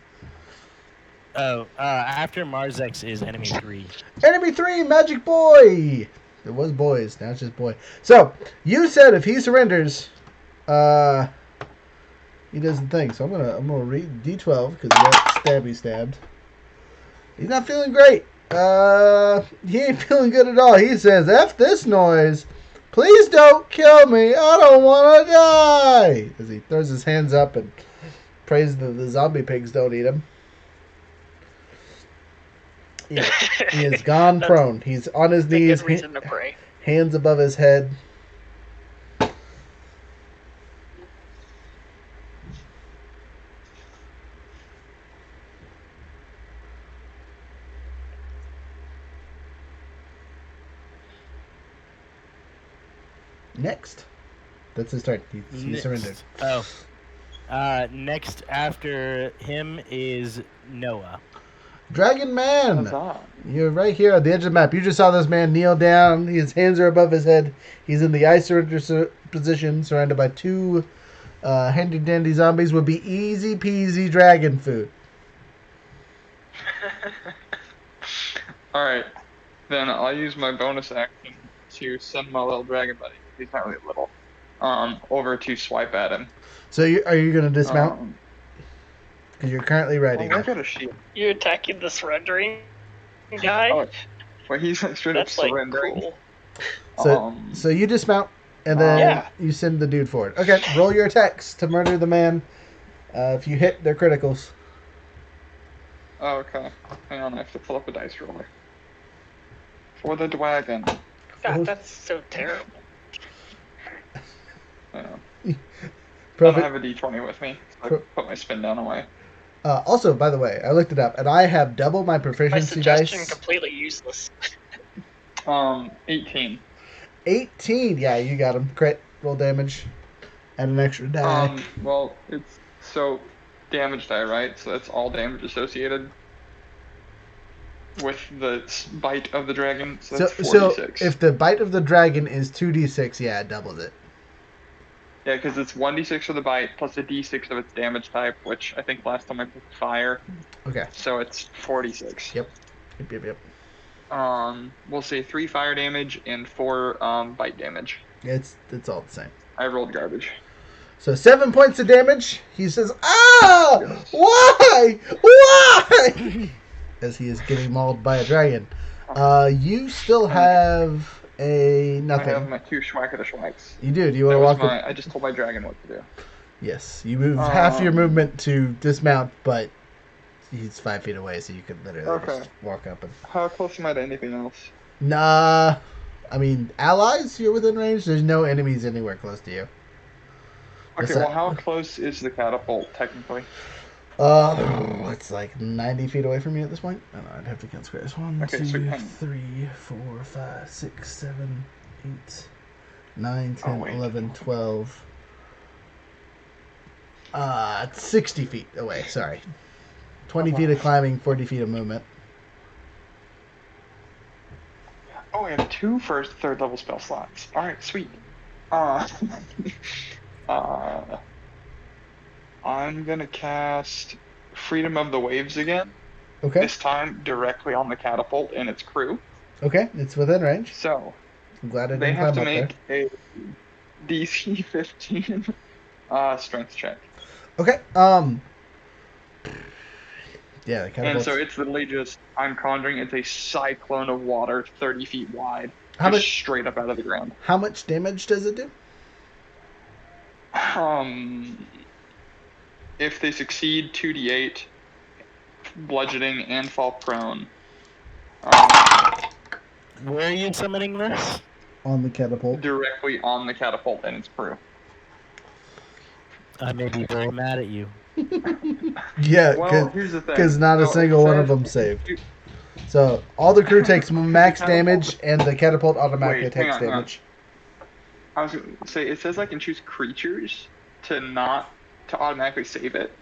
B: Oh, after Marzex is enemy 3.
A: Enemy 3, Magic Boy! It was boys, now it's just boy. So, you said if he surrenders, he does the thing. So I'm gonna read D12 because he got stabbed. He's not feeling great. He ain't feeling good at all. He says, "F this noise. Please don't kill me. I don't want to die." As he throws his hands up and prays that the zombie pigs don't eat him. He is gone prone. He's on his knees,
E: Good reason to pray.
A: hands above his head. Next. That's his turn. He surrendered.
B: Oh. Next after him is Noah.
A: Dragon Man!
F: Huzzah.
A: You're right here at the edge of the map. You just saw this man kneel down. His hands are above his head. He's in the I surrender position, surrounded by two handy dandy zombies. Would be easy peasy dragon food.
F: Alright. Then I'll use my bonus action to send my little dragon buddy. He's not really little. Over to swipe at him.
A: So are you going to dismount? Because you're currently riding
F: I
A: it.
F: got a shield.
E: You attacking the surrendering guy?
F: Oh, well, he's like straight
E: That's
F: up
E: like
F: surrendering.
E: cool.
A: So you dismount, and then
E: Yeah.
A: you send the dude forward. Okay, roll your attacks to murder the man. If you hit, they're criticals.
F: Oh, okay. Hang on, I have to pull up a dice roller. For the dragon.
E: God, that's so terrible.
F: I
A: Profit.
F: don't have a d20 with me. So I put my spin down away.
A: Also, by the way, I looked it up, and I have double my
E: My
A: proficiency
E: suggestion
A: dice.
E: completely useless.
F: 18.
A: 18. Yeah, you got him. Crit. Roll damage. And an extra die.
F: Well, it's so damage die, right? So that's all damage associated with the bite of the dragon. So that's 46.
A: So if the bite of the dragon is 2d6, yeah, it doubles it.
F: Yeah, because it's 1d6 for the bite plus a d6 of its damage type, which I think last time I picked fire.
A: Okay.
F: So it's 46.
A: Yep.
F: We'll say 3 fire damage and 4 bite damage.
A: It's all the same.
F: I rolled garbage.
A: So 7 points of damage. He says, "Ah! Why? Why?" As he is getting mauled by a dragon. You still have a nothing.
F: I have my 2 schwack of the schwacks.
A: You do. Do you want to walk?
F: I just told my dragon what to do.
A: Yes. You move half your movement to dismount, but he's 5 feet away, so you could literally just walk up and.
F: How close am I to anything else?
A: Nah. I mean, allies. You're within range. There's no enemies anywhere close to you.
F: Okay, well, how close is the catapult, technically?
A: It's like 90 feet away from me at this point. Oh, I'd have to count squares. 1,
F: Okay,
A: 2,
F: so
A: 3, 4, 5, 6, 7, 8, 9,
F: Oh,
A: 10,
F: wait.
A: 11, 12. 60 feet away. Sorry. 20 feet of climbing, 40 feet of movement.
F: Oh, I have 2 third level spell slots. All right, sweet. I'm gonna cast Freedom of the Waves again.
A: Okay.
F: This time directly on the catapult and its crew.
A: Okay, it's within range.
F: So
A: I'm glad I
F: they
A: didn't
F: have
A: climb
F: to
A: up there.
F: make a DC 15 strength check.
A: Okay. Yeah, the catapult.
F: And so it's literally just, I'm conjuring, it's a cyclone of water 30 feet wide.
A: How
F: just
A: much-
F: straight up out of the ground.
A: How much damage does it do?
F: If they succeed, 2d8, bludgeoning, and fall prone.
B: Where are you summoning this?
A: On the catapult.
F: Directly on the catapult and its crew.
B: I may be very mad at you.
A: Yeah,
F: Well, here's the thing.
A: because not a
F: So it
A: single one of
F: says-
A: them saved. So all the crew takes max damage, and the catapult automatically
F: Wait, hang
A: takes
F: on, hang on.
A: damage.
F: I was going to say, it says I can choose creatures to automatically save it.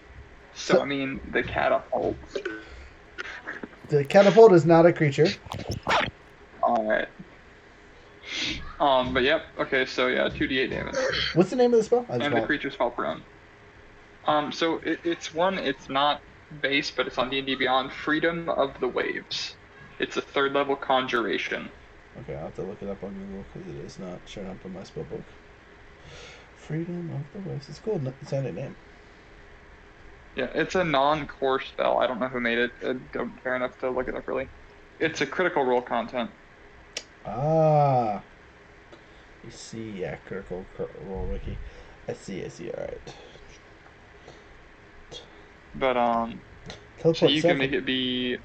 F: So, I mean, the catapult.
A: The catapult is not a creature.
F: Alright. But yep, okay, so yeah, 2d8 damage.
A: What's the name of the spell?
F: And the creatures fall prone. So it's not base, but it's on D&D Beyond, Freedom of the Waves. It's a 3rd level conjuration.
A: Okay, I'll have to look it up on Google because it is not showing up in my spell book. Freedom of the Waves. It's cool. Sounding name.
F: Yeah, it's a non-core spell. I don't know who made it. I don't care enough to look it up, really. It's a critical role content.
A: Ah. You see, yeah, critical roll wiki. I see, alright.
F: But,
A: Teleport
F: so you
A: 7.
F: can make it be,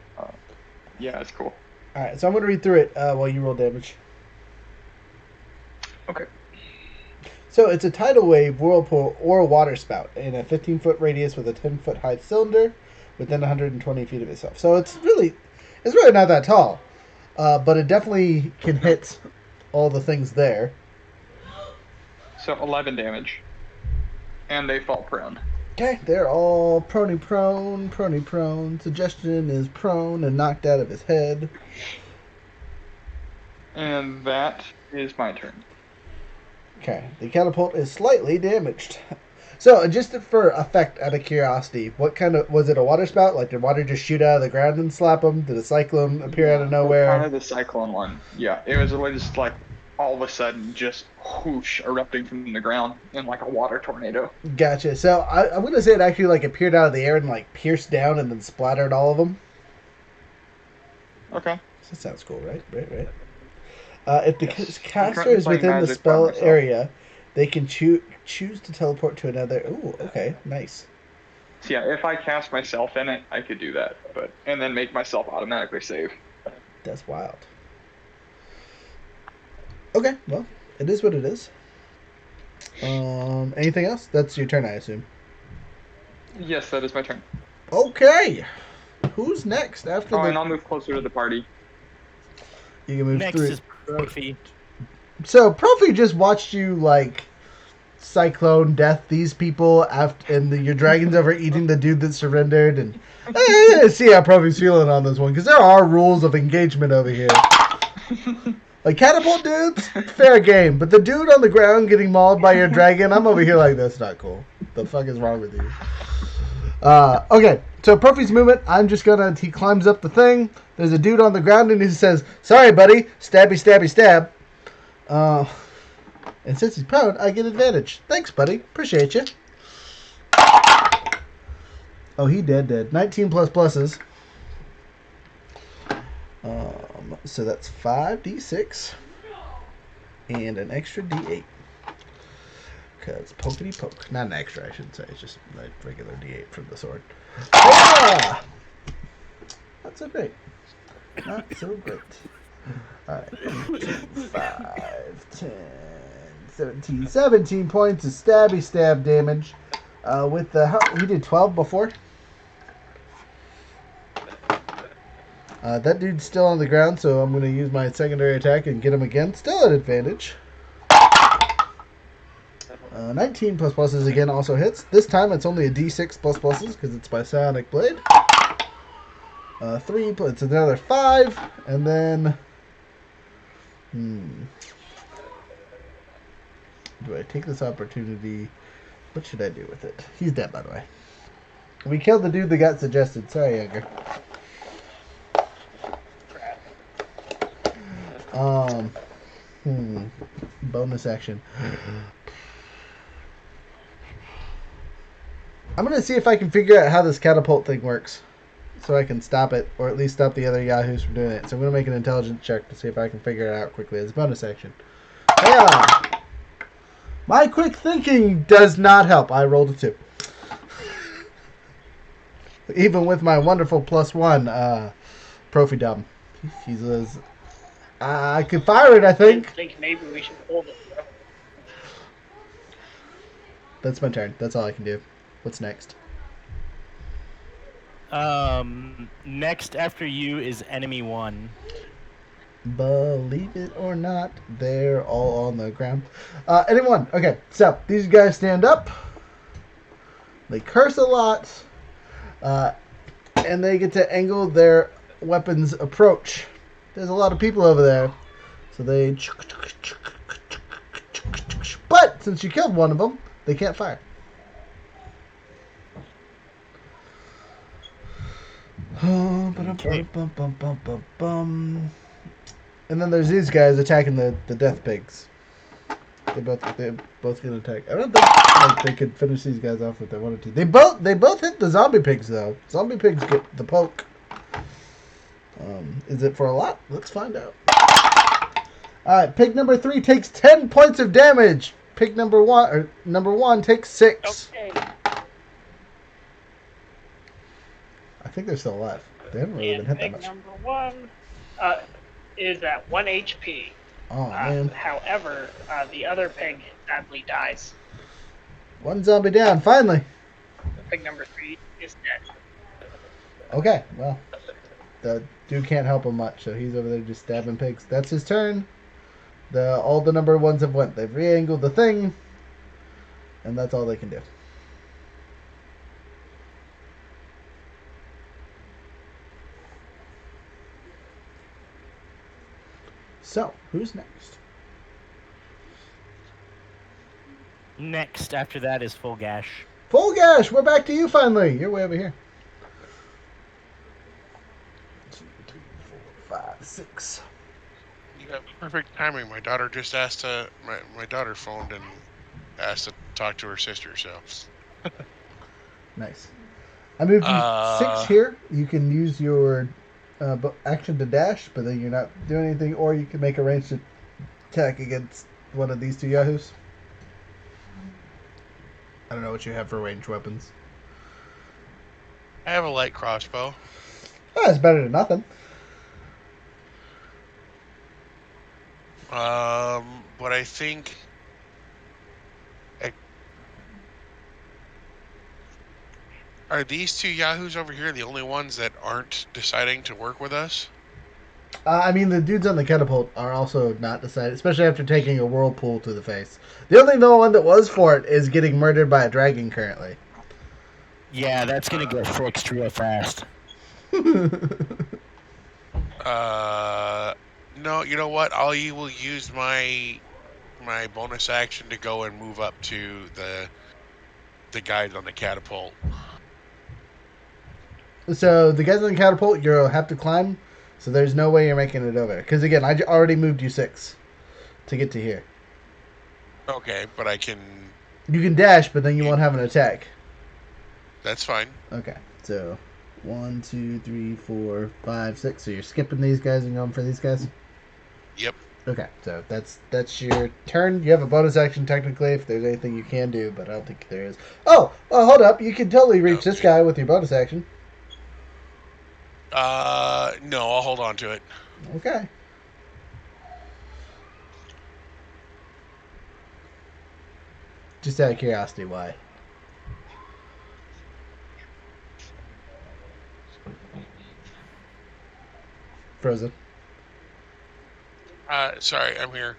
F: yeah, it's cool.
A: Alright, so I'm going to read through it while you roll damage.
F: Okay.
A: So it's a tidal wave, whirlpool, or water spout in a 15-foot radius with a 10-foot high cylinder within 120 feet of itself. So it's really not that tall, but it definitely can hit all the things there.
F: So 11 damage. And they fall prone.
A: Okay, they're all prone. Suggestion is prone and knocked out of his head.
F: And that is my turn.
A: Okay, the catapult is slightly damaged. So, just for effect, out of curiosity, what kind of, was it a water spout? Like, did water just shoot out of the ground and slap him? Did a cyclone appear out of nowhere?
F: Kind of the cyclone one. Yeah, it was really just like, all of a sudden, just whoosh, erupting from the ground in like a water tornado.
A: Gotcha. So, I'm going to say it actually, like, appeared out of the air and, like, pierced down and then splattered all of them.
F: Okay.
A: That sounds cool, right? Right. If the
F: Yes.
A: caster is
F: playing
A: within the
F: Magic by
A: spell
F: myself.
A: area, they can choose to teleport to another. Ooh, okay, nice.
F: So yeah, if I cast myself in it, I could do that, and then make myself automatically save.
A: That's wild. Okay, well, it is what it is. Anything else? That's your turn, I assume.
F: Yes, that is my turn.
A: Okay, who's next after
F: And
A: the?
F: I'll move closer to the party.
A: You can move
B: Next
A: through.
B: is Profi.
A: So Profi just watched you like cyclone death these people after, and your dragon's over eating the dude that surrendered. And see how Profi's feeling on this one because there are rules of engagement over here. Like catapult dudes, fair game, but the dude on the ground getting mauled by your dragon, I'm over here like that's not cool. The fuck is wrong with you? Okay, so Profi's movement. He climbs up the thing. There's a dude on the ground and he says, "Sorry, buddy, stabby, stab." And since he's prone, I get advantage. Thanks, buddy. Appreciate you. Oh, he dead. 19 plus pluses. So that's 5d6 and an extra d8. Because pokety poke. Not an extra, I should say. It's just a regular d8 from the sword. Ah! Not so great. Alright. 5, 10, 17, 17 points of stab damage. He did 12 before? That dude's still on the ground, so I'm going to use my secondary attack and get him again. Still at advantage. 19 plus pluses again also hits. This time it's only a d6 plus pluses because it's by Psionic Blade. 3 plus it's another 5, and then do I take this opportunity? What should I do with it? He's dead, by the way. We killed the dude that got suggested. Sorry, Edgar. Bonus action. I'm gonna see if I can figure out how this catapult thing works, so I can stop it, or at least stop the other yahoos from doing it. So I'm gonna make an intelligence check to see if I can figure it out quickly as a bonus action. Yeah. My quick thinking does not help. I rolled a 2. Even with my wonderful +1 Profi Dom. He says, I could fire it, I
E: I
A: think.
E: think maybe we should hold it.
A: That's my turn. That's all I can do. What's next?
B: Next after you is enemy 1.
A: Believe it or not, they're all on the ground. Anyone? Okay, so these guys stand up. They curse a lot. And they get to angle their weapons approach. There's a lot of people over there. So they... But, since you killed one of them, they can't fire.
B: Okay.
A: And then there's these guys attacking the death pigs. They both get attacked. I don't think they could finish these guys off if they wanted to. They both hit the zombie pigs though. Zombie pigs get the poke. Is it for a lot? Let's find out. All right, pig number 3 takes 10 points of damage. Pig number 1 takes 6.
E: Okay.
A: I think they're still alive. They haven't really been
E: And
A: hit that
E: pig
A: much.
E: number 1 is at 1 HP.
A: Oh man,
E: However, the other pig sadly dies.
A: 1 zombie down. Finally.
E: Pig number 3 is dead.
A: Okay, well, the dude can't help him much, so he's over there just stabbing pigs. That's his turn. All the number 1s have went. They've re-angled the thing, and that's all they can do. So, who's next?
B: Next after that is Full Gash.
A: Full Gash, we're back to you finally. You're way over here. 2, 3, 4, 5, 6.
D: You got perfect timing. My daughter just asked to. My daughter phoned and asked to talk to her sister. So.
A: Nice. I moved you 6 here. You can use your action to dash, but then you're not doing anything, or you can make a ranged attack against one of these 2 yahoos. I don't know what you have for ranged weapons.
D: I have a light crossbow.
A: Oh, it's better than nothing.
D: But I think. Are these 2 yahoos over here the only ones that aren't deciding to work with us?
A: I mean, the dudes on the catapult are also not decided, especially after taking a whirlpool to the face. The only one that was for it is getting murdered by a dragon currently.
B: Yeah, that's gonna get fixed real fast.
D: No, you know what? I will use my bonus action to go and move up to the guys on the catapult.
A: So the guys on the catapult, you'll have to climb. So there's no way you're making it over. Because again, I already moved you 6 to get to here.
D: Okay, but I can.
A: You can dash, but then you won't have an attack.
D: That's fine.
A: Okay, so 1, 2, 3, 4, 5, 6. So you're skipping these guys and going for these guys.
D: Yep.
A: Okay, so that's your turn. You have a bonus action technically if there's anything you can do, but I don't think there is. Oh, well, hold up. You can totally reach this guy with your bonus action.
D: No, I'll hold on to it.
A: Okay. Just out of curiosity, why? Frozen.
D: Sorry, I'm here.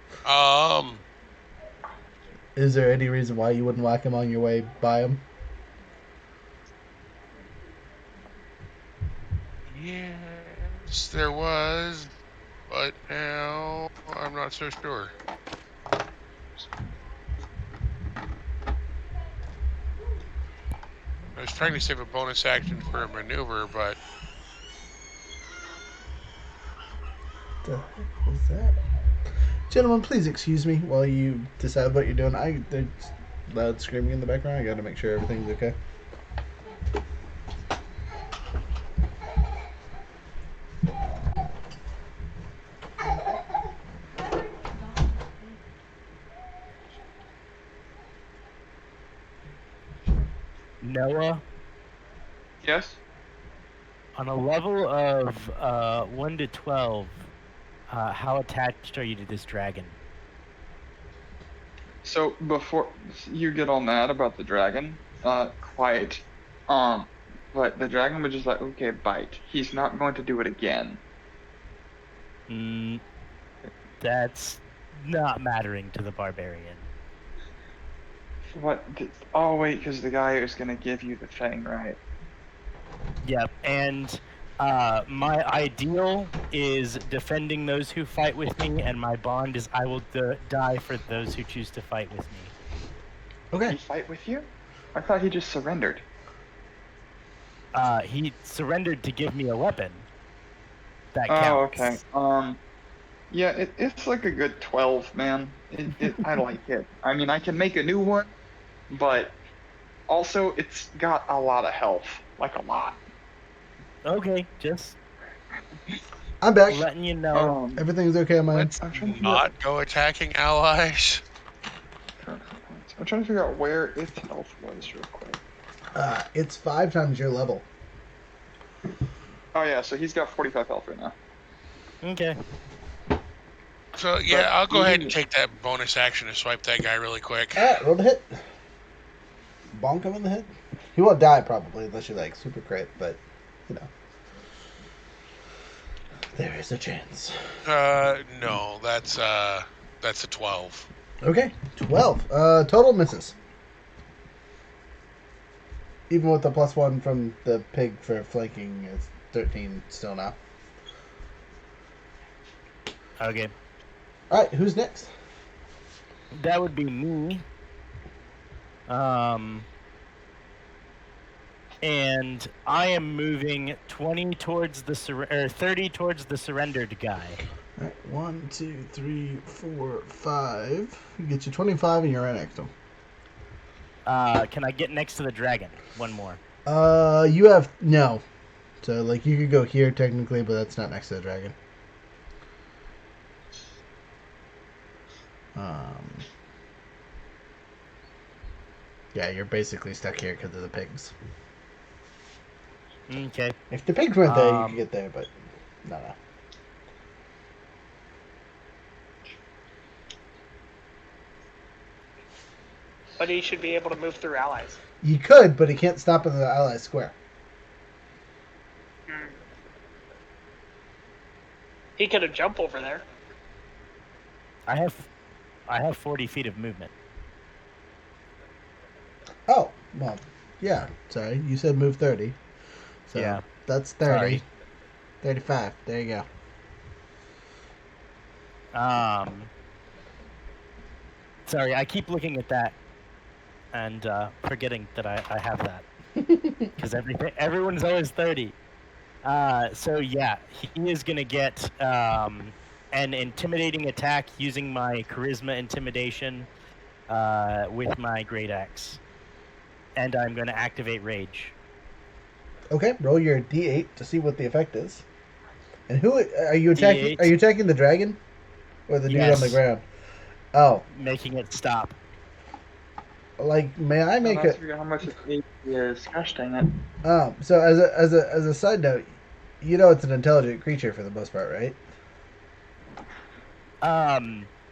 A: Is there any reason why you wouldn't whack him on your way by him?
D: Yes, there was, but now I'm not so sure. I was trying to save a bonus action for a maneuver, but
A: The heck was that? Gentlemen, please excuse me while you decide what you're doing. There's loud screaming in the background. I gotta make sure everything's okay.
B: Noah,
F: Yes.
B: on a level of 1 to 12, how attached are you to this dragon?
F: So before you get all mad about the dragon, quiet. But the dragon was just like, okay, bite. He's not going to do it again.
B: That's not mattering to the barbarian.
F: What? Oh wait, because the guy is gonna give you the thing, right?
B: Yep, and my ideal is defending those who fight with me, and my bond is I will die for those who choose to fight with me.
F: He
A: Okay.
F: fight with you? I thought he just surrendered.
B: He surrendered to give me a weapon. That
F: Oh,
B: counts.
F: okay. Yeah, it's like a good 12, man. I like it. I mean, I can make a new one, but also it's got a lot of health, like a lot.
B: Okay, just
A: I'm back.
B: letting you know.
A: Everything's okay on my end.
D: let's
F: I'm trying to
D: not go attacking allies.
F: I'm trying to figure out where its health was real quick.
A: It's 5 times your level.
F: Oh yeah, so he's got 45 health right now.
B: Okay.
D: So yeah,
F: But
D: I'll go ahead and
F: even-
D: take that bonus action to swipe that guy really quick.
A: Alright, roll the hit. Bonk him in the head. He won't die probably unless you like super crit, but you know. There is a chance.
D: No, that's a 12.
A: Okay, 12. Total misses. Even with the +1 from the pig for flanking, it's 13 still now.
B: Okay.
A: Alright, who's next?
B: That would be me. And I am moving 20 towards the 30 towards the surrendered guy.
A: Alright, 1, 2, 3, 4, 5. You get you 25 and you're right next to him.
B: Can I get next to the dragon? One more.
A: You have no. So like you could go here technically, but that's not next to the dragon. Yeah, you're basically stuck here because of the pigs.
B: Okay.
A: If the pigs weren't there, you could get there, but no.
E: But he should be able to move through allies.
A: You could, but he can't stop in the ally square.
E: He could have jumped over there.
B: I have 40 feet of movement.
A: Oh, well, yeah. Sorry, you said move 30. So
B: Yeah.
A: that's 30.
B: Sorry.
A: 35. There you go.
B: Sorry, I keep looking at that and forgetting that I have that. Because everyone's always 30. So yeah, he is gonna get an intimidating attack using my charisma intimidation with my great axe, and I'm gonna activate rage.
A: Okay, roll your D8 to see what the effect is. And who are you attacking?
B: D8.
A: Are you attacking the dragon or the dude on the
B: Yes.
A: ground? Oh,
B: Making it stop.
A: like may I make
F: Let's
A: a?
F: figure out how much it is. Gosh dang it.
A: So as a side note, you know it's an intelligent creature for the most part, right?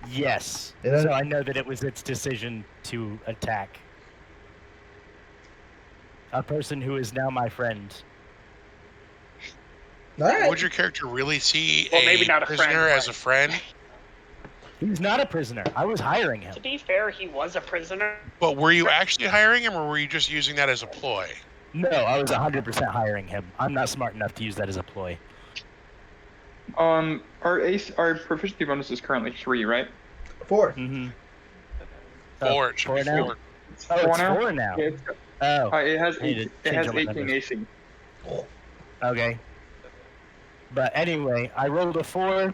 B: Yes.
A: It doesn't-
B: So I know that it was its decision to attack. A person who is now my friend.
A: All right.
D: Would your character really see
E: Well, maybe not a
D: prisoner
E: friend,
D: as
E: but-
D: a friend?
B: He's not a prisoner. I was hiring him.
E: To be fair, he was a prisoner.
D: But were you actually hiring him, or were you just using that as a ploy?
B: No, I was 100% hiring him. I'm not smart enough to use that as a ploy.
F: Our proficiency bonus is currently 3, right?
A: 4.
B: Mm-hmm.
D: Four. It should
B: four
D: be
B: now?
D: 4.
F: It's
B: Oh, it's 4 now.
F: Yeah, it's,
B: Oh,
F: it has
B: I need to
F: it
B: change
F: has
B: all my
F: 18
B: numbers.
F: AC.
B: Okay. But anyway, I rolled a 4.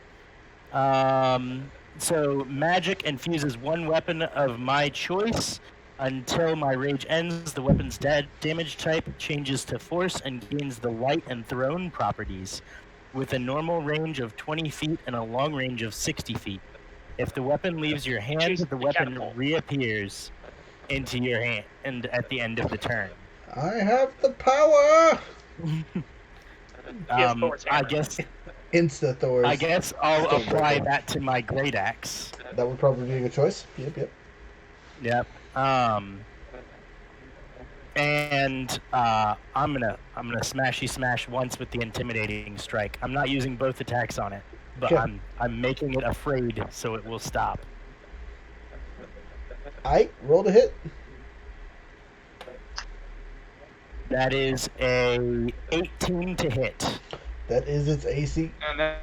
B: So magic infuses one weapon of my choice. Until my rage ends, the weapon's damage type changes to force and gains the light and thrown properties, with a normal range of 20 feet and a long range of 60 feet. If the weapon leaves your hand,
E: Choose
B: the
E: the
B: weapon
E: catapult.
B: reappears into your hand and at the end of the turn.
A: I have the power.
E: has Thor's
B: I
E: hammer.
B: guess
A: Insta Thors.
B: I guess I'll
A: Still
B: apply
A: breaking.
B: that to my great axe.
A: That would probably be a good choice. Yep.
B: Yep. And I'm gonna smashy smash once with the intimidating strike. I'm not using both attacks on it, but
A: Okay.
B: I'm making it afraid so it will stop.
A: I rolled a hit.
B: That is a 18 to hit.
A: That is its AC.
F: And then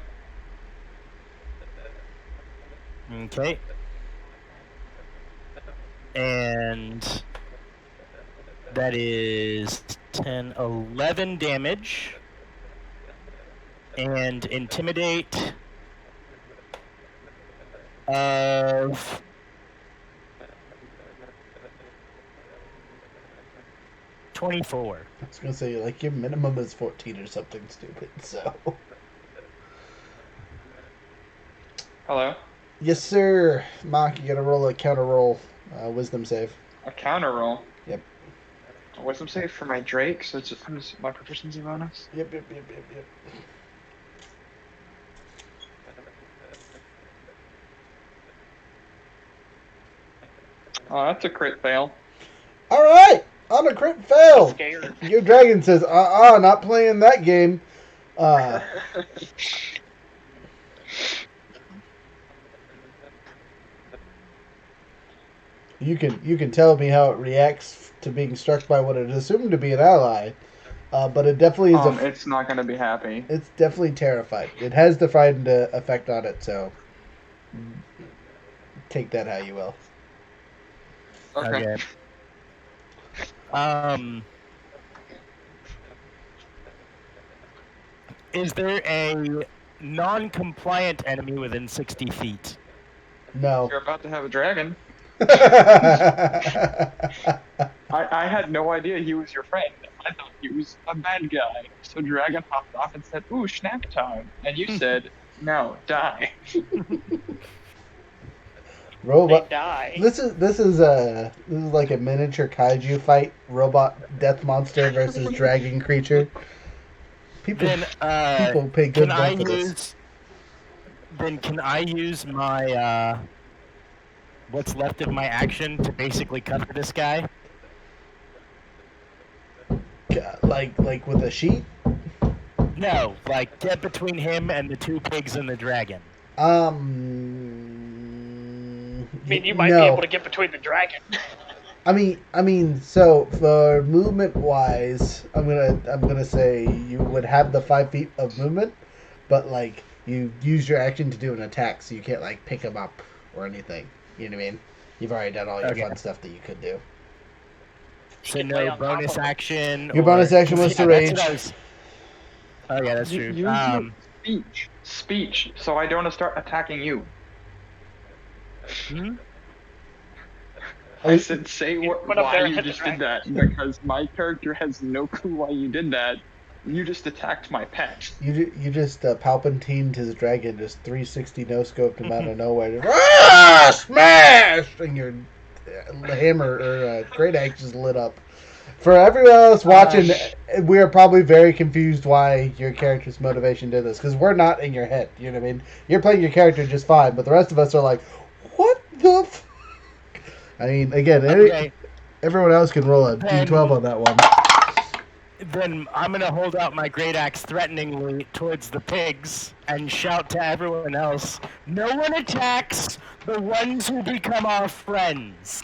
B: Okay. And that is 10, 11 damage. And intimidate of 24.
A: I was gonna say like your minimum is 14 or something stupid. So
F: hello,
A: yes, sir. Mark, you gotta roll a counter roll, wisdom save.
F: a counter roll.
A: Yep.
F: A wisdom save for my Drake, so it's my proficiency bonus.
A: Yep.
F: Oh, that's a crit fail.
A: All right, on a crit fail.
E: Scared.
A: Your dragon says, not playing that game. You can tell me how it reacts to being struck by what it is assumed to be an ally, but it definitely is
F: It's not gonna be happy.
A: it's definitely terrified. It has the frightened effect on it, so take that how you will.
F: Okay.
B: Is there a non-compliant enemy within 60 feet?
A: No.
F: You're about to have a dragon.
A: I
F: I had no idea he was your friend. I thought he was a bad guy. So Dragon hopped off and said, "Ooh, snack time," and you said, "No, die."
A: Robot.
E: They die.
A: This is like a miniature kaiju fight, robot death monster versus dragon creature. People
B: Then
A: pay good
B: can I
A: blood for this.
B: use? Then can I use my what's left of my action to basically cover this guy?
A: Like with a sheet.
B: No, like get between him and the two pigs and the dragon.
E: I mean, you might be able to get between the dragon.
A: I mean, so for movement wise, I'm gonna say you would have the 5 feet of movement, but like you use your action to do an attack, so you can't like pick him up or anything. You know what I mean? You've already done all your
B: Okay.
A: fun stuff that you could do.
B: So
E: can lay
B: no
E: on top
B: bonus
E: of him.
B: action.
A: Your bonus action was to
B: that's
A: rage.
B: what I was- Oh yeah, that's true.
F: Use your speech, so I don't start attacking you.
B: hmm?
F: I said, say
E: You went up there
F: why
E: and
F: you
E: hit the
F: just did that, because my character has no clue why you did that. You just attacked my pet.
A: You just Palpatined his dragon, just 360 no scoped him out of nowhere. Just, smash! And your hammer or great axe just lit up. For everyone else watching, we are probably very confused why your character's motivation did this, because we're not in your head. You know what I mean? You're playing your character just fine, but the rest of us are like, what the? I mean, again,
B: Okay.
A: everyone else can roll a d12 on that one.
B: Then I'm gonna hold out my great axe threateningly towards the pigs and shout to everyone else, "No one attacks the ones who become our friends."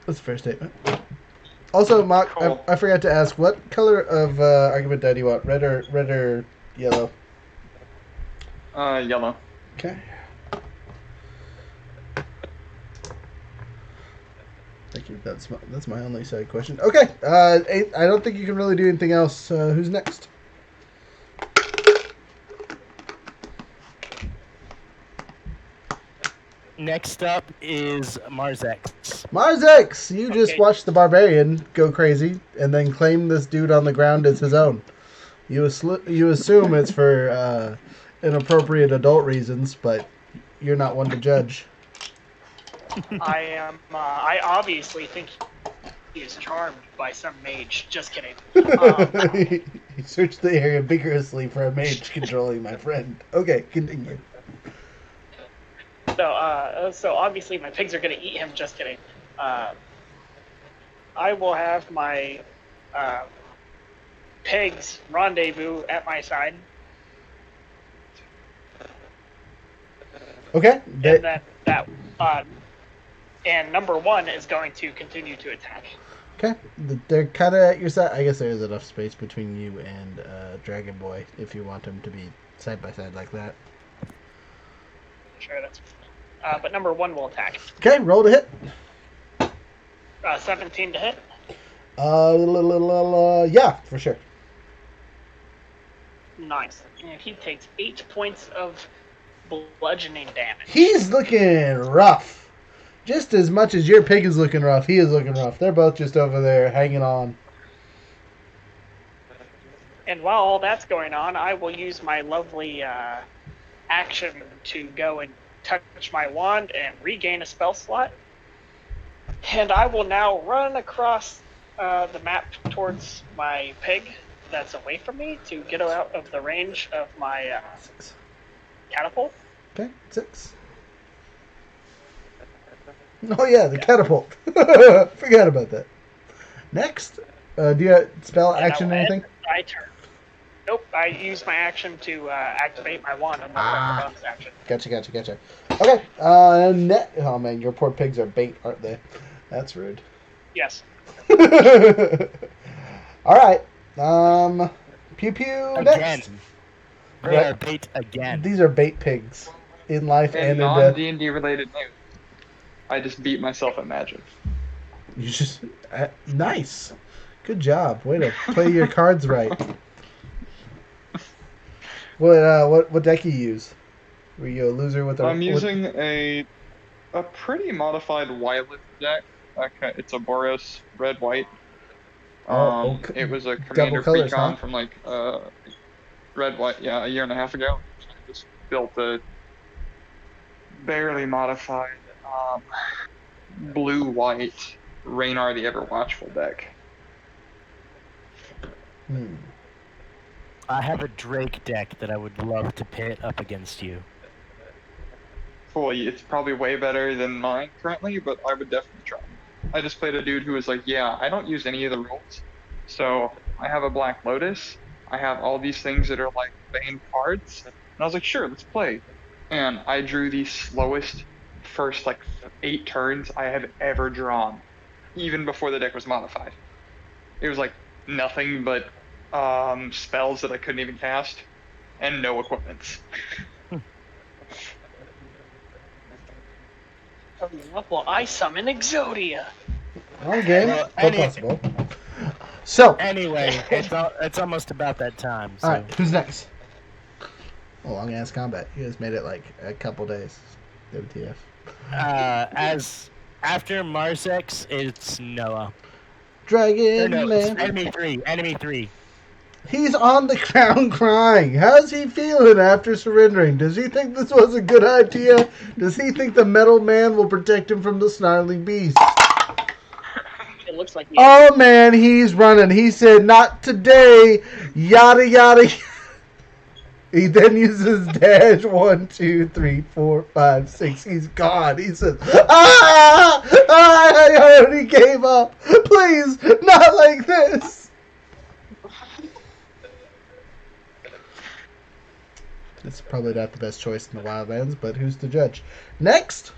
A: That's a fair statement. Also, Mock,
F: Cool.
A: I forgot to ask, what color of argument die do you want? Red or yellow?
F: Yellow.
A: Okay. Thank you. That's my only side question. Okay. I don't think you can really do anything else. Who's next?
B: Next up is Marzex.
A: Marzex, you just
C: Okay.
A: watched the barbarian go crazy and then claim this dude on the ground as his own. You assume it's for inappropriate adult reasons, but you're not one to judge.
E: I am. I obviously think he is charmed by some mage. Just kidding.
A: He searched the area vigorously for a mage controlling my friend. Okay, continue.
E: So obviously my pigs are gonna eat him. Just kidding. I will have my pigs rendezvous at my side,
A: Okay.
E: and number one is going to continue to attack.
A: Okay. They're kind of at your side. I guess there is enough space between you and Dragon Boy if you want them to be side by side like that.
E: Sure, that's. But number one will attack.
A: Okay, roll to hit.
E: 17 to hit.
A: Yeah, for sure.
E: Nice. And he takes 8 points of bludgeoning damage.
A: He's looking rough. Just as much as your pig is looking rough, he is looking rough. They're both just over there hanging on.
E: And while all that's going on, I will use my lovely action to go and touch my wand and regain a spell slot. And I will now run across the map towards my pig that's away from me to get out of the range of my
A: 6.
E: catapult.
A: Okay, 6. Oh yeah, the catapult. Forgot about that. Next, do you spell
E: And
A: action or
E: I will
A: anything?
E: end my turn. Nope, I use my action to activate my wand and not the bonus action.
A: Gotcha. Okay, oh man, your poor pigs are bait, aren't they? That's rude.
E: Yes.
A: All right. Pew pew
B: Again.
A: next.
B: They
A: Right.
B: are bait again.
A: These are bait pigs in life
F: And
A: and in
F: non
A: death.
F: D&D related news. I just beat myself at Magic.
A: You just nice. Good job. Way to play your cards right. What deck you use? Were you a loser with a?
F: I'm using a pretty modified Royalist deck. Okay, it's a Boros red-white. It was a Commander
A: colors,
F: Precon
A: huh?
F: from like red-white, yeah, a year and a half ago. I just built a barely modified blue-white Raynar the Ever-Watchful deck.
A: Hmm.
B: I have a Drake deck that I would love to pit up against you.
F: Cool, it's probably way better than mine currently, but I would definitely try. I just played a dude who was like, yeah, I don't use any of the rules. So I have a Black Lotus. I have all these things that are like Bane cards. And I was like, sure, let's play. And I drew the slowest first like 8 turns I have ever drawn, even before the deck was modified. It was like nothing but spells that I couldn't even cast and no equipments.
E: Well, I summon Exodia.
A: Wrong game,
B: Well,
A: but possible. So,
B: Anyway, it's almost about that time. So.
A: all right, who's next? A long ass combat. You guys made it like a couple days. WTF.
B: As after Marzex, it's Noah. Or
A: Dragon
B: no, it's
A: Man.
B: enemy three.
A: He's on the ground crying. How's he feeling after surrendering? Does he think this was a good idea? Does he think the metal man will protect him from the snarling beast?
E: It looks like
A: Oh man, he's running. He said, "Not today." Yada yada. He then uses dash 1, 2, 3, 4, 5, 6. He's gone. He says, I already gave up. Please, not like this. It's probably not the best choice in the Wildlands, but who's to judge? Next.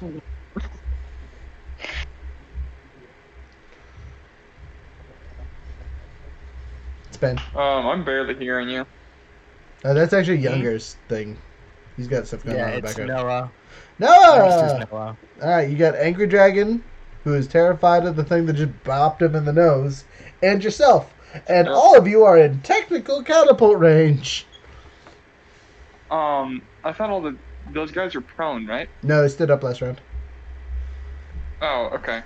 A: It's Ben.
F: I'm barely hearing you.
A: That's actually Younger's thing. He's got stuff going on in the
B: it's
A: background.
B: Noah.
A: Noah!
B: Next is Noah.
A: Alright, you got Angry Dragon, who is terrified of the thing that just bopped him in the nose, and yourself. And all of you are in technical catapult range.
F: I thought those guys were prone, right?
A: No, they stood up last round.
F: Oh, okay.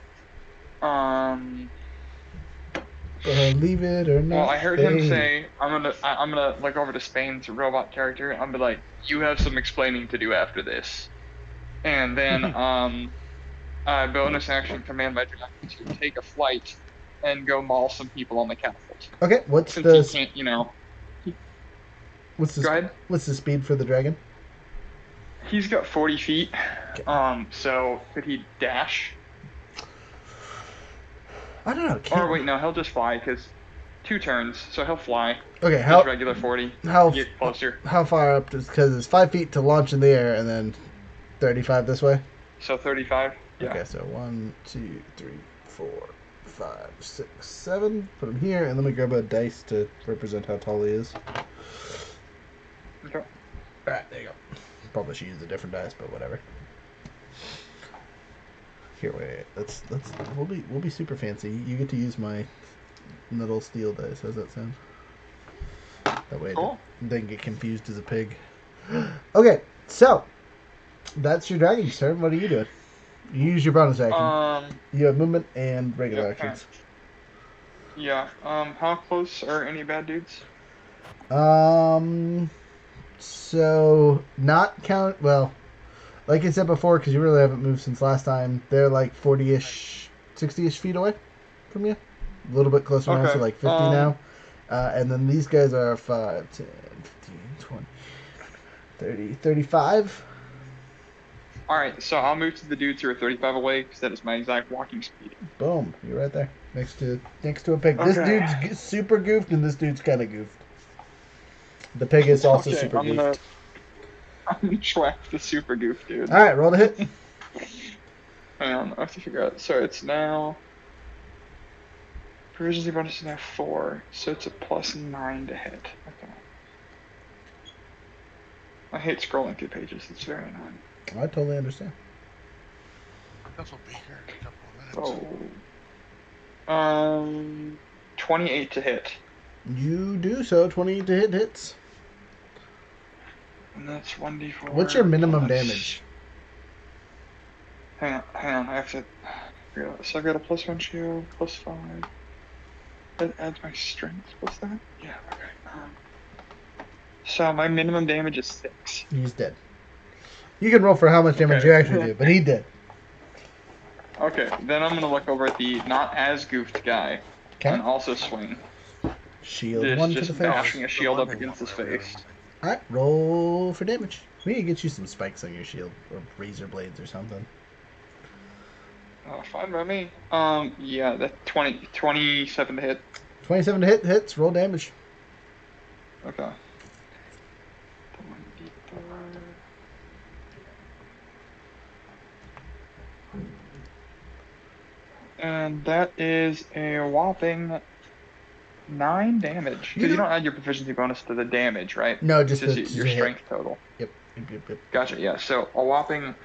A: Believe it or not.
F: Well, I heard him
A: babe.
F: say, I'm gonna look over to Spain's robot character. I'm be like, you have some explaining to do after this. And then, bonus action command my dragon to take a flight and go maul some people on the catapult.
A: Okay, what's
F: Since
A: the
F: he can't, you know.
A: what's
F: Go
A: the
F: ahead.
A: what's the speed for the dragon?
F: He's got 40 feet.
A: Okay.
F: So could he dash?
A: I don't know.
F: Or wait, no, he'll just fly because 2 turns, so he'll fly.
A: Okay,
F: Just
A: how
F: regular 40.
A: how
F: Get closer.
A: how far up? Because it's 5 feet to launch in the air, and then 35 this way.
F: So 35. Yeah.
A: Okay, so 1, 2, 3, 4, 5, 6, 7. Put him here, and let me grab a dice to represent how tall he is.
F: Okay.
A: All right, there you go. Probably should use a different dice, but whatever. Here, wait. We'll be super fancy. You get to use my little steel dice. How's that sound? That way,
F: Cool.
A: it doesn't get confused as a pig. Okay, so that's your dragon's turn. What are you doing? You use your bonus action. You have movement and regular
F: Okay.
A: actions.
F: Yeah. How close are any bad dudes?
A: So not count. Well, like I said before, because you really haven't moved since last time. They're like 40-ish, 60-ish feet away from you. A little bit closer now,
F: Okay,
A: so like 50 now. And then these guys are 5, 10, 15, 20, 30, 35.
F: Alright, so I'll move to the dudes who are 35 away because that is my exact walking speed.
A: Boom, you're right there, next to a pig. This
F: Okay.
A: dude's super goofed, and this dude's kind of goofed. The pig is also
F: Okay,
A: super
F: I'm gonna
A: goofed.
F: schwack the super goof dude.
A: All right, roll the hit.
F: Hang on, I have to figure out. So it's now. Proficiency bonus is now 4, so it's a +9 to hit. Okay. I hate scrolling through pages, it's very annoying.
A: I totally understand.
D: Guess I'll be here in a couple of minutes.
F: Oh. 28 to hit.
A: You do so. 28 to hit hits.
F: And that's 1d4.
A: What's your minimum
F: plus-
A: damage?
F: Hang on, I have to figure it out. So I got a +1 shield, +5. That adds my strength, what's that? Yeah, okay. So my minimum damage is 6.
A: He's dead. You can roll for how much damage
F: Okay.
A: you actually do, but he did.
F: Okay, then I'm gonna look over at the not as goofed guy
A: Okay.
F: and also swing.
A: Shield
F: Just,
A: 1 to
F: just
A: the face.
F: bashing a shield up against his face.
A: Alright, roll for damage. We need to get you some spikes on your shield, or razor blades or something.
F: Oh, fine by me. Yeah, that 27 to hit.
A: 27 to hit hits, roll damage.
F: Okay. And that is a whopping 9 damage.
A: You
F: Because you
A: don't-
F: don't add your proficiency bonus to the damage, right?
A: No, just
F: It's
A: the
F: your
A: hit.
F: strength total.
A: Yep.
F: Gotcha, yeah. So a whopping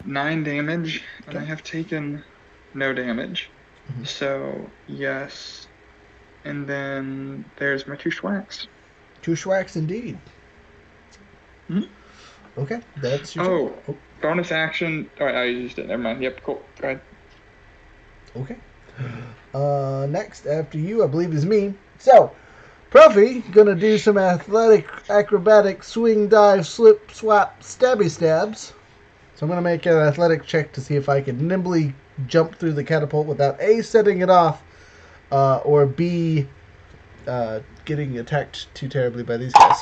F: 9 damage, and I
A: Okay.
F: have taken no damage.
A: Mhm.
F: So, yes. And then there's my 2 schwacks.
A: 2 schwacks indeed.
F: Hmm?
A: Okay, that's your
F: Oh,
A: turn.
F: bonus action. Alright, I used it. Never mind. Yep, cool. Go ahead.
A: Okay. Next after you, I believe, is me. So, Profi, gonna do some athletic, acrobatic, swing, dive, slip, swap, stabby stabs. So I'm gonna make an athletic check to see if I can nimbly jump through the catapult without A, setting it off, or B, getting attacked too terribly by these guys.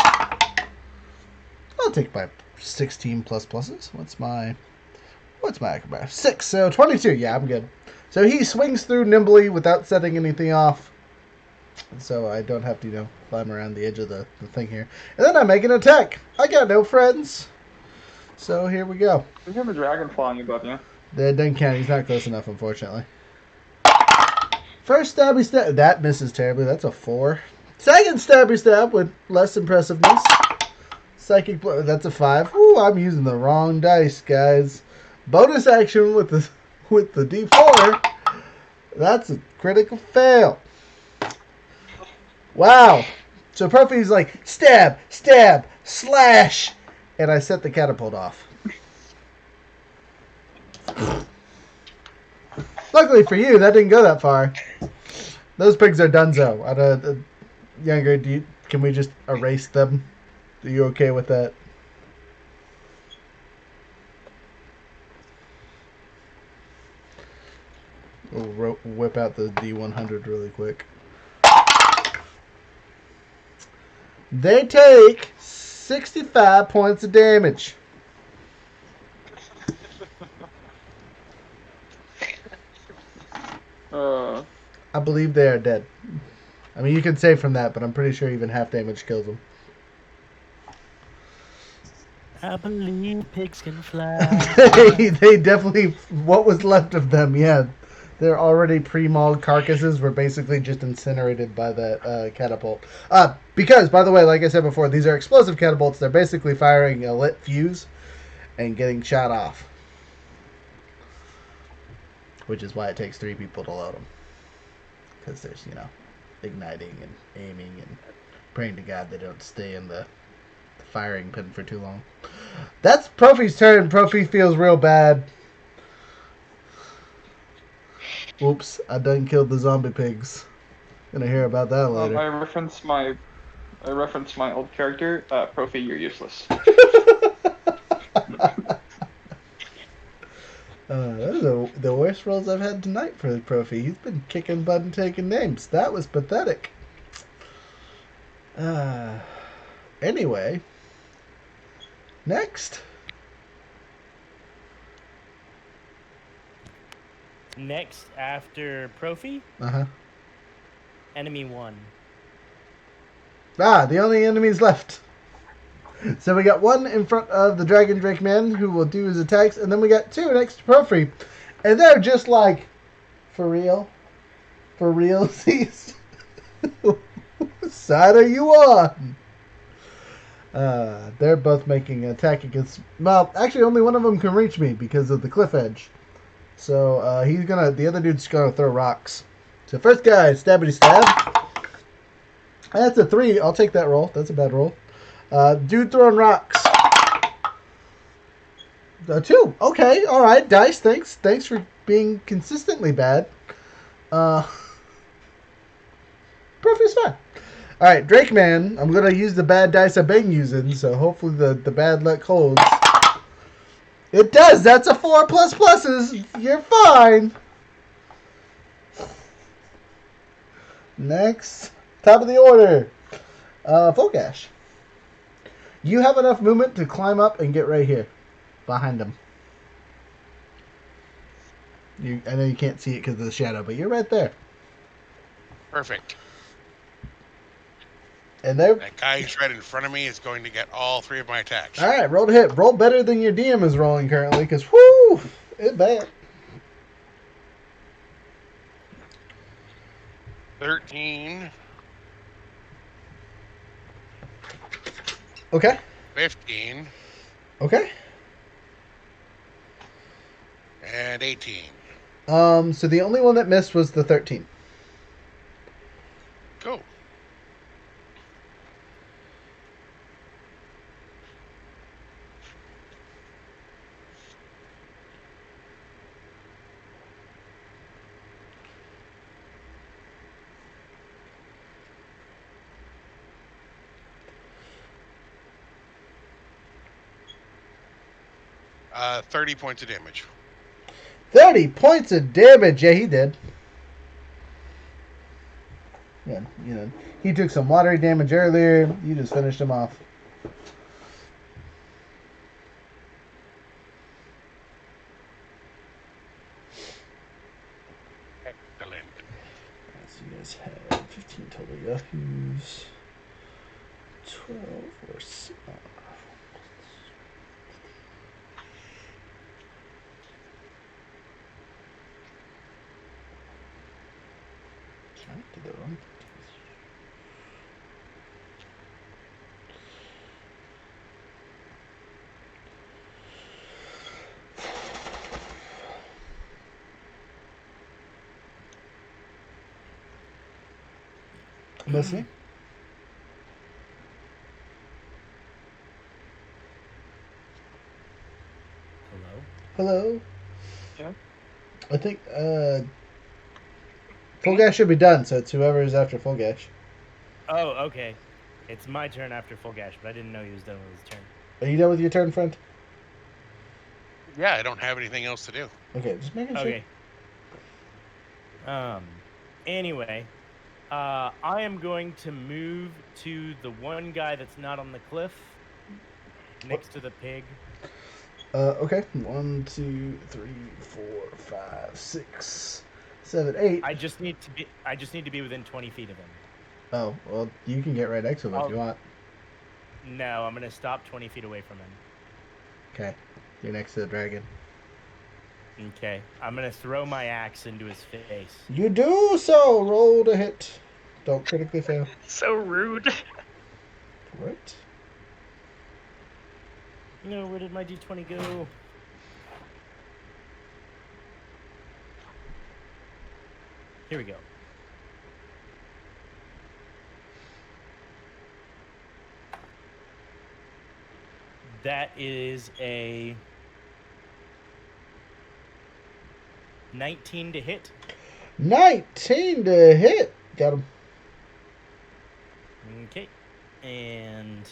A: I'll take my 16 plus pluses. What's my acrobat? 6, so 22. Yeah, I'm good. So he swings through nimbly without setting anything off. So I don't have to, climb around the edge of the thing here. And then I make an attack. I got no friends. So here we go.
F: We have a dragon flying above you.
A: That doesn't count. He's not close enough, unfortunately. First stabby stab. That misses terribly. That's a 4. Second stabby stab with less impressiveness. Psychic blow. That's a 5. Ooh, I'm using the wrong dice, guys. Bonus action with the D4. That's a critical fail. Wow. So Profi's like, stab, stab, slash. And I set the catapult off. Luckily for you, that didn't go that far. Those pigs are donezo. Younger, can we just erase them? Are you okay with that? We'll whip out the D100 really quick. They take 65 points of damage. I believe they are dead. I mean, you can save from that, but I'm pretty sure even half damage kills them.
B: I believe pigs can fly.
A: They definitely, what was left of them, yeah. Their already pre-mauled carcasses were basically just incinerated by that catapult. Because, by the way, like I said before, these are explosive catapults. They're basically firing a lit fuse and getting shot off. Which is why it takes 3 people to load them. Because there's, igniting and aiming and praying to God they don't stay in the firing pin for too long. That's Profi's turn. Profi feels real bad. Oops, I done killed the zombie pigs. Gonna hear about that later.
F: I reference my old character. Profi, you're useless.
A: Those are the worst rolls I've had tonight for Profi. He's been kicking butt and taking names. That was pathetic. Anyway. Next.
B: Next, after Profi, enemy 1.
A: The only enemies left. So we got 1 in front of the Dragon Drake man who will do his attacks, and then we got 2 next to Profi. And they're just like, for real? For realsies? What side are you on? They're both making an attack against... Well, actually only one of them can reach me because of the cliff edge. So the other dude's gonna throw rocks. So first guy, stabbity stab. That's a 3. I'll take that roll. That's a bad roll. Dude throwing rocks. 2. Okay, alright. Dice, thanks. Thanks for being consistently bad. Profi's fine. Alright, Drake Man. I'm gonna use the bad dice I've been using, so hopefully the bad luck holds. It does! That's a 4 plus pluses! You're fine! Next. Top of the order. Volkash. You have enough movement to climb up and get right here. Behind him. I know you can't see it because of the shadow, but you're right there.
D: Perfect.
A: And there.
D: That guy who's right in front of me is going to get all 3 of my attacks.
A: Alright, roll to hit. Roll better than your DM is rolling currently, because whoo! It's bad.
D: 13.
A: Okay.
D: 15.
A: Okay.
D: And 18.
A: So the only one that missed was the 13.
D: Cool. Uh, 30 points of damage.
A: 30 points of damage. Yeah, he did. Yeah, he took some watery damage earlier. You just finished him off. Yahoo's 12 or 6. I did that wrong. I'm listening.
B: Hello?
A: Hello.
F: Yeah.
A: I think Full Gash should be done, so it's whoever is after Full Gash.
B: Oh, okay. It's my turn after Full Gash, but I didn't know he was done with his turn.
A: Are you done with your turn, friend?
D: Yeah, I don't have anything else to do.
A: Okay, just making sure.
B: Okay. Anyway, I am going to move to the one guy that's not on the cliff, next to the pig.
A: Okay. 1, 2, 3, 4, 5, 6, 7, 8.
B: I just need to be within 20 feet of him.
A: Oh, well, you can get right next to him if
B: I'll-
A: you want.
B: No, I'm gonna stop 20 feet away from him.
A: Okay. You're next to the dragon.
B: Okay, I'm gonna throw my axe into his face.
A: You do so! Roll to hit. Don't critically fail.
C: So rude.
A: Right?
B: No, where did my d20 go? Here we go. That is a 19 to hit.
A: 19 to hit. Got him.
B: Okay, and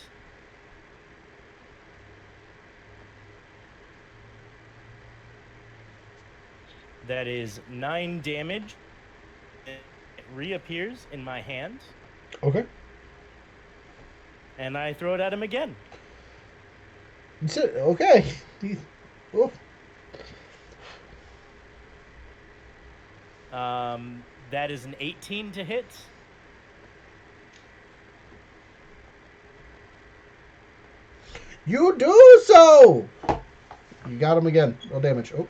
B: that is 9 damage. It reappears in my hand,
A: Okay.
B: and I throw it at him again.
A: That's it. Okay. Oh.
B: That is an 18 to hit.
A: You do so! You got him again. Roll damage. Oh.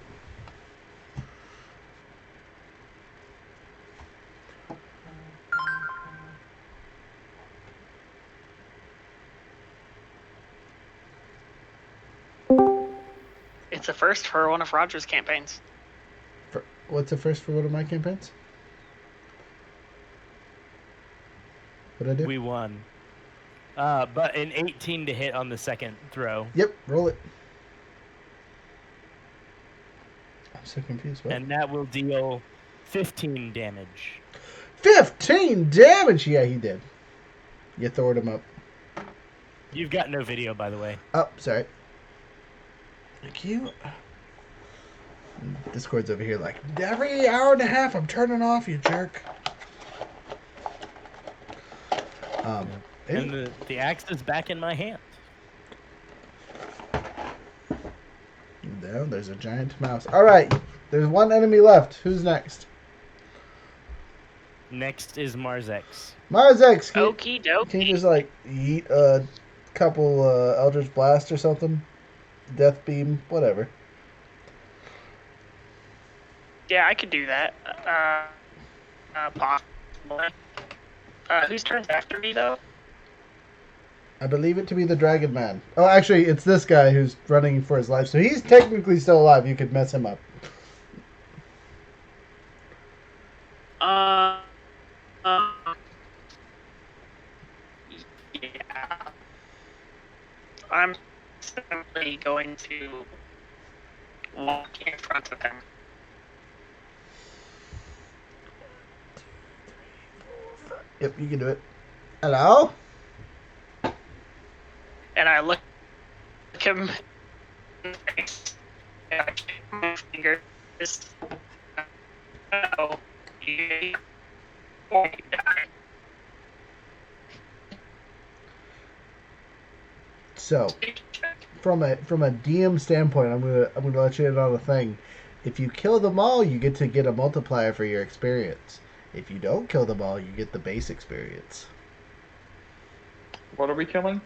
E: It's a first for one of Roger's campaigns.
A: What's the first for one of my campaigns? What did I do?
B: We won. But an 18 to hit on the second throw.
A: Yep, roll it. I'm so confused. What?
B: And that will deal 15 damage.
A: 15 damage! Yeah, he did. You throwed him up.
B: You've got no video, by the way.
A: Oh, sorry. Thank you. Discord's over here like, every hour and a half I'm turning off, you jerk.
B: And the axe is back in my hand.
A: No, there's a giant mouse. Alright, there's one enemy left. Who's next?
B: Next is Marzex.
A: Marzex,
E: Okie dokie.
A: can you just like eat a couple Eldritch Blast or something? Death Beam, whatever.
E: Yeah, I could do that. Possibly. Whose turn's after me, though?
A: I believe it to be the Dragon Man. Oh, actually, it's this guy who's running for his life, so he's technically still alive. You could mess him up.
E: Yeah. I'm simply going to walk in front of him.
A: Yep, you can do it. Hello?
E: And I look him in the face, and I kick my fingers. Oh, you or you die.
A: So, from a DM standpoint, I'm gonna let you in on a thing. If you kill them all, you get to get a multiplier for your experience. If you don't kill them all, you get the base experience.
F: What are we killing?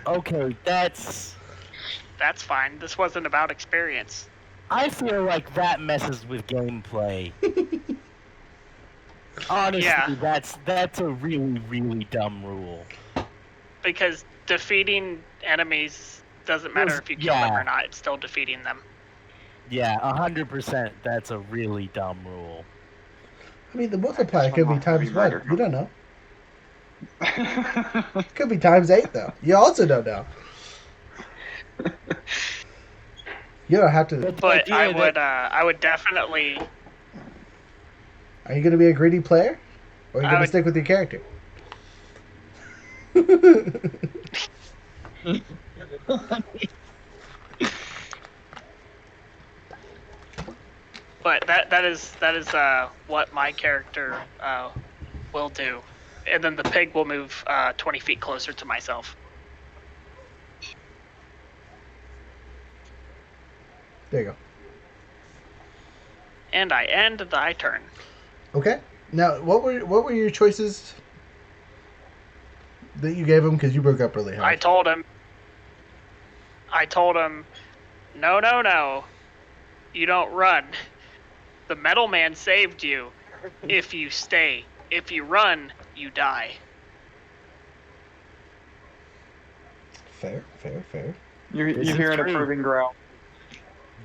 B: Okay, that's.
E: That's fine. This wasn't about experience.
B: I feel like that messes with gameplay. Honestly,
E: Yeah.
B: that's a really, really dumb rule.
E: Because defeating enemies doesn't matter if you kill them
B: Yeah.
E: or not. It's still defeating them.
B: Yeah, 100%. That's a really dumb rule.
A: I mean, the multiplier could be times what? You don't know. Could be times 8, though. You also don't know. You don't have to.
E: But I would definitely.
A: Are you going to be a greedy player? Or are you going to stick with your character?
E: But that is what my character will do, and then the pig will move 20 feet closer to myself.
A: There you go.
E: And I end thy turn.
A: Okay. Now, what were your choices that you gave him? Because you broke up really hard.
E: I told him, no, you don't run. The metal man saved you. If you stay, if you run, you die.
A: Fair.
F: You
B: This is
F: hear an
B: true.
F: approving growl.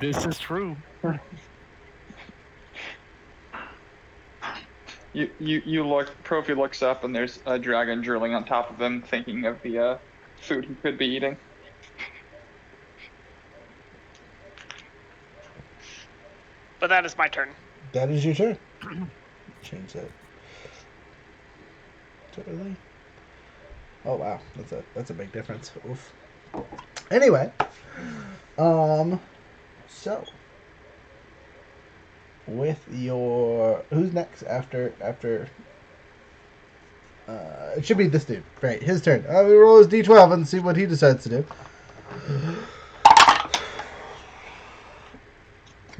B: This is true.
F: You look. Profi looks up and there's a dragon drilling on top of him, thinking of the food he could be eating.
E: But that is my turn.
A: That is your turn. Change that. Totally. Oh wow, that's a big difference. Oof. Anyway, so with your who's next after it should be this dude. Right, his turn. We roll his d12 and see what he decides to do.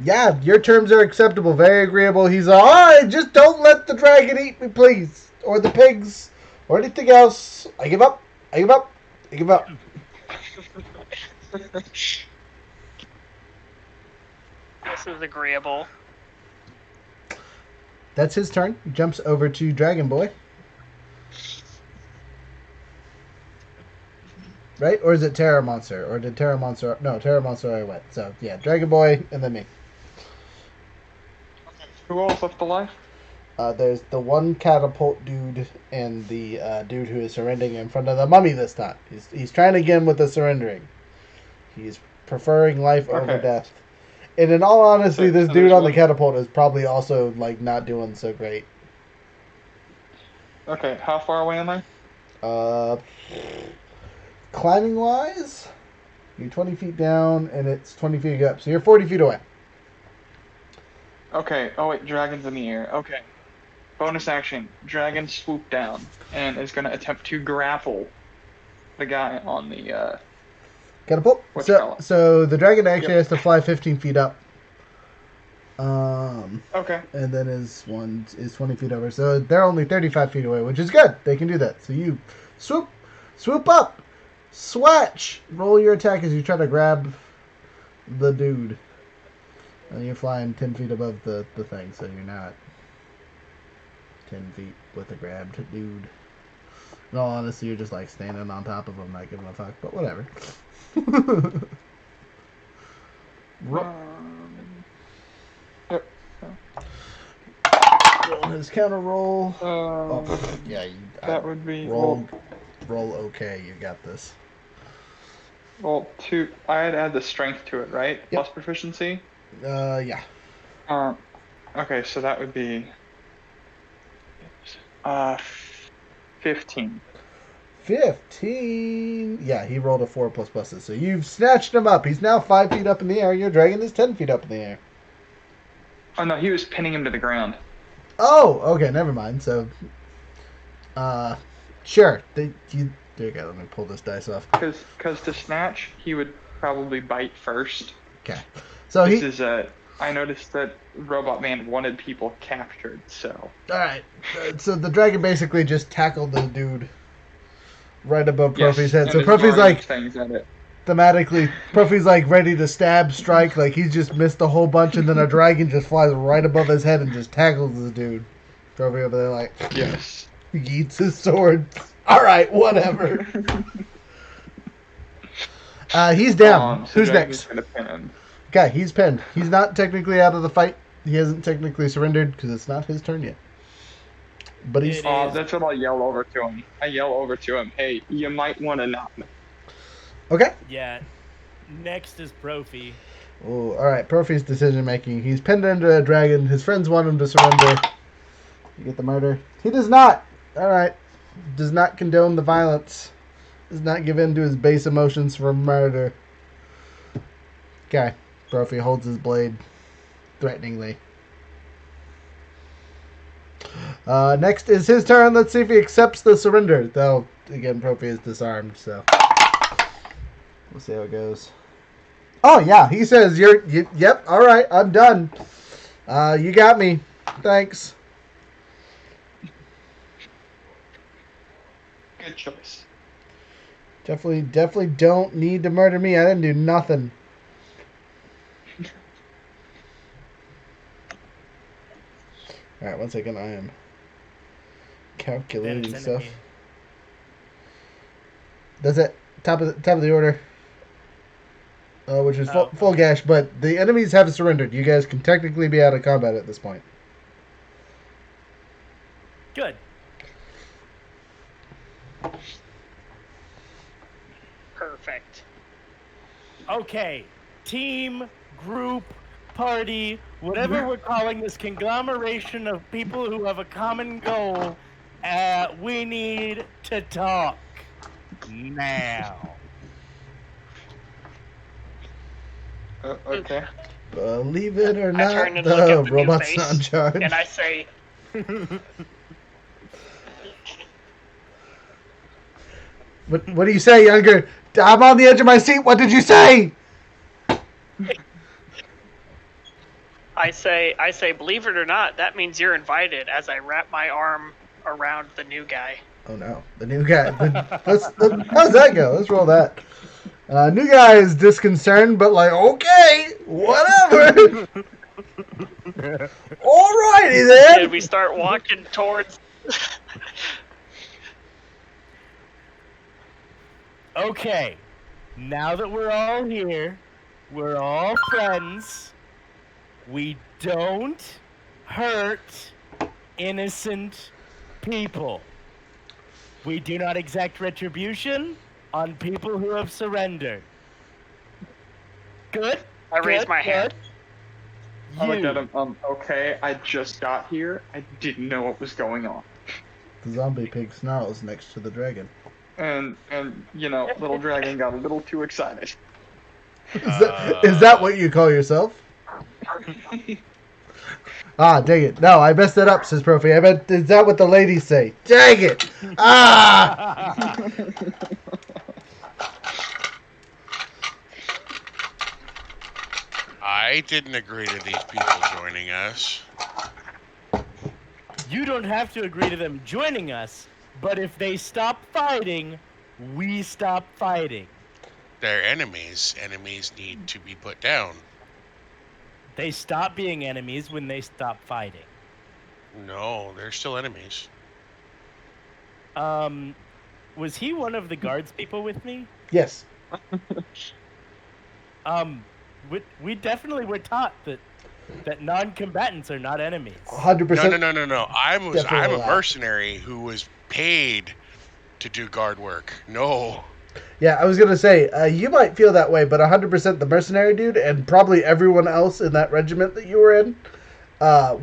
A: Yeah, your terms are acceptable. Very agreeable. He's all right. Just don't let the dragon eat me, please, or the pigs, or anything else. I give up.
E: This is agreeable.
A: That's his turn. He jumps over to Dragon Boy. Right? Or is it Terra Monster? Or did Terra Monster... No, Terra Monster already went. So, yeah, Dragon Boy and then me.
F: Who else left alive?
A: There's the one catapult dude and the dude who is surrendering in front of the mummy this time. He's trying again with the surrendering. He's preferring life over death. And in all honesty, this dude on the catapult is probably also, like, not doing so great.
F: Okay, how far away am I?
A: Climbing-wise, you're 20 feet down, and it's 20 feet up. So you're 40 feet away.
F: Okay, oh wait, dragon's in the air. Okay. Bonus action, dragon swoop down, and is going to attempt to grapple the guy on the,
A: Catapult?
F: Whatchamacallit.
A: So the dragon actually has to fly 15 feet up.
F: Okay.
A: And then is 20 feet over. So they're only 35 feet away, which is good. They can do that. So you swoop up, swatch, roll your attack as you try to grab the dude. And you're flying 10 feet above the thing, so you're not 10 feet with a grabbed dude. In all honesty, you're just like standing on top of him, not giving a fuck, but whatever. Roll his counter roll. Yeah,
F: that would be
A: roll okay. You got this.
F: Well, I'd add the strength to it, right?
A: Yep.
F: Plus proficiency.
A: Yeah.
F: Okay, so that would be 15.
A: 15. Yeah, he rolled a 4 plus pluses. So you've snatched him up. He's now 5 feet up in the air. Your dragon is 10 feet up in the air.
F: Oh no, he was pinning him to the ground.
A: Oh, okay, never mind. So, sure. There you go. Let me pull this dice off.
F: Because to snatch, he would probably bite first.
A: Okay. So
F: This is I noticed that Robot Man wanted people captured, so.
A: Alright, so the dragon basically just tackled the dude right above Profi's head.
F: and
A: So
F: is
A: Profi's
F: throwing
A: like,
F: things at it.
A: thematically, Profi's like ready to stab, strike, like he's just missed a whole bunch, and then a dragon just flies right above his head and just tackles the dude. Profi over there like,
F: Yes.
A: he eats his sword. Alright, whatever. He's down.
F: So
A: Who's
F: Dragon's
A: next?
F: gonna pin him.
A: Okay, he's pinned. He's not technically out of the fight. He hasn't technically surrendered because it's not his turn yet. But he's...
F: That's what I'll yell over to him. I yell over to him, hey, you might want to not.
A: Okay.
B: Yeah. Next is Profi.
A: Oh, alright, Profi's decision making. He's pinned into a dragon. His friends want him to surrender. You get the murder. He does not. Alright. Does not condone the violence. Does not give in to his base emotions for murder. Okay. Profi holds his blade threateningly. Next is his turn. Let's see if he accepts the surrender. Though, again, Profi is disarmed, so we'll see how it goes. Oh, yeah. He says, yep, all right, I'm done. You got me. Thanks.
F: Good choice.
A: Definitely don't need to murder me. I didn't do nothing. Alright, 1 second. I am calculating stuff. That's it. Top of the order. Which is full gash, but the enemies have surrendered. You guys can technically be out of combat at this point.
B: Good.
E: Perfect.
B: Okay. Team, group, party, whatever we're calling this conglomeration of people who have a common goal, we need to talk now.
F: Okay.
A: Believe it or
E: I
A: not,
E: turn and look at
A: the
E: the new
A: robot's
E: face,
A: not in charge.
E: and I say,
A: What do you say, Younger? I'm on the edge of my seat. What did you say?
E: I say, believe it or not, that means you're invited. As I wrap my arm around the new guy.
A: Oh no, the new guy. How's that go? Let's roll that. New guy is disconcerted, but like, okay, whatever. Alrighty then.
E: And we start walking towards.
B: Okay. Now that we're all here, we're all friends. We don't hurt innocent people. We do not exact retribution on people who have surrendered. Good?
E: I raise my hand.
F: I looked at him. Okay, I just got here. I didn't know what was going on.
A: The zombie pig snarls next to the dragon.
F: And little dragon got a little too excited.
A: Is that what you call yourself? Dang it. No, I messed it up, says Profi. I meant, is that what the ladies say? Dang it!
D: I didn't agree to these people joining us.
B: You don't have to agree to them joining us, but if they stop fighting, we stop fighting.
D: They're enemies. Enemies need to be put down.
B: They stop being enemies when they stop fighting.
D: No, they're still enemies.
B: Was he one of the guards people with me?
A: Yes.
B: We definitely were taught that non-combatants are not enemies.
A: 100%.
D: No. I'm a
A: Definitely not.
D: mercenary who was paid to do guard work. No.
A: Yeah, I was going to say, you might feel that way, but 100% the mercenary dude and probably everyone else in that regiment that you were in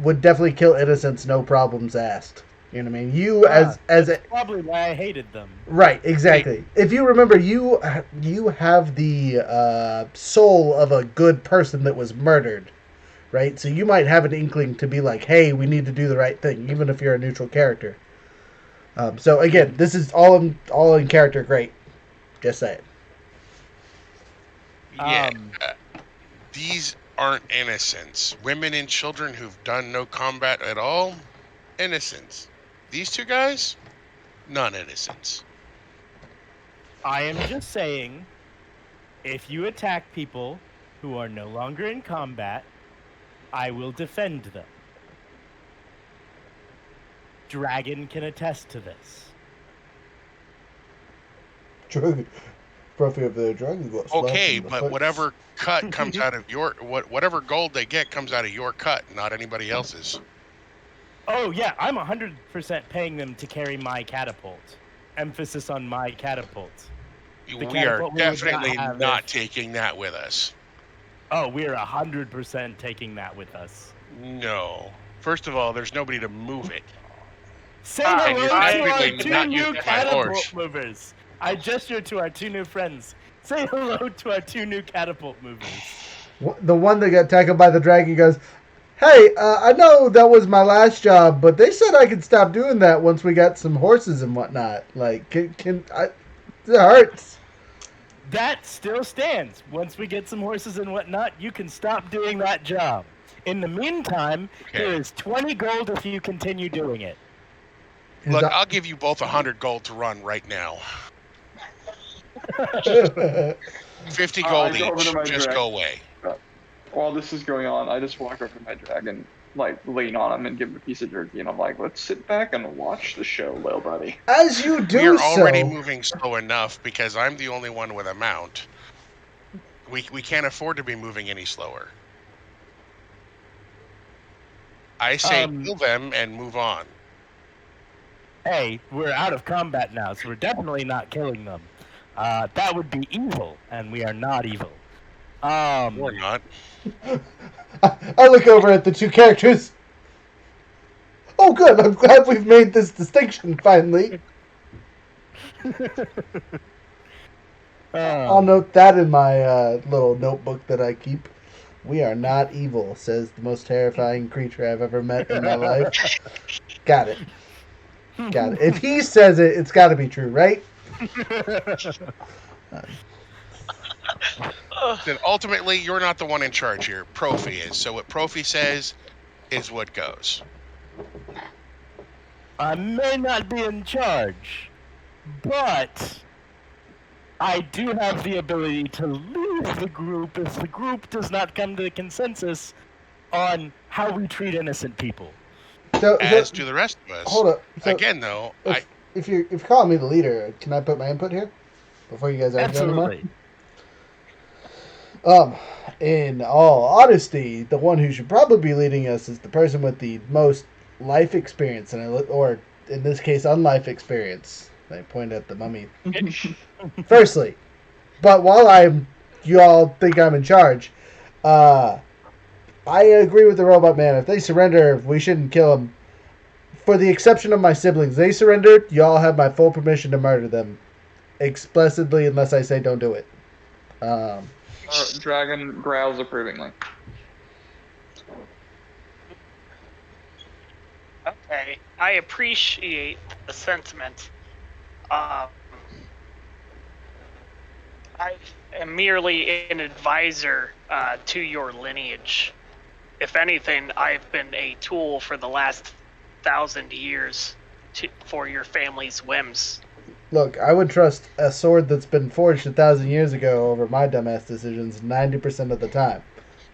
A: would definitely kill innocents, no problems asked. You know what I mean? You
B: That's probably why I hated them.
A: Right, exactly. If you remember, you have the soul of a good person that was murdered, right? So you might have an inkling to be like, hey, we need to do the right thing, even if you're a neutral character. So again, this is all in character great. Just saying.
D: Yeah. These aren't innocents. Women and children who've done no combat at all, innocents. These two guys, non-innocents.
B: I am just saying, if you attack people who are no longer in combat, I will defend them. Dragon can attest to this.
A: Drug, Profi of the dragon got slapped
D: Okay,
A: in the
D: but
A: face.
D: whatever cut comes out of your whatever gold they get comes out of your cut, not anybody else's.
B: Oh yeah, I'm 100% paying them to carry my catapult. Emphasis on my catapult.
D: We are
B: catapult we would not
D: definitely
B: have
D: not
B: if-
D: taking that with us.
B: Oh, we're 100% taking that with us.
D: No. First of all, there's nobody to move it.
B: Say
C: And
B: hello
C: you're
B: to our
D: definitely
B: two
D: not
B: new
D: using my
B: catapult
D: horse.
B: movers. I gesture to our two new friends. Say hello to our two new catapult movers.
A: The one that got tackled by the dragon goes, "Hey, I know that was my last job, but they said I could stop doing that once we got some horses and whatnot. Like, it hurts."
B: That still stands. Once we get some horses and whatnot, you can stop doing that job. In the meantime,
D: Okay.
B: here is 20 gold if you continue doing it.
D: Look, I'll give you both 100 gold to run right now. 50 gold
F: I go over
D: each.
F: to my
D: Just
F: dragon.
D: go away.
F: While this is going on, I just walk over to my dragon, like lean on him and give him a piece of jerky, and I'm like, "Let's sit back and watch the show, little buddy."
A: As you do
D: We are already
A: so,
D: moving slow enough because I'm the only one with a mount. We can't afford to be moving any slower. I say kill them and move on.
B: Hey, we're out of combat now, so we're definitely not killing them. That would be evil, and we are not evil.
D: Or not.
A: I look over at the two characters. Oh, good. I'm glad we've made this distinction finally. I'll note that in my little notebook that I keep. We are not evil, says the most terrifying creature I've ever met in my life. Got it. Got it. If he says it, it's got to be true, right?
D: Then ultimately, you're not the one in charge here. Profi is. So what Profi says is what goes.
B: I may not be in charge, but I do have the ability to leave the group if the group does not come to a consensus on how we treat innocent people.
D: As do the rest of us.
A: Hold up. So
D: Again, though,
A: if you're calling me the leader, can I put my input here before you guys argue anymore?
B: Absolutely.
A: In all honesty, the one who should probably be leading us is the person with the most life experience, or in this case, unlife experience. I point at the mummy. Firstly, but while you all think I'm in charge, I agree with the robot man. If they surrender, we shouldn't kill them. For the exception of my siblings, they surrendered. Y'all have my full permission to murder them, explicitly, unless I say don't do it.
F: Dragon growls approvingly.
E: Okay, I appreciate the sentiment. I am merely an advisor to your lineage. If anything, I've been a tool for the last 1,000 years for your family's whims.
A: Look, I would trust a sword that's been forged 1,000 years ago over my dumbass decisions 90% of the time.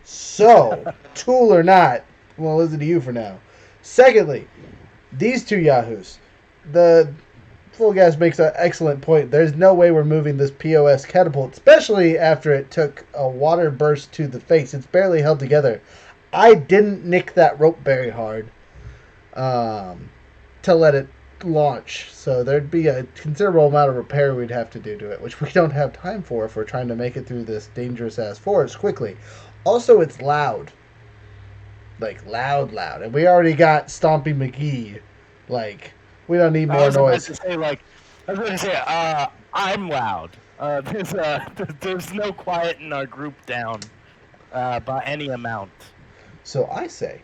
A: So, tool or not, well, listen to you for now. Secondly, these two yahoos. The Full Gas makes an excellent point. There's no way we're moving this POS catapult, especially after it took a water burst to the face. It's barely held together. I didn't nick that rope very hard to let it launch, so there'd be a considerable amount of repair we'd have to do to it, which we don't have time for if we're trying to make it through this dangerous ass forest quickly. Also, it's loud, like loud, and we already got Stompy McGee. Like, we don't need more noise.
B: I was going to say, I'm loud. There's no quiet in our group down by any amount.
A: So I say,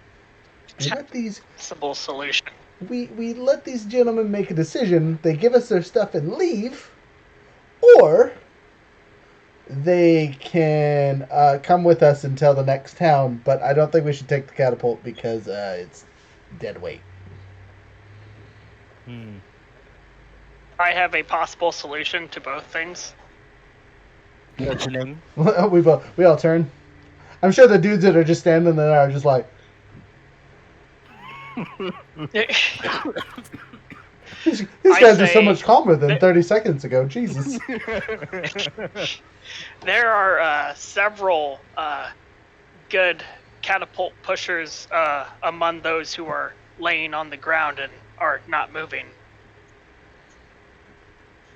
A: we let these
E: Possible solution.
A: we let these gentlemen make a decision. They give us their stuff and leave, or they can come with us until the next town, but I don't think we should take the catapult because it's dead weight.
E: I have a possible solution to both things.
B: Listening.
A: we all turn. I'm sure the dudes that are just standing there are just like, these guys are so much calmer than 30 seconds ago. Jesus.
E: There are several good catapult pushers among those who are laying on the ground and are not moving.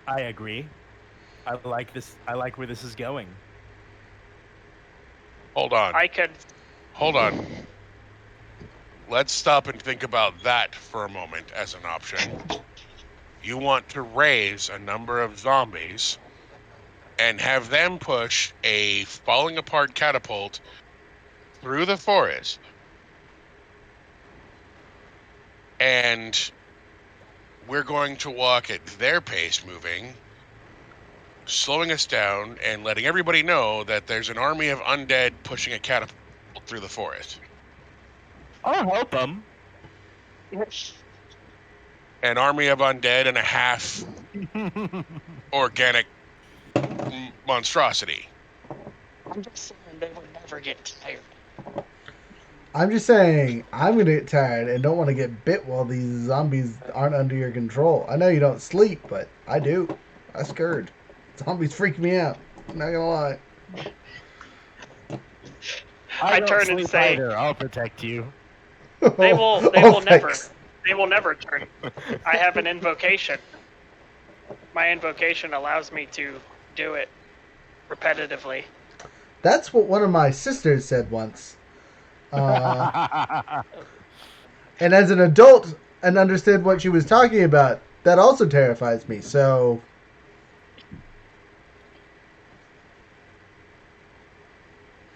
B: I agree. I like this. I like where this is going.
D: Hold on.
E: I could.
D: Hold on. Let's stop and think about that for a moment as an option. You want to raise a number of zombies and have them push a falling apart catapult through the forest. And we're going to walk at their pace moving, slowing us down and letting everybody know that there's an army of undead pushing a catapult through the forest.
B: I'll help them.
D: An army of undead and a half organic monstrosity.
E: I'm just saying they would never get tired.
A: I'm just saying, I'm going to get tired and don't want to get bit while these zombies aren't under your control. I know you don't sleep, but I do. I'm scared. Zombies freak me out. I'm not going to lie.
E: I
B: don't
E: turn and
B: sleep
E: say,
B: either. I'll protect you.
E: They will
A: thanks.
E: never turn. I have an invocation. My invocation allows me to do it repetitively.
A: That's what one of my sisters said once. And as an adult and understood what she was talking about, that also terrifies me. So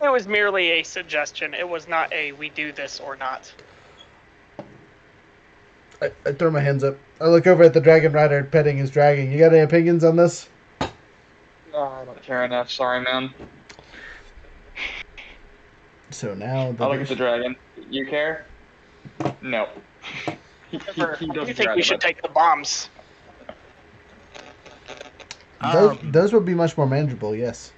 E: It was merely a suggestion. It was not a we do this or not.
A: I throw my hands up. I look over at the dragon rider petting his dragon. You got any opinions on this?
F: No, I don't care enough. Sorry, man.
A: So now
F: I look at the dragon. You care? No. He
E: Do you
F: doesn't
E: think
F: care
E: we should
F: about
E: take the bombs?
A: Those would be much more manageable, yes.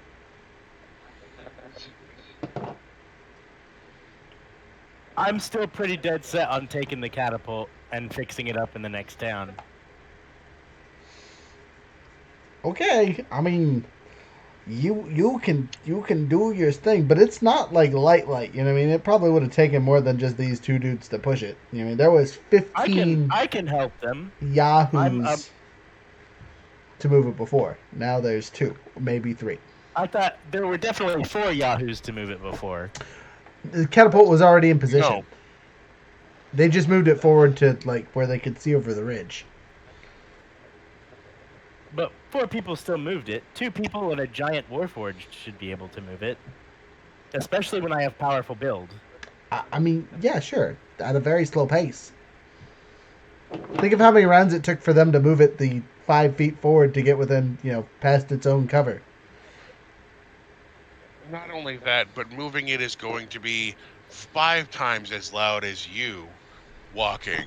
B: I'm still pretty dead set on taking the catapult and fixing it up in the next town.
A: Okay, I mean, you can do your thing, but it's not like light. You know what I mean? It probably would have taken more than just these two dudes to push it. You know what I mean? There was 15
B: I can help them.
A: yahoos to move it before. Now there's 2, maybe 3.
B: I thought there were definitely 4 yahoos to move it before.
A: The catapult was already in position.
D: No.
A: They just moved it forward to like where they could see over the ridge.
B: But 4 people still moved it. 2 people and a giant warforged should be able to move it. Especially when I have powerful build.
A: I mean, yeah, sure. At a very slow pace. Think of how many rounds it took for them to move it the 5 feet forward to get within, past its own cover.
D: Not only that, but moving it is going to be 5 times as loud as you walking.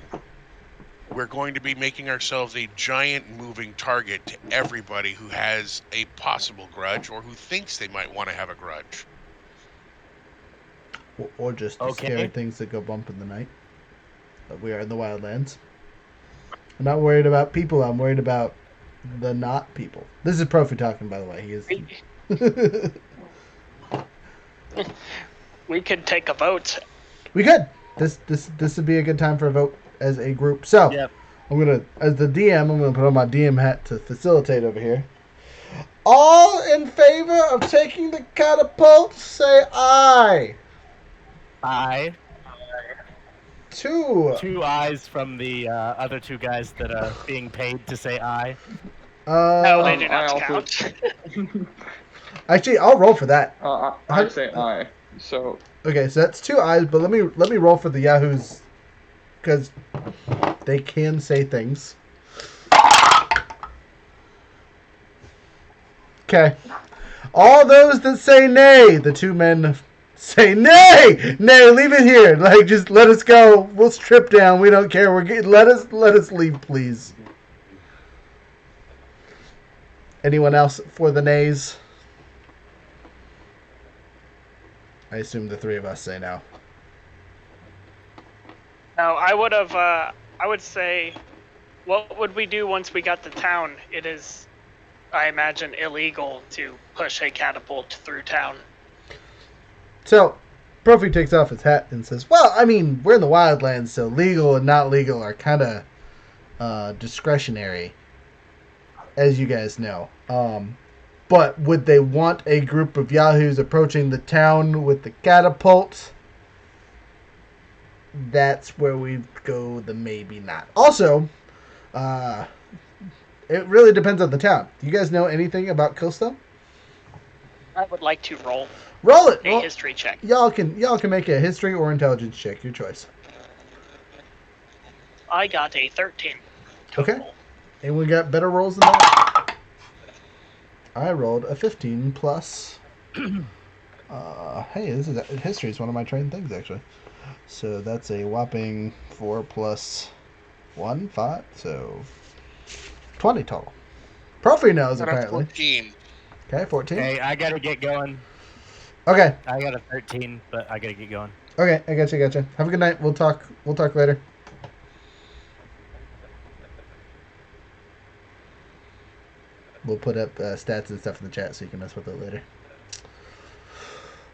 D: We're going to be making ourselves a giant moving target to everybody who has a possible grudge or who thinks they might want to have a grudge.
A: Or just the scary things that go bump in the night. But we are in the wildlands. I'm not worried about people. I'm worried about the not people. This is Profi talking, by the way. He is.
E: We could take a vote.
A: We could. This would be a good time for a vote as a group. So,
B: Yep.
A: I'm gonna, as the DM, I'm gonna put on my DM hat to facilitate over here. All in favor of taking the catapult, say aye.
B: Aye.
A: 2.
B: 2 ayes from the other 2 guys that are being paid to say aye.
E: No, they do
F: I
E: not
F: also-
E: count.
A: Actually, I'll roll for that.
F: I'd say aye. So
A: Okay, so that's 2 ayes, but let me roll for the yahoos because they can say things. Okay. All those that say nay, the two men say nay, nay, leave it here. Like, just let us go. We'll strip down. We don't care. Let us leave, please. Anyone else for the nays? I assume the three of us say no.
E: No, I would say, what would we do once we got to town? It is, I imagine, illegal to push a catapult through town.
A: So, Profi takes off his hat and says, well, I mean, we're in the wildlands, so legal and not legal are kind of discretionary, as you guys know. But would they want a group of yahoos approaching the town with the catapult? That's where we go the maybe not. Also, it really depends on the town. Do you guys know anything about Killstone?
E: I would like to roll
A: Roll it.
E: a history check.
A: Y'all can make a history or intelligence check, your choice.
E: I got a 13.
A: Okay. And we got better rolls than that. I rolled a 15 plus. Hey, history is one of my trained things actually. So that's a whopping 4 plus 1, 5, so 20 total. Profi knows apparently.
D: 14.
A: Okay, 14.
B: Hey, I gotta get going.
A: Okay.
B: I got a 13, but I gotta get going.
A: Okay, I gotcha. Have a good night. We'll talk later. We'll put up stats and stuff in the chat so you can mess with it later.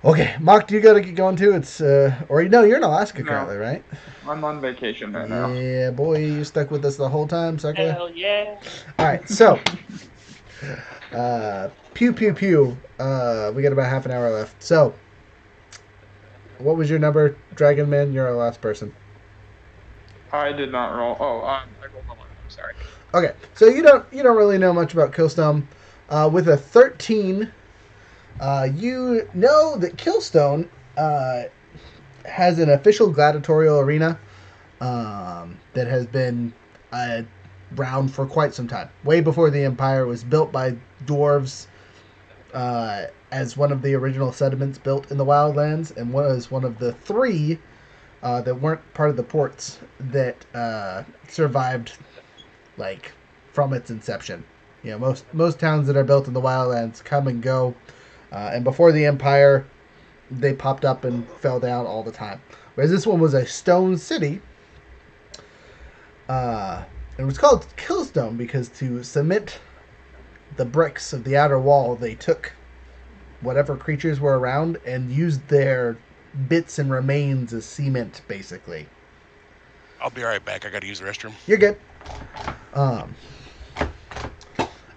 A: Okay, Mock, do you gotta get going too? It's or no, you're in Alaska currently, right?
F: I'm on vacation right now.
A: Yeah, boy, you stuck with us the whole time, sucker.
E: Hell yeah.
A: All right, so pew pew pew. We got about half an hour left. So, what was your number, Dragon Man? You're our last person.
F: I did not roll. Oh, I rolled a 1. I'm sorry.
A: Okay, so you don't really know much about Killstone. With a 13, you know that Killstone has an official gladiatorial arena that has been around for quite some time. Way before the Empire, was built by dwarves as one of the original settlements built in the Wildlands, and was one of the 3 that weren't part of the ports that survived, like, from its inception. You know, most towns that are built in the Wildlands come and go, and before the Empire, they popped up and fell down all the time. Whereas this one was a stone city. It was called Killstone because to cement the bricks of the outer wall, they took whatever creatures were around and used their bits and remains as cement, basically.
D: I'll be right back. I gotta use the restroom.
A: You're good.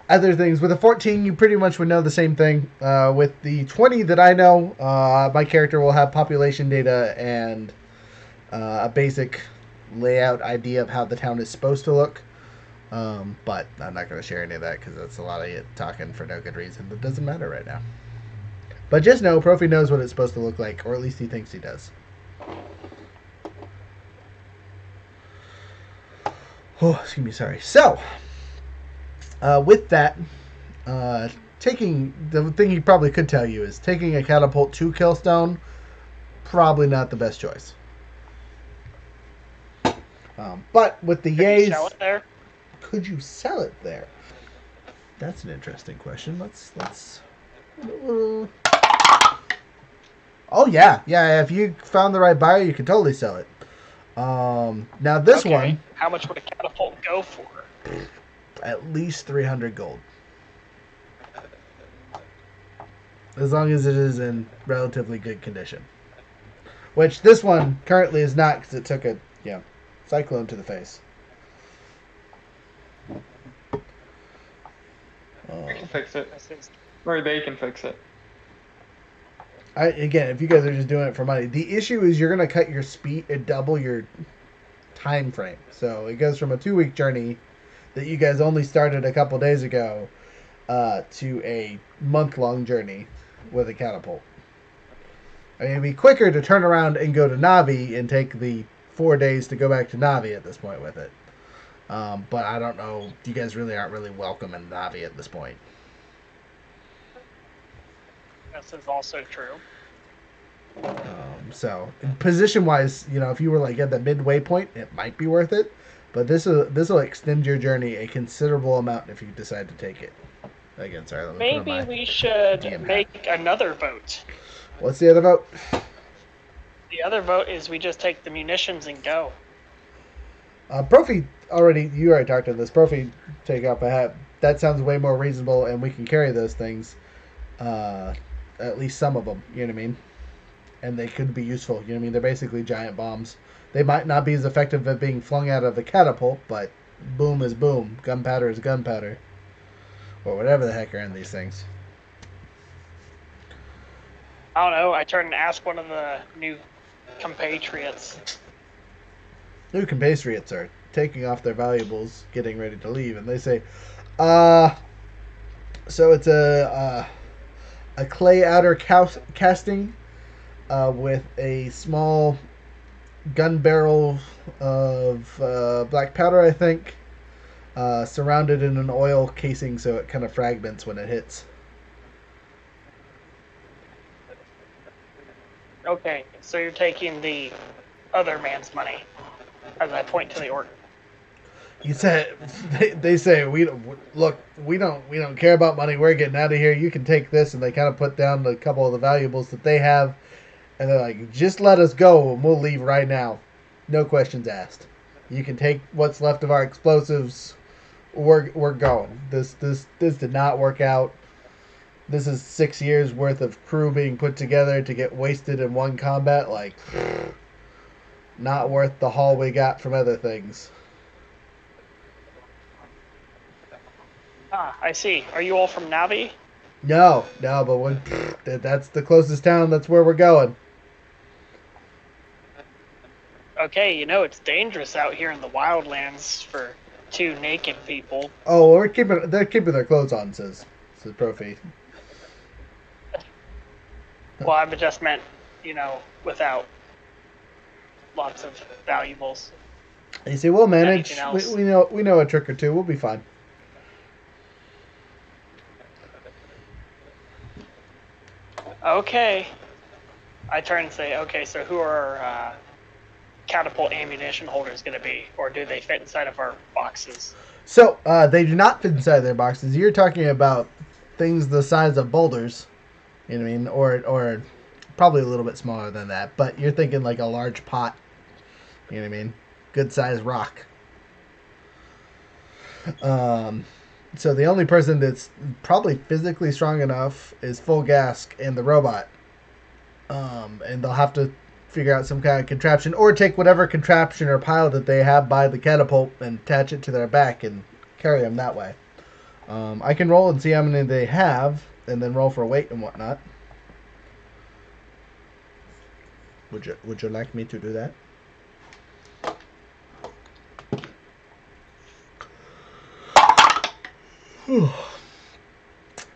A: Other things. With a 14, you pretty much would know the same thing. With the 20 that I know, my character will have population data and a basic layout idea of how the town is supposed to look. But I'm not going to share any of that because that's a lot of it talking for no good reason. That doesn't matter right now. But just know, Profi knows what it's supposed to look like, or at least he thinks he does. Oh, excuse me, sorry. So, with that, taking the thing he probably could tell you is taking a catapult to Killstone, probably not the best choice. But with the yays,
E: Sell it there?
A: could you sell it there? That's an interesting question. Let's. Oh yeah. If you found the right buyer, you could totally sell it. Now this one,
E: How much would a catapult go for?
A: at least 300 gold. As long as it is in relatively good condition. Which this one currently is not, because it took a cyclone to the face.
F: We can fix it. Or they can fix it.
A: Again, if you guys are just doing it for money, the issue is you're going to cut your speed and double your time frame. So it goes from a 2-week journey that you guys only started a couple days ago to a month-long journey with a catapult. I mean, it'd be quicker to turn around and go to Navi and take the 4 days to go back to Navi at this point with it. But I don't know. You guys really aren't really welcome in Navi at this point.
C: This is also true.
A: So position wise, if you were like at the midway point, it might be worth it. But this will extend your journey a considerable amount if you decide to take it. Again, sorry, let me put on
C: Maybe
A: my
C: we should
A: DM hat.
C: make another vote.
A: What's the other vote?
C: The other vote is we just take the munitions and go.
A: Profi you already talked to this. Profi, take off a hat. That sounds way more reasonable, and we can carry those things. At least some of them. You know what I mean? And they could be useful. You know what I mean? They're basically giant bombs. They might not be as effective at being flung out of a catapult, but boom is boom. Gunpowder is gunpowder. Or whatever the heck are in these things.
C: I don't know. I turn and ask one of the new compatriots.
A: New compatriots are taking off their valuables, getting ready to leave, and they say, so it's a clay outer casting with a small gun barrel of black powder, I think, surrounded in an oil casing so it kind of fragments when it hits.
C: Okay, so you're taking the other man's money. As I point to the orc.
A: You said they say we don't care about money. We're getting out of here. You can take this, and they kind of put down a couple of the valuables that they have, and they're like, just let us go, and we'll leave right now, no questions asked. You can take what's left of our explosives. We're going. This did not work out. This is 6 years worth of crew being put together to get wasted in one combat. Like, not worth the haul we got from other things.
C: Ah, I see. Are you all from Navi?
A: No, but that's the closest town. That's where we're going.
C: Okay, it's dangerous out here in the wildlands for two naked people.
A: Oh, they're keeping their clothes on, says Profi.
C: Well, I just meant, without lots of valuables.
A: You see, we'll manage.
C: Anything else?
A: We know a trick or two. We'll be fine.
C: Okay. I turn and say, okay, so who are catapult ammunition holders going to be? Or do they fit inside of our boxes?
A: So, they do not fit inside their boxes. You're talking about things the size of boulders. You know what I mean? Or probably a little bit smaller than that. But you're thinking like a large pot. You know what I mean? Good sized rock. So the only person that's probably physically strong enough is Full Gask and the robot. And they'll have to figure out some kind of contraption, or take whatever contraption or pile that they have by the catapult and attach it to their back and carry them that way. I can roll and see how many they have, and then roll for weight and whatnot. Would you like me to do that?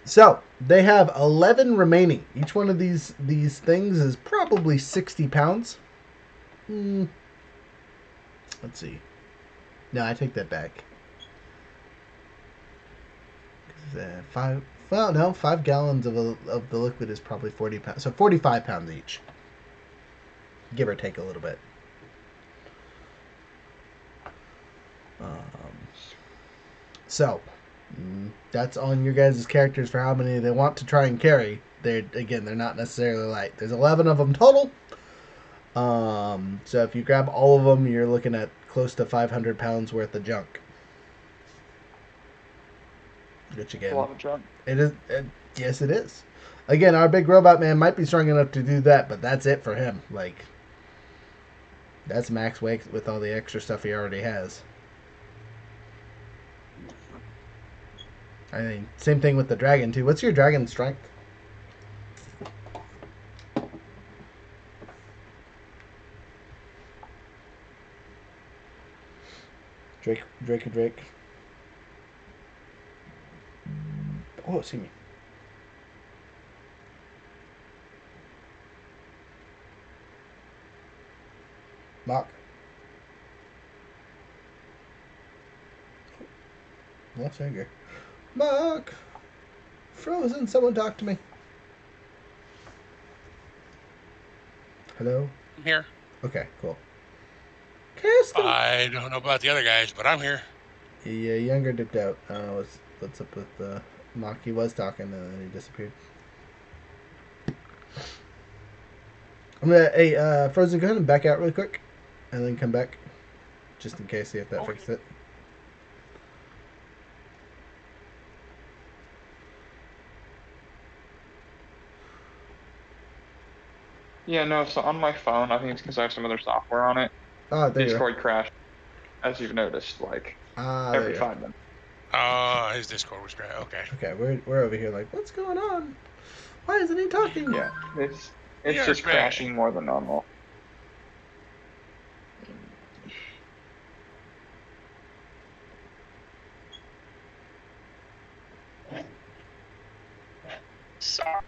A: So they have 11 remaining. Each one of these things is probably 60 pounds. Let's see. No, I take that back. 5 gallons of the liquid is probably 40 pounds. So 45 pounds each, give or take a little bit. So that's on your guys' characters for how many they want to try and carry. They're not necessarily light. There's 11 of them total. So if you grab all of them, you're looking at close to 500 pounds worth of junk. Which again,
F: A lot of junk.
A: it is. Yes, it is. Again, our big robot man might be strong enough to do that, but that's it for him. Like, that's max weight with all the extra stuff he already has. I mean, same thing with the dragon too. What's your dragon strength? Drake. Oh, see me. Mark. Lost finger. Mark! Frozen, someone talk to me. Hello?
D: I'm here.
A: Okay, cool. Casting.
D: I don't know about the other guys, but I'm here.
A: Yeah, Younger dipped out. What's up with Mock? He was talking and then he disappeared. Hey, Frozen, go ahead and back out really quick, and then come back, just in case, see if that fixed it.
F: Yeah, no, so on my phone, I think it's because I have some other software on it.
A: Oh, there you go.
F: Discord crashed, as you've noticed, like
A: There
F: every
A: you go.
F: 5 minutes.
D: His Discord was great. Okay.
A: Okay, we're over here like, what's going on? Why isn't he talking?
F: Yeah, it's
D: You're
F: just
D: bad.
F: crashing more than normal.
E: Sorry.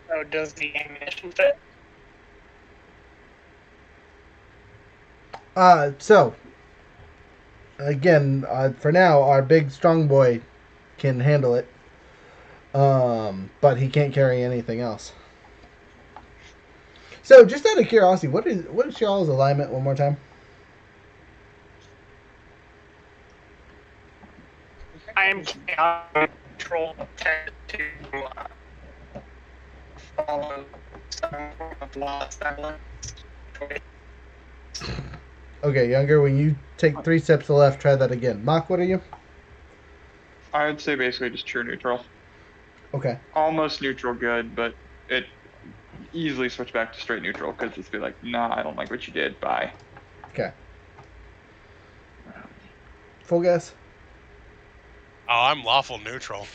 E: So does the ammunition fit?
A: So again, for now, our big strong boy can handle it. But he can't carry anything else. So, just out of curiosity, what is y'all's alignment one more time?
E: I am chaotic neutral, tend to follow some form of law semblance.
A: Okay, Younger, when you take 3 steps to the left, try that again. Mock, what are you?
F: I would say basically just true neutral.
A: Okay.
F: Almost neutral good, but it easily switch back to straight neutral because it's be like, nah, I don't like what you did. Bye.
A: Okay. Full gas?
D: Oh, I'm lawful neutral.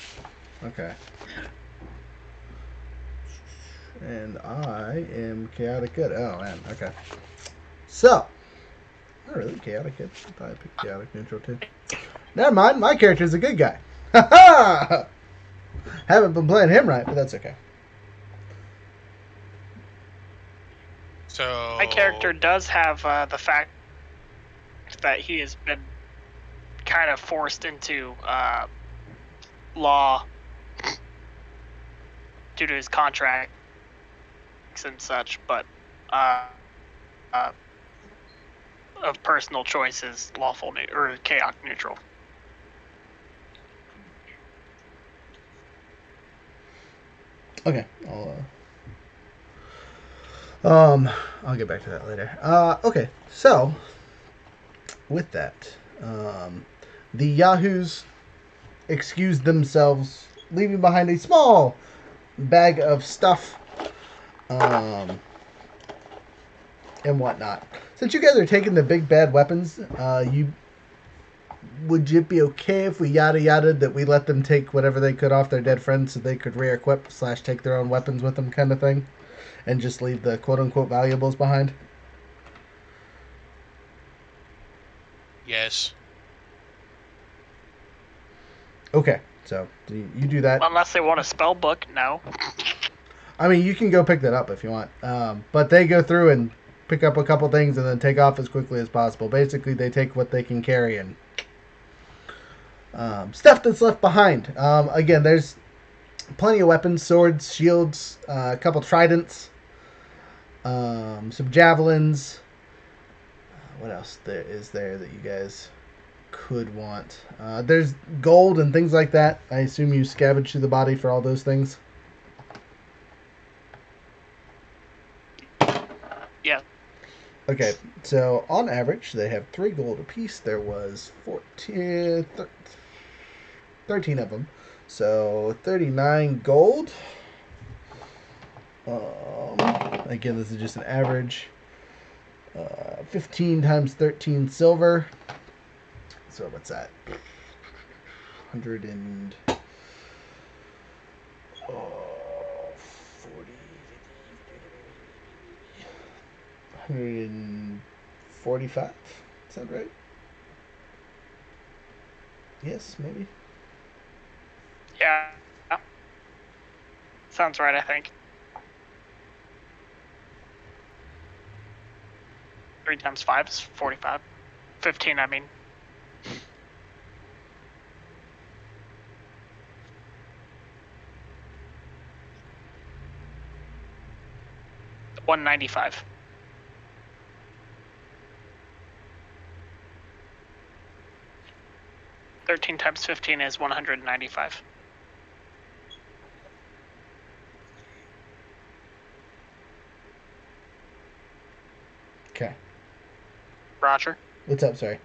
A: Okay. And I am chaotic good. Oh, man. Okay. So. Not really chaotic good. I thought I picked chaotic neutral too. Never mind. My character's a good guy. Ha ha! Haven't been playing him right, but that's okay.
D: So
E: My character does have the fact that he has been kind of forced into law due to his contracts and such, but of personal choices, lawful or chaotic neutral.
A: Okay. I'll get back to that later. Okay. So, with that, the Yahoos excused themselves, leaving behind a small bag of stuff, and whatnot. Since you guys are taking the big bad weapons, would it be okay if we yada yada that we let them take whatever they could off their dead friends so they could re-equip / take their own weapons with them, kind of thing, and just leave the quote unquote valuables behind?
D: yes.
A: Okay, so you do that.
E: Unless they want a spell book, no.
A: I mean, you can go pick that up if you want, but they go through and pick up a couple things and then take off as quickly as possible. Basically, they take what they can carry and stuff that's left behind. Again, there's plenty of weapons, swords, shields, a couple tridents, some javelins. What else is there that you guys could want? There's gold and things like that. I assume you scavenge through the body for all those things.
E: Yeah.
A: Okay, so on average, they have 3 gold apiece. There was 13 of them. So 39 gold. Again, this is just an average. 15 times 13 silver. So what's that? 100 and 40. 145? Is that right? Yes, maybe.
E: Yeah. Sounds right, I think. 3 times 5 is 45. 15, I mean. $195. $13 times 15 is $195.
A: Okay.
E: Roger.
A: What's up? Sorry.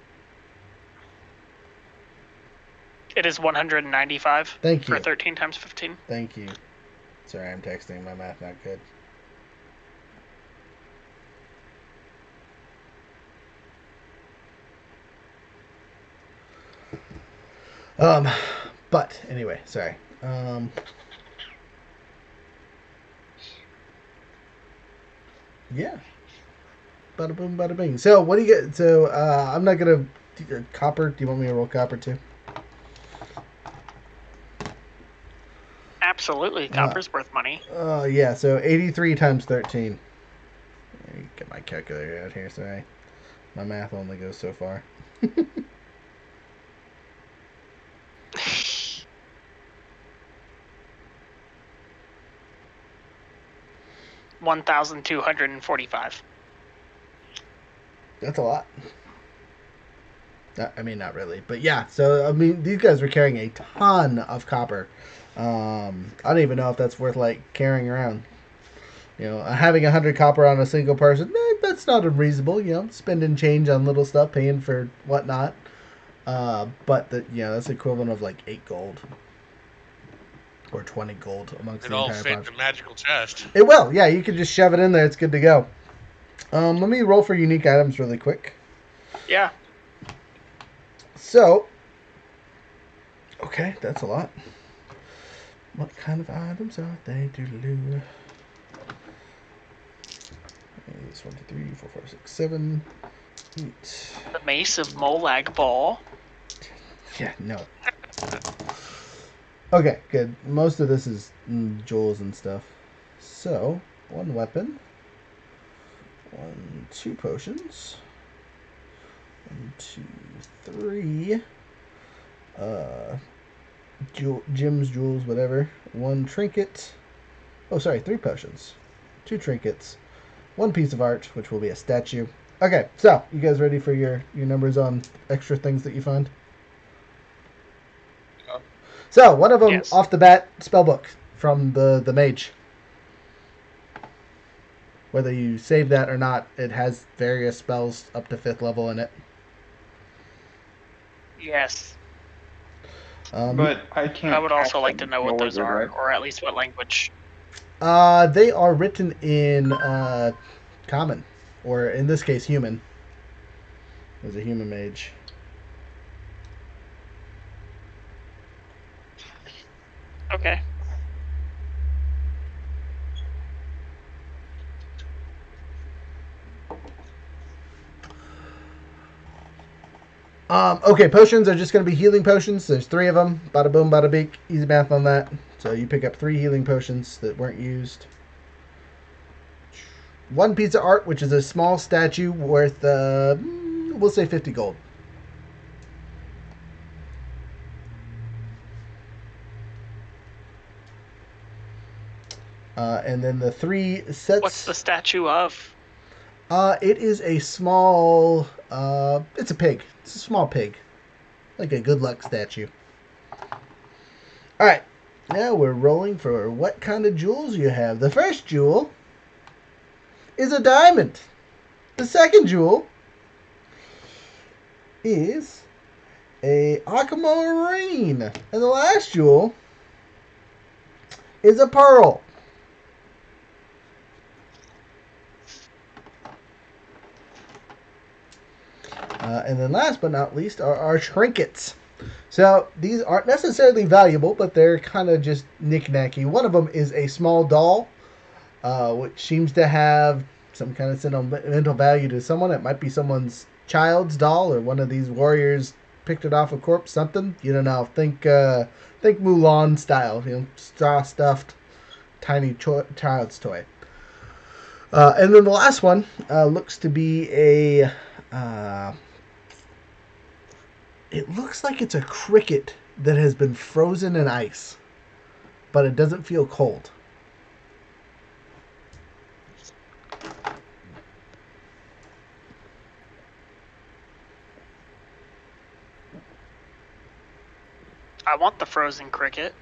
E: It is 195
A: Thank you.
E: for 13 times 15.
A: Thank you. Sorry, I'm texting. My math not good. But anyway, sorry. Yeah. Bada boom, bada bing. So, what do you get? So, I'm not gonna copper. Do you want me to roll copper too?
E: Absolutely, copper's worth money.
A: Yeah. So, 83 times 13. Let me get my calculator out here. Sorry, my math only goes so far.
E: $1,245.
A: That's a lot. I mean, not really, but yeah. So I mean, these guys were carrying a ton of copper. I don't even know if that's worth like carrying around. You know, having 100 copper on a single person, that's not unreasonable. You know, spending change on little stuff, paying for whatnot. But that's equivalent of like 8 gold or 20 gold amongst
D: It
A: the
D: all
A: entire
D: fit in
A: population.
D: the magical chest.
A: It will, yeah. You can just shove it in there. It's good to go. Let me roll for unique items really quick.
E: Yeah.
A: So, okay, that's a lot. What kind of items are they? Doodaloo. It's 1, 2, 3, 4, 5, 6, 7, 8.
E: The Mace of Molag Ball.
A: Yeah, no. Okay, good. Most of this is jewels and stuff. So, 1 weapon. 1, 2 potions. 1, 2, 3. Gems, jewels, whatever. 1 trinket. Oh, sorry, 3 potions. 2 trinkets. 1 piece of art, which will be a statue. Okay, so you guys ready for your numbers on extra things that you find?
F: Yeah.
A: So one of them
E: Yes.
A: off the bat, spellbook from the mage. Whether you save that or not, it has various spells up to 5th level in it.
E: Yes.
F: But I can't.
E: I would also
F: cast
E: like
F: them
E: to know what
F: with
E: those
F: wizard,
E: are,
F: right?
E: or at least what language.
A: They are written in common, or in this case, human. As a human mage.
E: Okay.
A: Okay, potions are just going to be healing potions. There's 3 of them. Bada boom, bada beak. Easy math on that. So you pick up 3 healing potions that weren't used. 1 piece of art, which is a small statue worth, we'll say 50 gold. And then the 3 sets.
E: What's the statue of?
A: It is a small. It's a pig. It's a small pig, like a good luck statue. All right, now we're rolling for what kind of jewels you have. The first jewel is a diamond. The second jewel is a aquamarine, and the last jewel is a pearl. And then last but not least are our trinkets. So these aren't necessarily valuable, but they're kind of just knick-knacky. One of them is a small doll, which seems to have some kind of sentimental value to someone. It might be someone's child's doll, or one of these warriors picked it off a corpse, something. You don't know. Think Mulan style, straw stuffed, tiny child's toy. And then the last one looks to be a. It looks like it's a cricket that has been frozen in ice, but it doesn't feel cold.
E: I want the frozen cricket.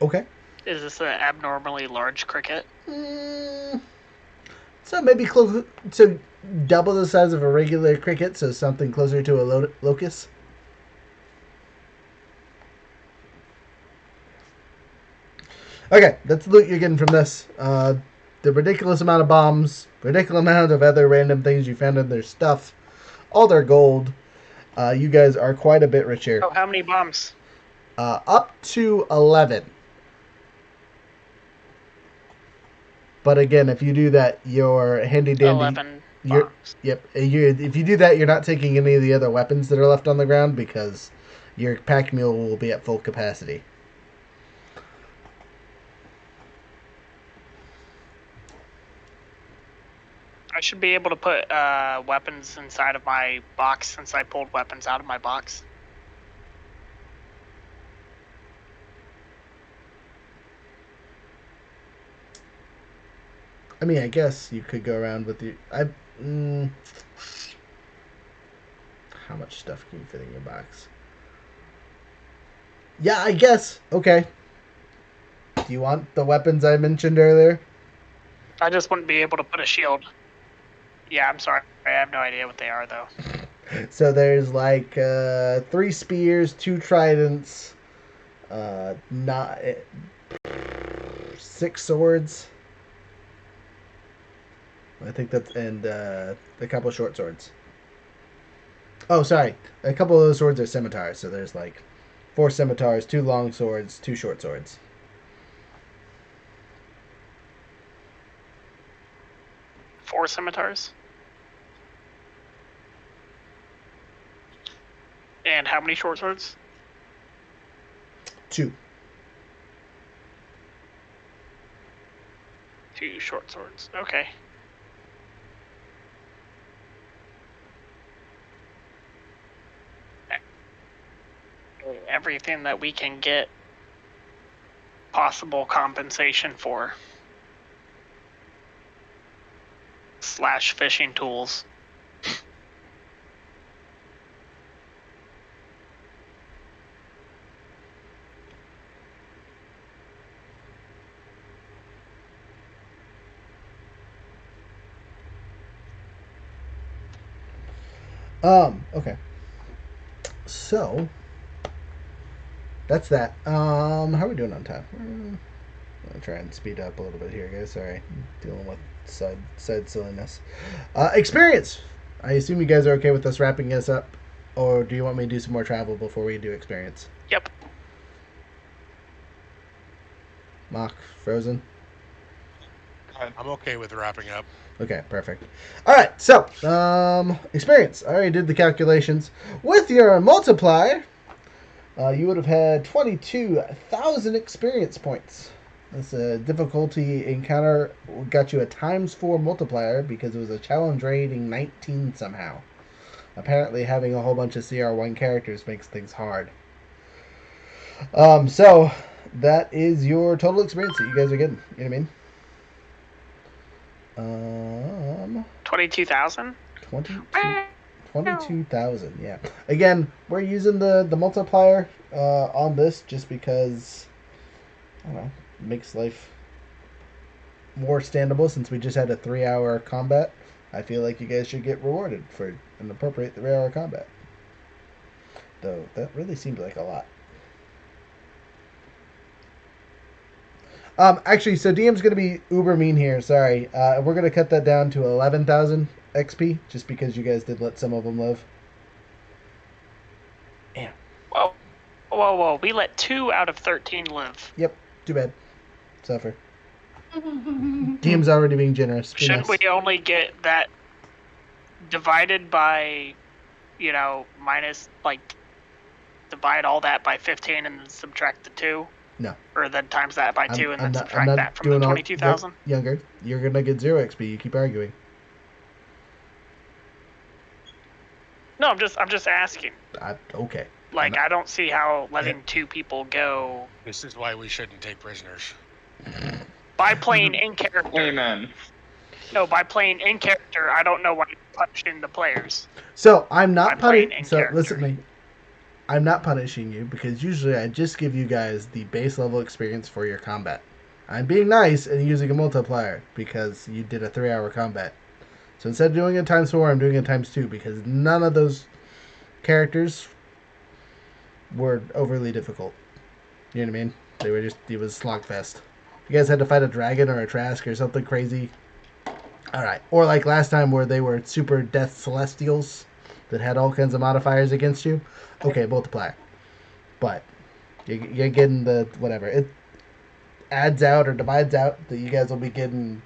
A: Okay.
E: Is this an abnormally large cricket?
A: So maybe close. So double the size of a regular cricket, so something closer to a locust. Okay, that's the loot you're getting from this. The ridiculous amount of bombs, ridiculous amount of other random things you found in their stuff, all their gold. You guys are quite a bit richer.
E: Oh, how many bombs?
A: Up to 11. But again, if you do that, you're handy dandy.
E: 11
A: You're,
E: bombs.
A: yep. If you do that, you're not taking any of the other weapons that are left on the ground because your pack mule will be at full capacity.
E: I should be able to put weapons inside of my box since I pulled weapons out of my box.
A: I mean, I guess you could go around with the. How much stuff can you fit in your box? Yeah, I guess. Okay. Do you want the weapons I mentioned earlier?
E: I just wouldn't be able to put a shield. Yeah, I'm sorry. I have no idea what they are, though.
A: So there's like 3 spears, 2 tridents, not 6 swords. I think that's and a couple short swords. Oh, sorry, a couple of those swords are scimitars. So there's like 4 scimitars, 2 long swords, 2 short swords.
E: Four scimitars? And how many short swords?
A: 2.
E: 2 short swords. Okay. Everything that we can get possible compensation for. / fishing tools.
A: Okay. So that's that. How are we doing on time? I'm gonna try and speed up a little bit here, guys. Sorry, dealing with side silliness. Experience. I assume you guys are okay with us wrapping this up, or do you want me to do some more travel before we do experience?
E: Yep.
A: Mock Frozen.
D: I'm okay with wrapping up.
A: Okay, perfect. All right, so experience. I already did the calculations. With your multiplier, you would have had 22,000 experience points. This difficulty encounter got you a ×4 multiplier because it was a challenge rating 19 somehow. Apparently, having a whole bunch of CR1 characters makes things hard. So that is your total experience that you guys are getting. You know what I mean?
E: 22,000?
A: 22,000, yeah. Again, we're using the multiplier on this just because, I don't know, it makes life more standable since we just had a 3-hour combat. I feel like you guys should get rewarded for an appropriate 3-hour combat. Though, that really seems like a lot. Actually, so DM's going to be uber mean here. Sorry. We're going to cut that down to 11,000 XP just because you guys did let some of them live. Damn.
E: Whoa. We let 2 out of 13 live.
A: Yep. Too bad. Suffer. DM's already being generous. Be
E: Shouldn't
A: nice.
E: we only get that? divided by, minus, divide all that by 15 and then subtract the 2?
A: No.
E: Or then times that by 2 and then
A: I'm
E: subtract
A: not
E: that from the
A: doing all
E: 22,000?
A: Younger. You're gonna get 0 XP. You keep arguing.
E: No, I'm just asking.
A: Okay.
E: I don't see how letting 2 people go
D: This is why we shouldn't take prisoners.
E: by playing in character.
F: Amen.
E: No, by playing in character, I don't know why you're punishing the players.
A: So I'm not
E: playing
A: punishing.
E: in
A: So
E: character.
A: listen to me. I'm not punishing you because usually I just give you guys the base level experience for your combat. I'm being nice and using a multiplier because you did a 3-hour combat. So instead of doing it times 4, I'm doing it times 2 because none of those characters were overly difficult. You know what I mean? It was slogfest. You guys had to fight a dragon or a Trask or something crazy. Alright. Or like last time where they were super death celestials that had all kinds of modifiers against you. Okay, multiplier. But you're getting the whatever. It adds out or divides out that you guys will be getting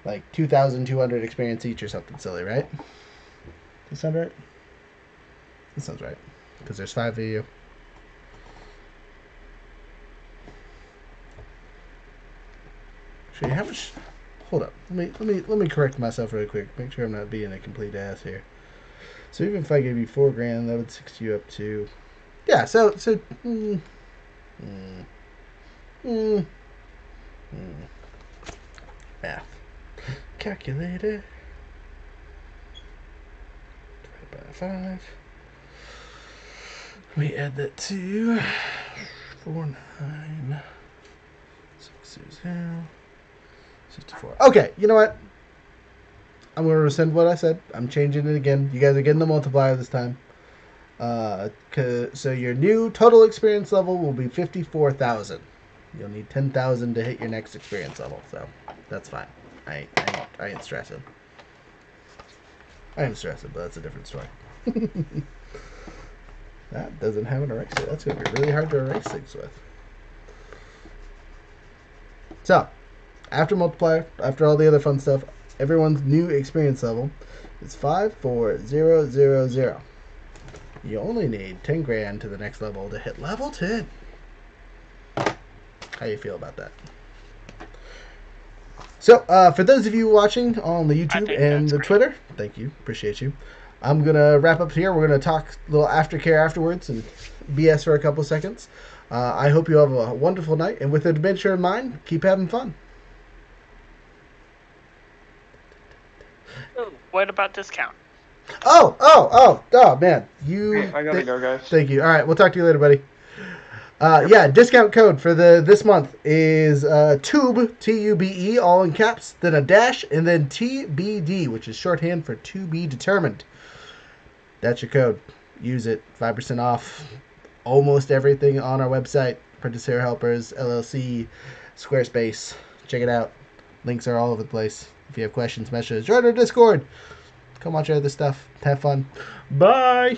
A: like 2,200 experience each or something silly, right? Does that sound right? That sounds right. Because there's 5 of you. Actually, how much? Hold up. Let me correct myself really quick. Make sure I'm not being a complete ass here. So even if I gave you $4,000, that would 60 you up to. Yeah. Math. Calculator. Divided by 5. Let me add that to 49600 64. Okay, you know what? I'm going to rescind what I said. I'm changing it again. You guys are getting the multiplier this time. So your new total experience level will be 54,000. You'll need 10,000 to hit your next experience level. So that's fine. I ain't stressing. I am stressing, but that's a different story. That doesn't have an eraser. That's going to be really hard to erase things with. So, after multiplier, after all the other fun stuff, everyone's new experience level is 54000. You only need 10 grand to the next level to hit level 10. How you feel about that? So, for those of you watching on the YouTube and the Twitter, thank you, appreciate you. I'm gonna wrap up here. We're gonna talk a little aftercare afterwards and BS for a couple seconds. I hope you have a wonderful night, and with adventure in mind, keep having fun.
E: What about discount?
A: Oh, man.
F: I gotta go, guys.
A: Thank you. All right, we'll talk to you later, buddy. Yeah, discount code for this month is TUBE, TUBE, all in caps, then a dash, and then TBD, which is shorthand for to be determined. That's your code. Use it. 5% off almost everything on our website. Apprentice Hair Helpers, LLC, Squarespace. Check it out. Links are all over the place. If you have questions, message, join our Discord. Come watch our other stuff. Have fun. Bye.